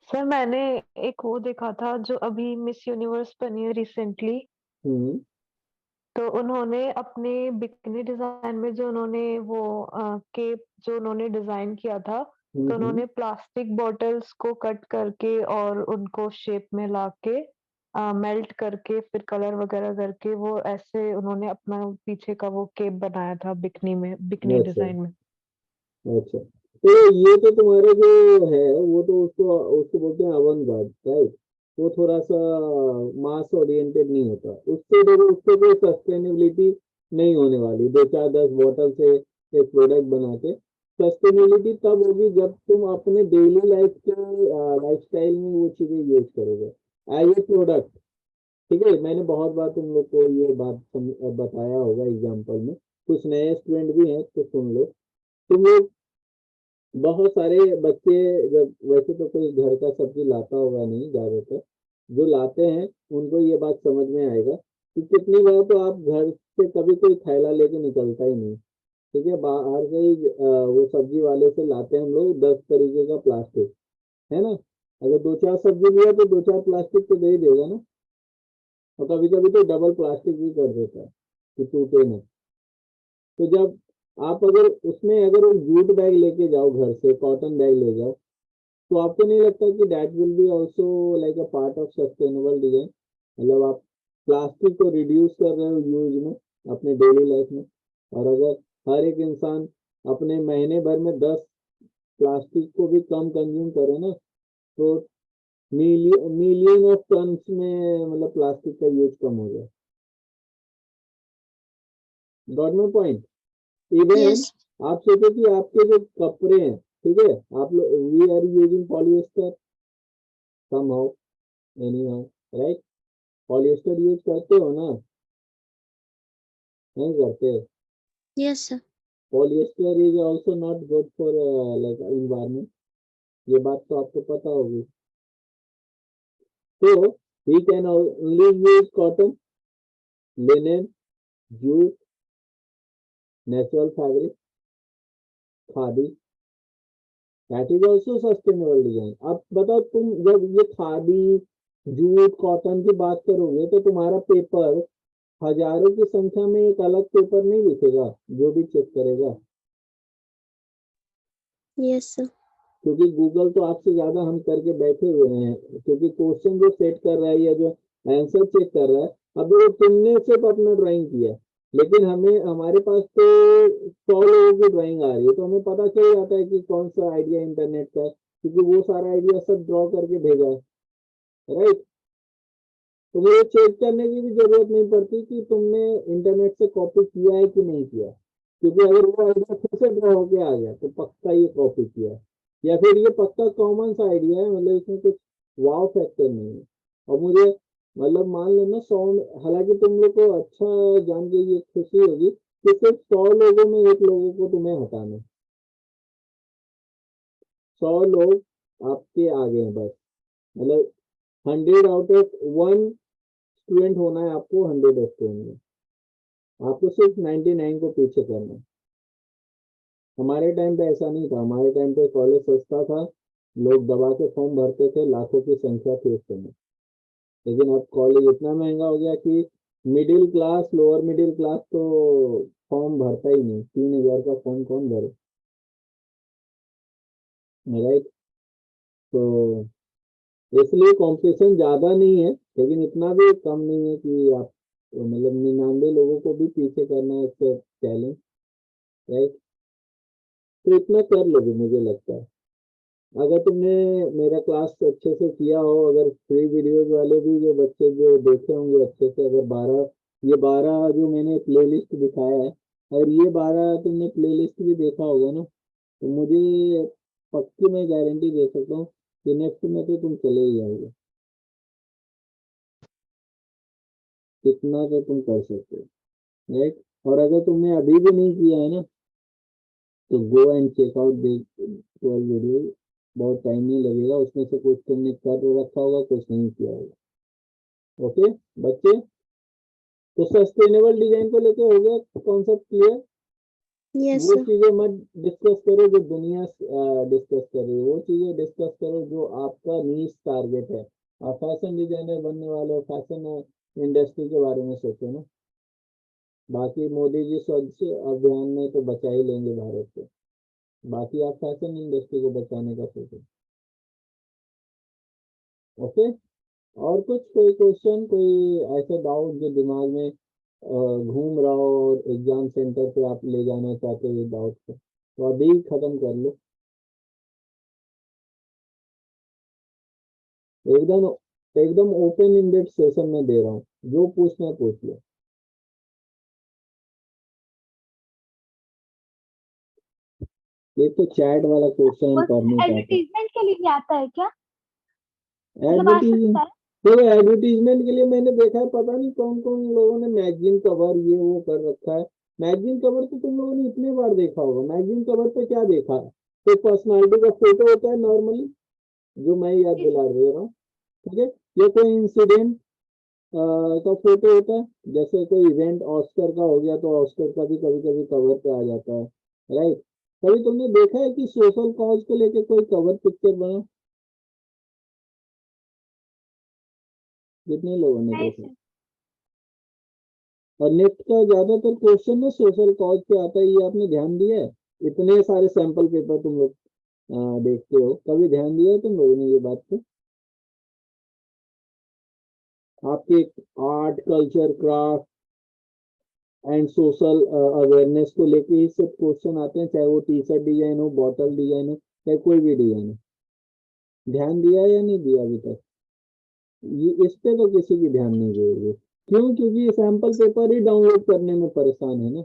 सर मैंने एक वो देखा था जो अभी मिस यूनिवर्स बनी है रिसेंटली, हम्म तो उन्होंने अपने बिकनी डिजाइन में जो उन्होंने वो केप जो उन्होंने डिजाइन किया था, तो उन्होंने प्लास्टिक बॉटल्स को कट करके और उनको शेप में लाके मेल्ट करके फिर कलर वगैरह करके वो ऐसे उन्होंने अपना पीछे का वो केप बनाया था बिकनी में, बिकनी अच्छा डिजाइन में। अच्छा, तो ये तो तुम्हारा जो है वो तो उसको उसको बोलते हैं अवन-गार्ड, राइट? वो थोड़ा सा मास ओरिएंटेड नहीं होता, उससे देखो उससे कोई सस्टेनेबिलिटी नहीं होने वाली। 2 4 10 बॉटल से एक प्रोडक्ट बना के सस्टेनेबिलिटी तब होगी जब तुम अपने डेली लाइफ के लाइफस्टाइल में वो चीजें यूज करोगे एज ए प्रोडक्ट। ठीक है, मैंने बहुत बार तुम लोग को ये बात बताया होगा एग्जाम्पल में। कुछ नए स्टूडेंट भी हैं तो सुन लो। तुम लोग बहुत सारे बच्चे, जब वैसे तो कोई घर का सब्जी लाता होगा नहीं ज्यादातर, जो लाते हैं उनको ये बात समझ में आएगा कि कितनी बार तो आप घर से कभी कोई थैला लेके निकलता ही नहीं। ठीक है, बाहर से ही वो सब्जी वाले से लाते हैं हम लोग 10 तरीके का प्लास्टिक, है ना? अगर 2 4 सब्जी लिया तो 2 4 प्लास्टिक तो दे ही देगा ना। और कभी कभी तो डबल प्लास्टिक भी कर देता है कि टूटे ना। तो जब आप अगर उसमें अगर एक जूट बैग लेके जाओ घर से, कॉटन बैग ले जाओ, तो आपको नहीं लगता कि that will be also like a part of sustainable design? मतलब आप प्लास्टिक को रिड्यूस कर रहे हो यूज में अपने डेली लाइफ में। और अगर हर एक इंसान अपने महीने भर में 10 प्लास्टिक को भी कम कंज्यूम करे ना, तो मिलियन ऑफ टन्स में मतलब प्लास्टिक का यूज कम हो जाए। Got my point? Even yes आप सोचो कि आपके जो कपड़े हैं, ठीक है, आप लोग we are using polyester somehow anyhow, right? Polyester use करते हो ना? नहीं करते? Yes sir. Polyester is also not good for like environment, ये बात तो आपको पता होगी। तो we can only use cotton, linen, jute, natural fabric, khadi. That is also sustainable design. अब बताओ, तुम जब ये खादी, जूट, कॉटन की बात करोगे तो तुम्हारा पेपर हजारों की संख्या में एक अलग पेपर नहीं दिखेगा जो भी चेक करेगा, यस सर। क्योंकि गूगल तो आपसे ज्यादा हम करके बैठे हुए हैं, क्योंकि क्वेश्चन जो सेट कर रहा है या जो आंसर चेक कर रहा है, अब वो तुमने सिर्फ अपना ड्राइंग किया, लेकिन हमें हमारे पास तो 100 लोगों की ड्राइंग आ रही है, तो हमें पता चल जाता है कि कौन सा आइडिया इंटरनेट का है, क्योंकि वो सारा आइडिया सब ड्रॉ करके भेजा है, राइट? तो मुझे चेक करने की भी जरूरत नहीं पड़ती कि तुमने इंटरनेट से कॉपी किया है कि नहीं किया, क्योंकि अगर वो आइडिया फिर से ड्रॉ होके आ गया तो पक्का ये कॉपी किया है, या फिर ये पक्का कॉमन सा आइडिया है, मतलब इसमें कुछ वाव फैक्टर नहीं है। और मुझे मतलब मान लेना 100, हालांकि तुम लोग को अच्छा जान के ये खुशी होगी कि सिर्फ 100 लोगों में 1 लोगों को तुम्हें हटाना, 100 लोग आपके आगे हैं बस, मतलब 100 आउट ऑफ 1 स्टूडेंट होना है आपको 100 स्टूडेंट में, आपको सिर्फ 99 को पीछे करना है। हमारे टाइम पे ऐसा नहीं था, हमारे टाइम पे कॉलेज सस्ता था, लोग दबा के फॉर्म भरते थे, लाखों की संख्या थी उस समय। लेकिन अब कॉलेज इतना महंगा हो गया कि middle class, lower middle class तो फॉर्म भरता ही नहीं। 3000 का फॉर्म कौन भरे, राइट? तो इसलिए कंपटीशन ज्यादा नहीं है, लेकिन इतना भी कम नहीं है कि आप मतलब 99 लोगों को भी पीछे करना है, इसका चैलेंज, राइट? तो इतना कर लोगे मुझे लगता है। अगर तुमने मेरा क्लास अच्छे से किया हो, अगर फ्री वीडियोज वाले भी जो बच्चे जो देखे होंगे अच्छे से, अगर 12 जो मैंने प्लेलिस्ट दिखाया है, अगर ये 12 तुमने प्लेलिस्ट भी देखा होगा ना, तो मुझे पक्की मैं गारंटी दे सकता हूँ कि नेक्स्ट में तो तुम चले ही जाओगे। इतना तो तुम कर सकते हो, राइट? और अगर तुमने अभी भी नहीं किया है ना, तो go and check out 12 video, बहुत टाइम नहीं लगेगा, उसमें से कुछ तुमने कर रखा होगा, कुछ नहीं किया होगा। ओके बच्चे, तो सस्टेनेबल डिजाइन को लेके हो गया कॉन्सेप्ट क्लियर? यस वो सर। चीजें मत डिस्कस करो जो दुनिया डिस्कस कर रही है, वो चीजें डिस्कस करो जो आपका नीश टारगेट है। आप फैशन डिजाइनर बनने वाले हो, फैशन इंडस्ट्री के बारे में सोचो ना। बाकी मोदी जी स्वच्छ अभियान में तो बचा ही लेंगे भारत को, बाकी आप फैशन इंडस्ट्री को बचाने का सोचो। ओके, और कुछ कोई क्वेश्चन, कोई ऐसा डाउट जो दिमाग में घूम रहा हो और एग्जाम सेंटर पे आप ले जाना चाहते हो डाउट को, तो अभी खत्म कर लो। एकदम एकदम ओपन इंडेड सेशन में दे रहा हूँ, जो पूछना है पूछ लो। एक तो चैट वाला क्वेश्चन कर नहीं पाते। एडवर्टीजमेंट के लिए भी आता है क्या? मतलब आ एडवर्टीजमेंट, सकता है? देखो एडवर्टीजमेंट के लिए मैंने देखा है, पता नहीं कौन कौन लोगों ने मैगजीन कवर ये वो कर रखा है। मैगजीन कवर तो तुम लोगों ने इतने बार देखा होगा। मैगजीन कवर पे क्या देखा है? तो पर्सनालिटी का फोटो होता है नॉर्मली, जो मैं याद दिला दे रहा हूँ, ठीक है? या कोई इंसिडेंट का फोटो होता है, जैसे कोई इवेंट ऑस्कर का हो गया तो ऑस्कर का भी कभी कभी कवर पे आ जाता है, राइट? कभी तुमने देखा है कि सोशल कॉज को लेके कोई कवर पिक्चर बना? कितने लोगों ने नहीं देखा? सर। और नेट का ज्यादातर क्वेश्चन ना सोशल कॉज पे आता है, ये आपने ध्यान दिया है? इतने सारे सैंपल पेपर तुम लोग देखते हो, कभी ध्यान दिया है तुम लोगों ने ये बात पे? आपके art, culture, craft and social awareness को लेके ही सब क्वेश्चन आते हैं, चाहे वो टी शर्ट डिजाइन हो, बॉटल डिजाइन हो, चाहे कोई भी डिजाइन हो। ध्यान दिया या नहीं दिया अभी तक? ये इस पे तो किसी की ध्यान नहीं दे रही है। क्यों? क्योंकि ये सैंपल पेपर ही डाउनलोड करने में परेशान है ना।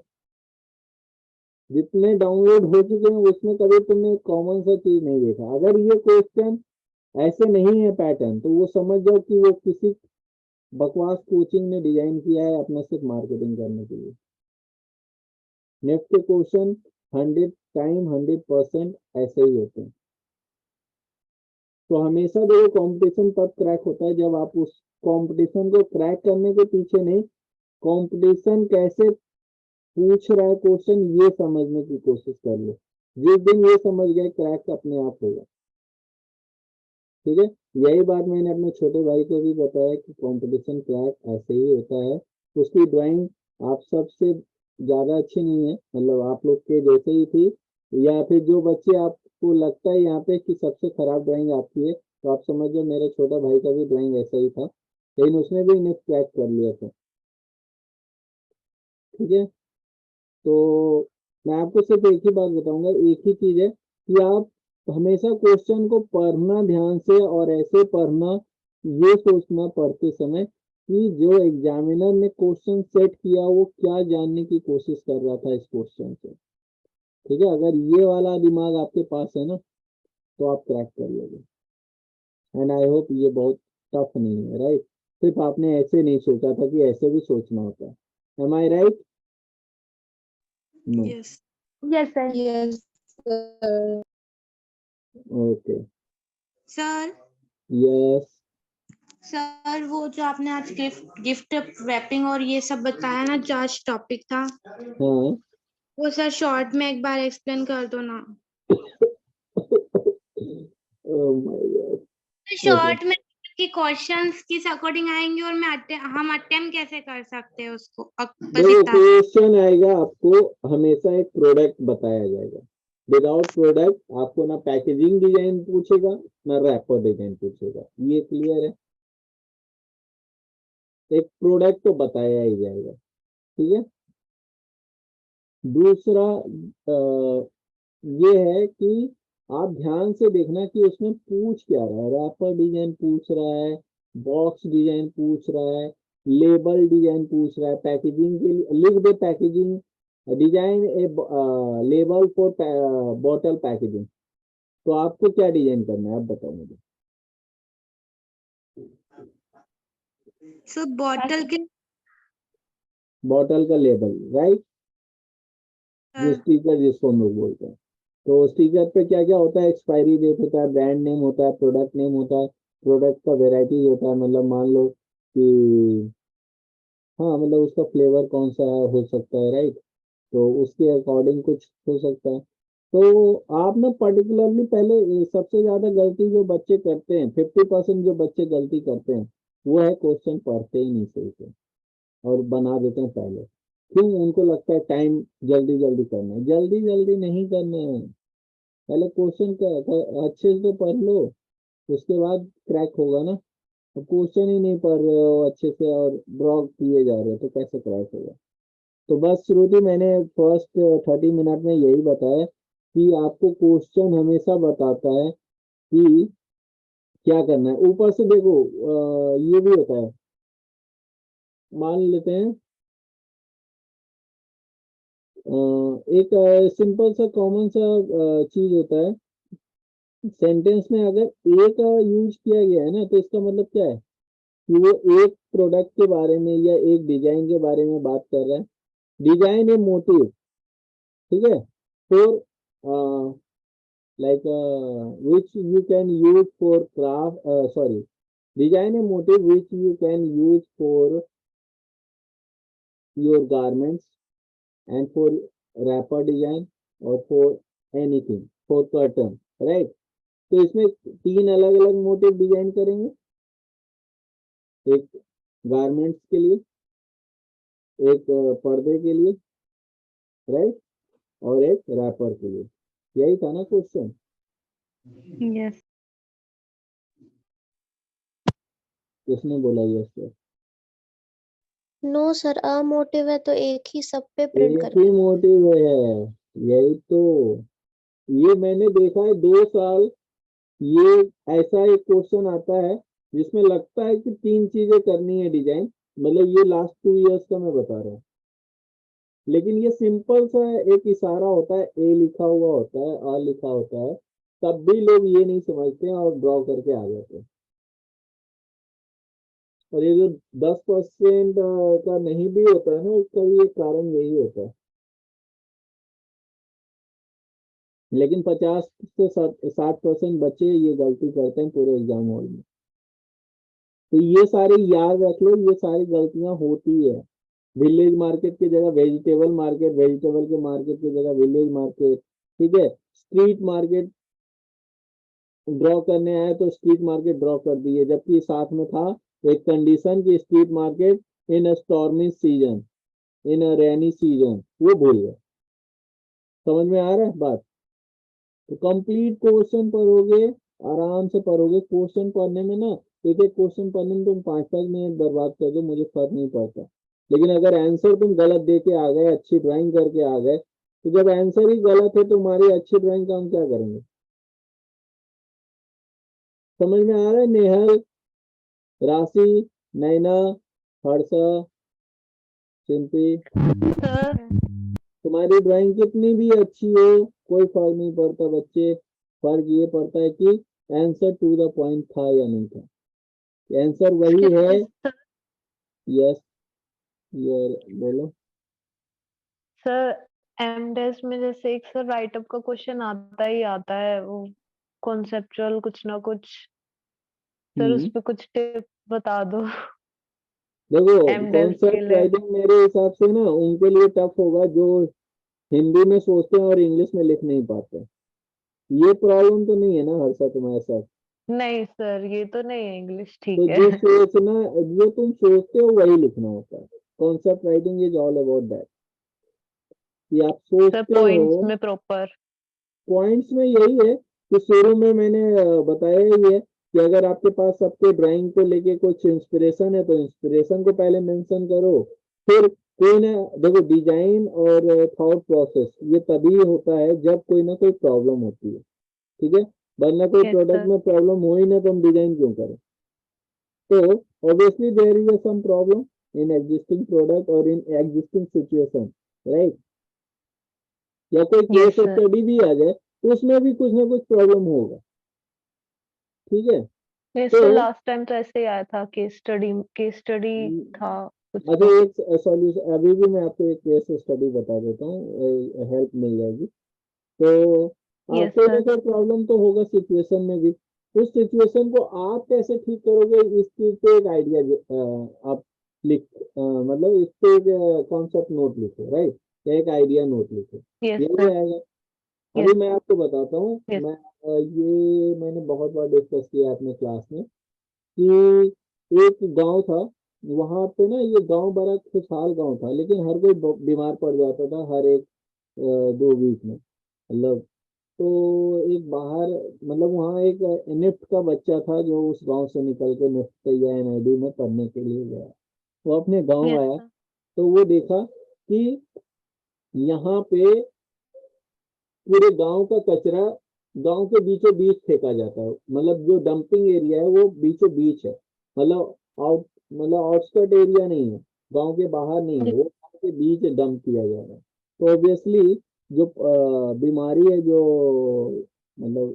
जितने डाउनलोड हो चुके हैं उसमें कभी तुमने कॉमन सा चीज नहीं देखा। अगर ये क्वेश्चन ऐसे नहीं है पैटर्न, तो वो समझ जाओ कि वो किसी बकवास कोचिंग ने डिजाइन किया है अपना सिर्फ मार्केटिंग करने के लिए। नेक्स्ट के क्वेश्चन 100 टाइम 100% ऐसे ही होते हैं। तो हमेशा जो कंपटीशन तब क्रैक होता है जब आप उस कंपटीशन को क्रैक करने के पीछे नहीं, कंपटीशन कैसे पूछ रहा है क्वेश्चन ये समझने की कोशिश कर लो। जिस दिन ये समझ गए, क्रैक अपने आप होगा। ठीक है, यही बात मैंने अपने छोटे भाई को भी बताया कि कंपटीशन क्रैक ऐसे ही होता है। उसकी ड्राइंग आप सबसे ज्यादा अच्छी नहीं है, मतलब आप लोग के जैसे ही थी, या फिर जो बच्चे आपको लगता है यहाँ पे कि सबसे खराब ड्राइंग आपकी है, तो आप समझ लो मेरे छोटा भाई का भी ड्राइंग ऐसा ही था, लेकिन उसने भी इन्हें क्रैक कर लिया था। ठीक है, तो मैं आपको सिर्फ एक ही बात बताऊंगा, एक ही चीज है कि आप हमेशा क्वेश्चन को पढ़ना ध्यान से, और ऐसे पढ़ना, ये सोचना पढ़ते समय कि जो एग्जामिनर ने क्वेश्चन सेट किया वो क्या जानने की कोशिश कर रहा था इस क्वेश्चन से। ठीक है, अगर ये वाला दिमाग आपके पास है ना, तो आप क्रैक कर लोगे। एंड आई होप ये बहुत टफ नहीं है, राइट? सिर्फ आपने ऐसे नहीं सोचा था कि ऐसे भी सोचना होता है। Am I right? No. Yes yes sir. Yes sir. Okay. Sir yes. Sir वो जो आपने आज गिफ्ट रैपिंग और ये सब बताया ना, जो आज टॉपिक था, हाँ वो सर शॉर्ट में एक बार एक्सप्लेन कर दो ना। Oh my God. शॉर्ट में कि क्वेश्चंस किस अकॉर्डिंग आएंगे और हम अटेम्प्ट कैसे कर सकते हैं उसको बस देखो इतना। क्वेश्चन आएगा, आपको हमेशा एक प्रोडक्ट बताया जाएगा। विदाउट प्रोडक्ट आपको ना पैकेजिंग डिजाइन पूछेगा ना रैपर डिजाइन पूछेगा, ये क्लियर है। एक प्रोडक्ट तो बताया ही जाएगा, ठीक है। दूसरा ये है कि आप ध्यान से देखना कि उसमें पूछ क्या रहा है। रैपर डिजाइन पूछ रहा है, बॉक्स डिजाइन पूछ रहा है, लेबल डिजाइन पूछ रहा है। पैकेजिंग के लिए लिख दे packaging design a label for bottle packaging. तो आपको क्या डिजाइन करना है, आप बताओ मुझे। सो बॉटल के बॉटल का लेबल, राइट, जो स्टिकर जिसको हम लोग बोलते हैं। तो स्टिकर पे क्या क्या होता है, एक्सपायरी डेट होता है, ब्रांड नेम होता है, प्रोडक्ट नेम होता है, प्रोडक्ट का वेराइटीज होता है। मतलब मान लो कि हाँ, मतलब उसका फ्लेवर कौन सा हो सकता है, राइट। तो उसके अकॉर्डिंग कुछ हो सकता है। तो आप ना पर्टिकुलरली पहले सबसे ज्यादा गलती जो बच्चे करते हैं, 50% जो बच्चे गलती करते हैं, वो है क्वेश्चन पढ़ते ही नहीं सही से और बना देते हैं पहले। क्यों? उनको लगता है टाइम जल्दी जल्दी करना है। जल्दी जल्दी नहीं करना है, पहले क्वेश्चन का अच्छे से तो पढ़ लो, उसके बाद क्रैक होगा ना। अब क्वेश्चन ही नहीं पढ़ रहे हो अच्छे से और ड्रॉ किए जा रहे हो तो कैसे क्रैक होगा। तो बस श्रुति, मैंने फर्स्ट 30 मिनट में यही बताया कि आपको क्वेश्चन हमेशा बताता है कि क्या करना है। ऊपर से देखो ये भी होता है, मान लेते हैं एक सिंपल सा कॉमन सा चीज होता है। सेंटेंस में अगर ए का यूज किया गया है ना, तो इसका मतलब क्या है कि वो एक प्रोडक्ट के बारे में या एक डिजाइन के बारे में बात कर रहा है। डिजाइन ए मोटिव, ठीक है, for like which you can use for craft, sorry, design a motive which you can use for your garments and for wrapper design or for anything, for curtain, right। तो इसमें 3 अलग अलग motive design करेंगे, एक garments के लिए, एक पर्दे के लिए, राइट, और एक रैपर के लिए। यही था ना क्वेश्चन। यस किसने बोला yes sir? No sir, a motif है तो एक ही सब पे प्रिंट एक ही करके। मोटिव है, यही तो। ये मैंने देखा है 2 साल, ये ऐसा एक क्वेश्चन आता है जिसमें लगता है कि 3 चीजें करनी है डिजाइन। मतलब ये लास्ट 2 इयर्स का मैं बता रहा हूँ, लेकिन ये सिंपल सा एक इशारा होता है, ए लिखा हुआ होता है, आ लिखा होता है, तब भी लोग ये नहीं समझते हैं और ड्रॉ करके आ जाते हैं। और ये जो 10% का नहीं भी होता है ना, उसका भी एक कारण यही होता है। लेकिन 50 से 60% बच्चे ये गलती करते हैं पूरे एग्जाम हॉल में। तो ये सारी याद रख लो, ये सारी गलतियां होती है। विलेज मार्केट की जगह वेजिटेबल मार्केट, वेजिटेबल के मार्केट की जगह विलेज मार्केट, ठीक है। स्ट्रीट मार्केट ड्रॉ करने आए तो स्ट्रीट मार्केट ड्रॉ कर दिए, जबकि साथ में था एक कंडीशन की street market in a stormy season, in a rainy season, वो भूल गए। समझ में आ रहा है बात? तो कंप्लीट क्वेश्चन पढ़ोगे, आराम से पढ़ोगे। क्वेश्चन पढ़ने में ना, एक एक क्वेश्चन पढ़ने में तुम 5-5 मिनट बर्बाद कर दो, मुझे फर्क नहीं पड़ता। लेकिन अगर आंसर तुम गलत दे के आ गए, अच्छी ड्राइंग करके आ गए, तो जब आंसर ही गलत है तो तुम्हारी अच्छी ड्राइंग का हम क्या करेंगे? समझ में आ रहा है? नेहल, राशि, नैना, हर्षा, सिंपी, सर। तुम्हारी ड्राइंग कितनी भी अच्छी हो, कोई फर्क नहीं पड़ता बच्चे। फर्क ये पड़ता है कि आंसर टू द पॉइंट था या नहीं था। आंसर वही है। यस, बोलो। सर एमडेस में जैसे एक सर राइटअप का क्वेश्चन आता ही आता है, वो कॉन्सेप्चुअल कुछ ना कुछ। सर उस पे कुछ टिप बता दो देखो एमडेल्स के कॉन्सेप्ट लिए। राइटिंग मेरे हिसाब से ना उनके लिए टफ होगा जो हिंदी में सोचते हैं और इंग्लिश में लिख नहीं पाते। ये प्रॉब्लम तो नहीं है ना हर्षा तुम्हारे साथ? नहीं सर, ये तो नहीं है, इंग्लिश ठीक तो है। जो सोचना, जो तुम सोचते हो वही लिखना होता है। Concept writing is all about that कि आप सर सोचते पॉइंट्स हो। में प्रॉपर। पॉइंट्स में यही है कि शुरू में मैंने बताया ही है कि अगर आपके पास सबके ड्राइंग को लेके कुछ इंस्पिरेशन है तो इंस्पिरेशन को पहले मेंशन करो। फिर कोई ना, देखो डिजाइन और थॉट प्रोसेस ये तभी होता है जब कोई ना कोई प्रॉब्लम होती है, ठीक है? वरना कोई यस प्रोडक्ट सर। में प्रॉब्लम हो ही ना तो हम डिजाइन क्यों करें? तो obviously there is some problem in existing product or in existing situation, right? या कोई यस केस सर। स्टडी भी आ जाए तो उसमें भी कुछ ना कुछ प्रॉब्लम होगा, ठीक है? यस तो सर, लास्ट टाइम तो ऐसे ही आया था, केस स्टडी था कुछ अच्छा, तो। एक सॉल्यूशन अभी भी मैं आपको एक केस स्टडी बता देता हूँ, हेल्प मिल जाएगी। तो यस कोई ना सर। कोई प्रॉब्लम तो होगा सिचुएशन में भी। उस सिचुएशन को आप कैसे ठीक करोगे इस चीज पे एक आइडिया आप मतलब इस पे एक कॉन्सेप्ट नोट लिखो, राइट? या एक आइडिया नोट लिखो, यस ये सर। आएगा। यस। अभी मैं आपको बताता हूँ, यस। ये मैंने बहुत बार डिस्कस किया अपने क्लास में कि एक गांव था। वहां पे ना, ये गांव बड़ा खुशहाल गांव था, लेकिन हर कोई बीमार पड़ जाता था हर एक 2 वीक में, मतलब। तो एक बाहर, मतलब वहाँ एक निफ्ट का बच्चा था जो उस गांव से निकल के निफ्ट या एनआईडी में पढ़ने के लिए गया। वो अपने गांव यस आया सर। तो वो देखा कि यहाँ पे पूरे गांव का कचरा गांव के बीचों बीच फेंका जाता है। मतलब जो डंपिंग एरिया है वो बीचों बीच है, मतलब आउटस्कर्ट एरिया नहीं है, गांव के बाहर नहीं है, वो गांव के बीच डंप किया जा रहा है। तो ऑब्वियसली जो बीमारी है, जो मतलब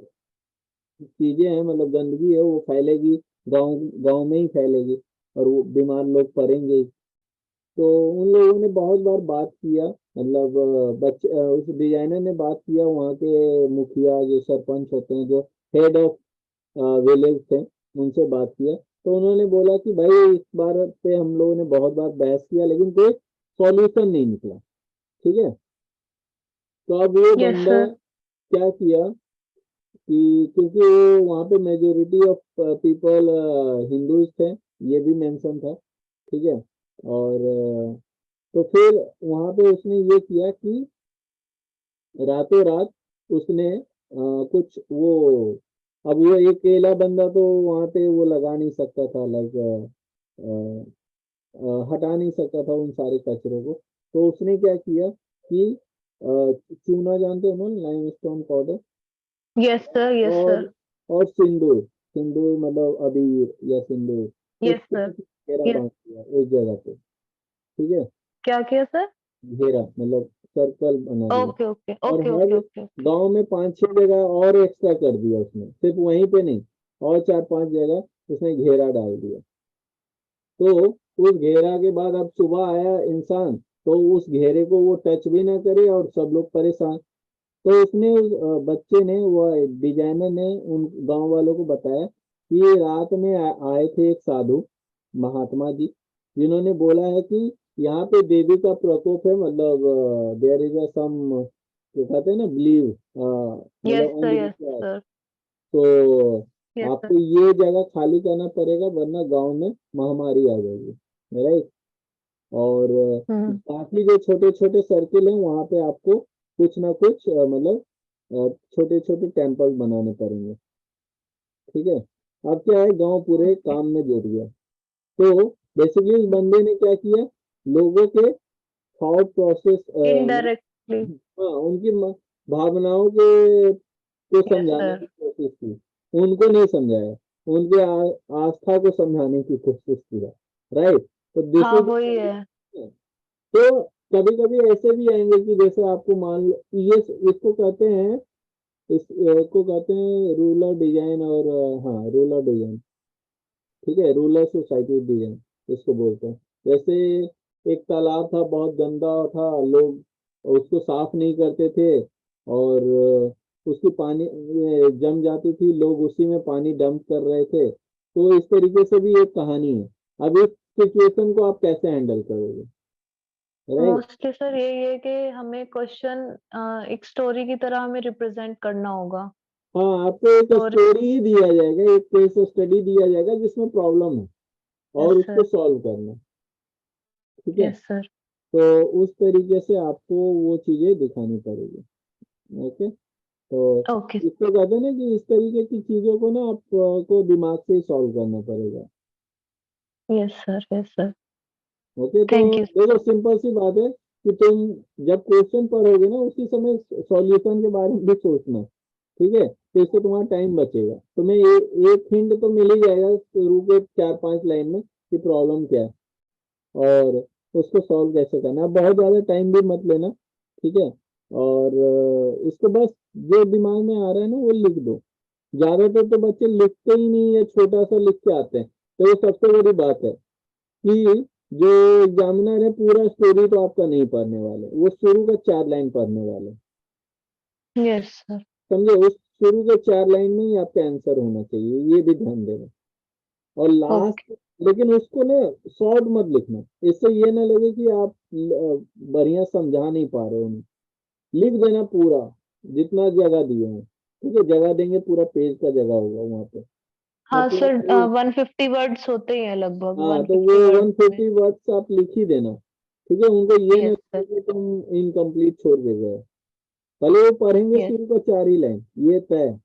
चीजें हैं, मतलब गंदगी है, वो फैलेगी, गांव गांव में ही फैलेगी और वो बीमार लोग पड़ेंगे ही। तो उन लोगों ने बहुत बार बात किया, मतलब उस डिजाइनर ने बात किया, वहाँ के मुखिया जो सरपंच होते हैं, जो हेड ऑफ विलेज थे, उनसे बात किया। तो उन्होंने बोला कि भाई इस बार पे हम लोगों ने बहुत बार बहस किया लेकिन कोई सॉल्यूशन नहीं निकला, ठीक है? तो अब वो यस बंदा सर। क्या किया कि क्योंकि वहाँ पे मेजोरिटी ऑफ पीपल हिंदूज थे, ये भी मेंशन था, ठीक है? और तो फिर वहाँ पे उसने ये किया कि रातों रात उसने कुछ वो, अब वो एक अकेला बंदा तो वहाँ पे वो लगा नहीं सकता था, लाइक हटा नहीं सकता था उन सारे कचरों को। तो उसने क्या किया कि चूना, जानते हो ना, limestone powder, yes sir. Yes sir. और सिंदूर, सिंदूर मतलब अबीर या सिंदूर, यस उसको सर। घेरा यस। बांध दिया उस जगह पे, ठीक है? क्या किया सर? घेरा मतलब सर्कल बना दिया। ओके ओके और ओके हर ओके ओके। गांव में 5-6 जगह और एक्स्ट्रा कर दिया उसने, सिर्फ वहीं पे नहीं, और 4-5 जगह उसने घेरा डाल दिया। तो उस घेरा के बाद अब सुबह आया इंसान तो उस घेरे को वो टच भी ना करे और सब लोग परेशान। तो उसने उस बच्चे ने, वो डिजाइनर ने उन गांव वालों को बताया कि ये रात में आए थे एक साधु महात्मा जी, जिन्होंने बोला है कि यहाँ पे देवी का प्रकोप है, मतलब देयर इज सम, जो कहते हैं ना, बिलीव, यस मतलब सर। यस अंधविश्वास। सर। तो यस सर। आपको ये जगह खाली करना पड़ेगा वरना गांव में महामारी आ जाएगी, राइट? और हम्म। बाकी जो छोटे छोटे सर्किल हैं वहां पे आपको कुछ ना कुछ मतलब छोटे छोटे टेम्पल बनाने पड़ेंगे, ठीक है? अब क्या है, गांव पूरे काम में जुट गया। तो बेसिकली इस बंदे ने क्या किया, लोगों के थॉट प्रोसेस, इनडायरेक्टली। हाँ, उनकी भावनाओं के को यस समझाने सर। की कोशिश की। उनको नहीं समझाया, उनके आस्था को समझाने की कोशिश किया, राइट? तो दिस हाँ इज, वही है। तो कभी कभी ऐसे भी आएंगे कि जैसे आपको मान लो, ये इसको कहते हैं, इसको कहते हैं रूरल डिजाइन, और हाँ, रूरल डिजाइन, ठीक है, रूरल सोसाइटी डिजाइन इसको बोलते हैं। जैसे एक तालाब था, बहुत गंदा था, लोग उसको साफ नहीं करते थे, और उसकी पानी जम जाती थी, लोग उसी में पानी डंप कर रहे थे। तो इस तरीके से भी एक कहानी है। अब इस सिचुएशन को आप कैसे हैंडल करोगे, राइट? मोस्टली सर यही है कि हमें क्वेश्चन एक स्टोरी की तरह हमें रिप्रेजेंट करना होगा। हाँ, आपको एक स्टोरी। स्टोरी ही दिया जाएगा, एक केस स्टडी दिया जाएगा जिसमें प्रॉब्लम है और यस उसको सर। सॉल्व करना, ठीक है? Yes sir. तो उस तरीके से आपको वो चीजें दिखानी पड़ेगी। ओके, तो ओके। इसको कहते हैं ना कि इस तरीके की चीजों को ना आपको दिमाग से ही सॉल्व करना पड़ेगा। Yes sir. Yes sir. Okay, तो थैंक यू। देखो सिंपल सी बात है कि तुम जब क्वेश्चन पढ़ोगे ना उसी समय सॉल्यूशन के बारे में भी सोचना, ठीक है? तो इससे तुम्हारा टाइम बचेगा। तुम्हें एक हिंट तो मिल ही जाएगा शुरू के 4-5 लाइन में कि प्रॉब्लम क्या है और उसको सॉल्व कैसे करना है। बहुत ज्यादा टाइम भी मत लेना, ठीक है? और इसको बस जो दिमाग में आ रहा है ना वो लिख दो। ज्यादातर तो बच्चे लिखते ही नहीं है, छोटा सा लिख के आते हैं। तो ये सबसे बड़ी बात है कि जो एग्जामिनर है पूरा स्टोरी तो आपका नहीं पढ़ने वाले, वो शुरू का 4 लाइन पढ़ने वाले, यस सर। समझे? उस शुरू के 4 लाइन में ही आपका आंसर होना चाहिए, ये भी ध्यान देना। और ओके। लास्ट, लेकिन उसको ना शॉर्ट मत लिखना, इससे ये ना लगे कि आप बढ़िया समझा नहीं पा रहे हो उन्हें। लिख देना पूरा जितना जगह दिए हैं, ठीक है? जगह देंगे पूरा पेज का जगह होगा वहां पे, हाँ मतलब सर, वो 150 वर्ड्स होते ही हैं लगभग। हाँ, तो 150 वो वर्ड्स में। 150 वर्ड्स आप लिख ही देना, ठीक है? उनको ये ना यस लगे सर। कि तुम इनकम्प्लीट छोड़ के गए। भले वो पढ़ेंगे यस। शुरू का 4 ही लाइन, ये तय।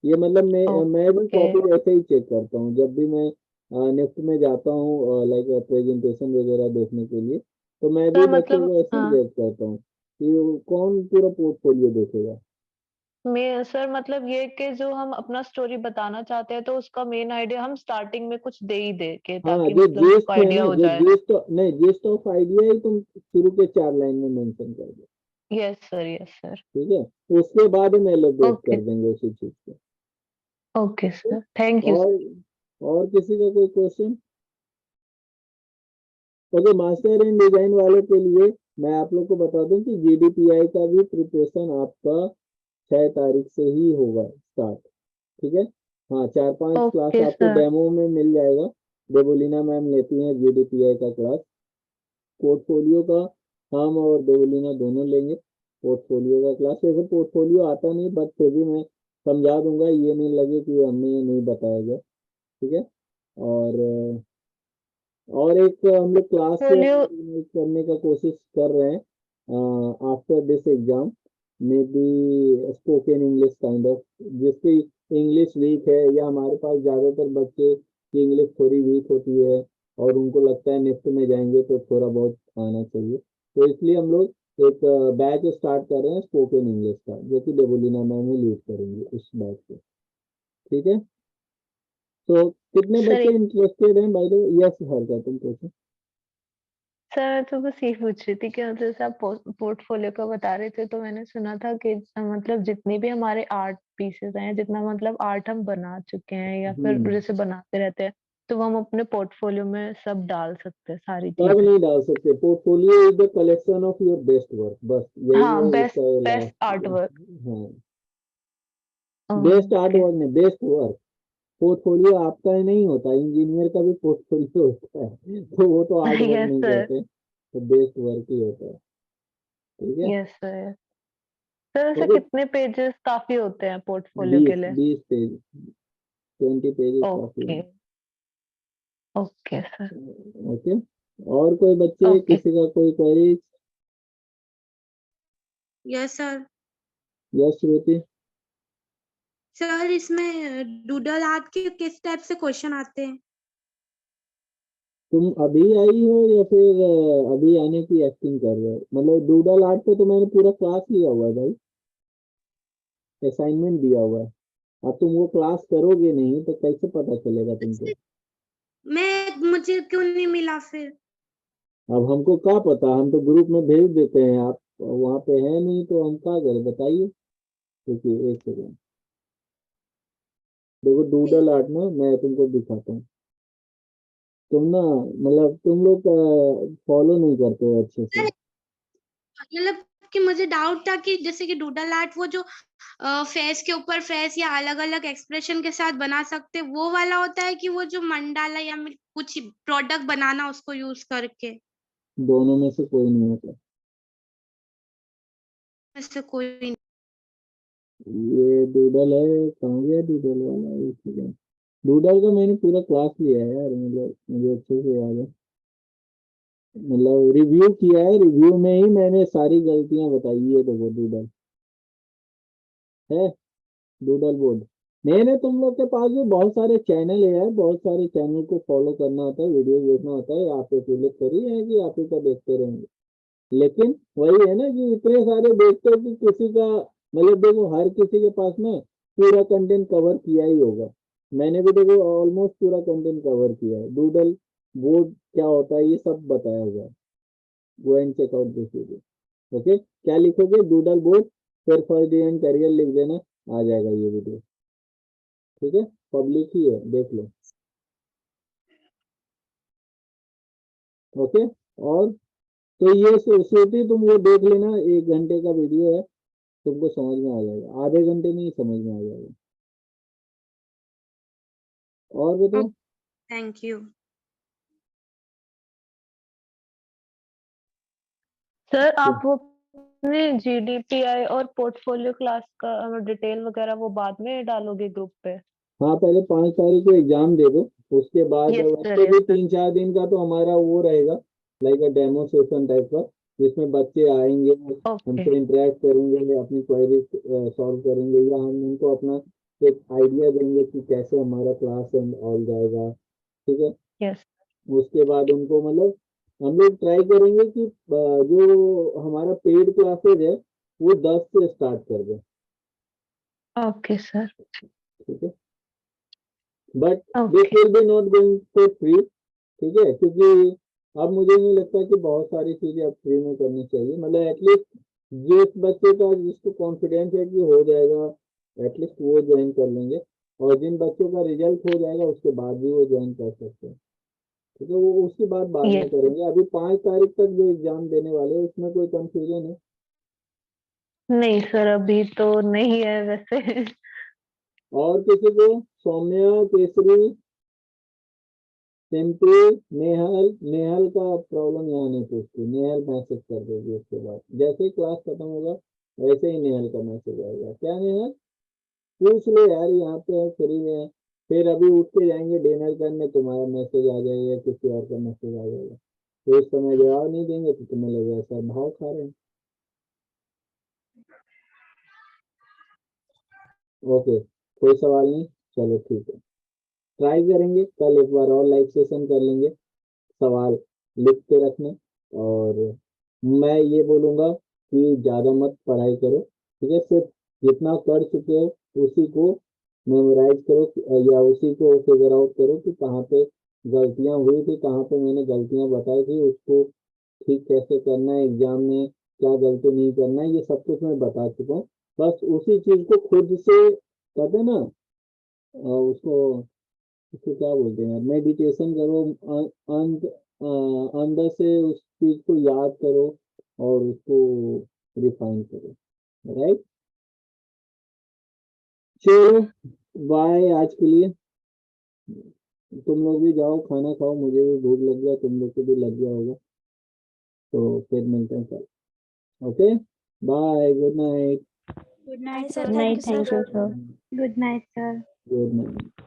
ये मतलब मैं भी ओके। कॉपी ऐसे ही चेक करता हूँ जब भी मैं नेफ्ट में जाता हूँ, लाइक प्रेजेंटेशन वगैरह देखने के लिए। तो मैं भी सर बच्चों मतलब को ऐसे ही जज करता हूँ कि कौन पूरा पोर्टफोलियो देखेगा। मैं सर मतलब ये कि जो हम अपना स्टोरी बताना चाहते हैं तो उसका मेन आइडिया हम स्टार्टिंग में कुछ दे ही दे के, हाँ, ताकि जो मतलब जेस्ट उसको है आइडिया ना, हो जो जाए। जेस्ट नहीं, जेस्ट ऑफ आइडिया ही तुम शुरू के 4 लाइन में मेंशन कर दो, यस सर। Yes sir. ठीक है? तो उसके बाद हम एलोब्रेट ओके। कर देंगे उसी चीज को। Okay sir, thank you. और किसी का कोई question? Okay, master in design वालों के लिए मैं आप लोग को बता दूं कि GDPI का भी प्रिपरेशन आपका 6 तारीख से ही होगा स्टार्ट, ठीक है? हाँ, 4-5 क्लास ओके आपको सर। डेमो में मिल जाएगा। देवोलीना मैम लेती हैं GDPI का क्लास। पोर्टफोलियो का हम और देवोलीना दोनों लेंगे पोर्टफोलियो का क्लास। वैसे पोर्टफोलियो आता नहीं, बट फिर भी मैं समझा दूंगा, ये नहीं लगे कि हमने ये नहीं बताया गया, ठीक है? और एक हम लोग क्लास से पोलियो। करने का कोशिश कर रहे हैं after this exam, may be spoken English kind of, जिसकी इंग्लिश वीक है या हमारे पास ज़्यादातर बच्चे की इंग्लिश थोड़ी वीक होती है और उनको लगता है नेक्स्ट में जाएंगे तो थोड़ा बहुत आना चाहिए, तो इसलिए हम लोग एक बैच स्टार्ट कर रहे हैं स्पोकन इंग्लिश का, जो कि देवोलीना मैम ही लीड करेंगे उस बैच को, ठीक है? तो कितने सर बच्चे इंटरेस्टेड हैं? बाय द वे, यस हर तुम पूछो। सर मैं तो बस ये पूछ रही थी कि मतलब जैसे आप पोर्टफोलियो का बता रहे थे, तो मैंने सुना था कि मतलब जितने भी हमारे आर्ट पीसेस हैं, जितना मतलब आर्ट हम बना चुके हैं या फिर जैसे बनाते रहते हैं, तो वो हम अपने पोर्टफोलियो में सब डाल सकते हैं सारी सब चीजें। नहीं डाल सकते। Portfolio is the collection of your best work, बस यही हाँ, है बेस्ट इसका बेस्ट आर्ट लास्ट। वर्क। हाँ, बेस्ट आर्ट ओके। वर्क नहीं, बेस्ट वर्क। पोर्टफोलियो आपका ही नहीं होता, इंजीनियर का भी पोर्टफोलियो होता है, तो वो तो आर्ट वर्क यस नहीं सर। कहते, तो बेस्ट वर्क ही होता है, ठीक है? Yes sir. सर ऐसे ओके, कितने पेजेस काफी होते हैं पोर्टफोलियो के 20 लिए? 20 पेज, 20 पेजेस काफी ओके। है। Okay sir. ओके, और कोई बच्चे, ओके। किसी का कोई क्वेरी? Yes sir. यस श्रुति। सर इसमें डूडल आर्ट के किस टाइप से क्वेश्चन आते हैं? तुम अभी आई हो या फिर अभी आने की एक्टिंग कर रहे हो? मतलब डूडल आर्ट पे तो मैंने पूरा क्लास लिया हुआ है भाई, असाइनमेंट दिया हुआ है। अब तुम वो क्लास करोगे नहीं तो कैसे पता चलेगा तुमको? मुझे क्यों नहीं मिला फिर? अब हमको क्या पता, हम तो ग्रुप में भेज देते हैं, आप वहाँ पे है नहीं तो हम क्या करें बताइए? देखिए एक सेकेंड, देखो डूडल आर्ट ना मैं तुमको दिखाता हूँ। तुम ना मतलब तुम लोग फॉलो नहीं करते हो अच्छे से। मतलब कि मुझे डाउट था कि जैसे कि डूडल आर्ट वो जो फेस के ऊपर फेस या अलग अलग एक्सप्रेशन के साथ बना सकते वो वाला होता है कि वो जो मंडाला या कुछ प्रोडक्ट बनाना उसको यूज करके? दोनों में से कोई नहीं होता। ऐसे कोई ये डूडल है, कहाँ गया डूडल वाला? एक सेकंड। डूडल का मैंने पूरा क्लास लिया है यार, मतलब मुझे अच्छे से याद है, मतलब रिव्यू किया है, रिव्यू में ही मैंने सारी गलतियां बताई है। देखो डूडल है, डूडल बोर्ड। मैंने तुम लोग के पास भी बहुत सारे चैनल है यार, बहुत सारे चैनल को फॉलो करना होता है, वीडियो देखना होता है। आप अकेले थोड़ी है कि आप ही का देखते रहेंगे, लेकिन वही है ना कि इतने सारे देखते हो कि किसी का, मतलब देखो हर किसी के पास ना पूरा कंटेंट कवर किया ही होगा। मैंने भी देखो ऑलमोस्ट पूरा कंटेंट कवर किया है। डूडल बोर्ड क्या होता है ये सब बताया हुआ है, go and check out this video. Okay, क्या लिखोगे? डूडल बोर्ड, फिर फर्स्ट डे एंड करियर लिख देना, आ जाएगा ये वीडियो। ठीक है, पब्लिक ही है, देख लो। ओके, और तो ये श्रुति तुम वो देख लेना, 1 घंटे का वीडियो है, तुमको समझ में आ जाएगा, आधे घंटे में ही समझ में आ जाएगा। और बताओ। Thank you sir. आप वो अपने GDPI और पोर्टफोलियो क्लास का डिटेल वगैरह वो बाद में डालोगे ग्रुप पे? हाँ, पहले 5 तारीख को एग्जाम दे दो, उसके बाद यस वैसे सर, भी यस सर। 3-4 दिन का तो हमारा वो रहेगा, लाइक अ डेमो सेशन टाइप का, जिसमें बच्चे आएंगे, ओके हमसे इंटरेक्ट करेंगे, अपनी क्वेरी सॉल्व करेंगे, या हम उनको अपना एक आइडिया देंगे कि कैसे हमारा क्लास एंड ऑल जाएगा। ठीक है, यस। उसके बाद उनको मतलब हम लोग ट्राई करेंगे कि जो हमारा पेड क्लासेज है वो 10 से स्टार्ट कर दें। Okay sir. ठीक है, but this okay will be not going for free. ठीक है, क्योंकि अब मुझे नहीं लगता कि बहुत सारी चीजें अब फ्री में करनी चाहिए, मतलब एटलीस्ट जिस बच्चे का जिसको कॉन्फिडेंस है कि हो जाएगा, एटलीस्ट वो ज्वाइन कर लेंगे, और जिन बच्चों का रिजल्ट हो जाएगा उसके बाद भी वो ज्वाइन कर सकते हैं। ठीक है, वो उसकी बात बाद में यस करेंगे। अभी 5 तारीख तक जो एग्जाम देने वाले हैं उसमें कोई कंफ्यूजन है? नहीं सर, अभी तो नहीं है वैसे। और किसी को? सौम्या, केसरी, सिंपल, नेहल। नेहल का प्रॉब्लम यहाँ नहीं पूछती, नेहल मैसेज कर देगी उसके बाद, जैसे ही क्लास खत्म होगा वैसे ही नेहल का मैसेज आएगा। क्या नेहल, पूछ लो यार, यहाँ पे है, फ्री में है। फिर अभी उठ के जाएंगे डिनर करने, तुम्हारा मैसेज आ जाएगा या किसी और का मैसेज आ जाएगा, तो इस समय जवाब नहीं देंगे तो तुम्हें लगेगा सर भाव खा रहे हैं। ओके, कोई सवाल नहीं, चलो ठीक है, ट्राई करेंगे कल एक बार और लाइव सेशन कर लेंगे, सवाल लिख के रखना। और मैं ये बोलूंगा कि ज़्यादा मत पढ़ाई करो, ठीक है, सिर्फ जितना कर चुके हो उसी को मेमोराइज करो, या उसी को फिगर आउट करो कि कहाँ पे गलतियाँ हुई थी, कहाँ पे मैंने गलतियाँ बताई थी, उसको ठीक कैसे करना है, एग्जाम में क्या गलती नहीं करना है, ये सब कुछ मैं बता चुका हूँ। बस उसी चीज़ को खुद से कहते हैं ना, उसको उसको क्या बोलते हैं, मेडिटेशन करो, अंदर से उस चीज को याद करो और उसको रिफाइन करो। राइट, चलो बाय आज के लिए। तुम लोग भी जाओ खाना खाओ, मुझे भी भूख लग गया, तुम लोग को भी लग गया होगा, तो फिर मिलते हैं कल। Okay, bye, good night. Good night Good sir, night, thank you thank sir. you, sir. Good night sir. Good night.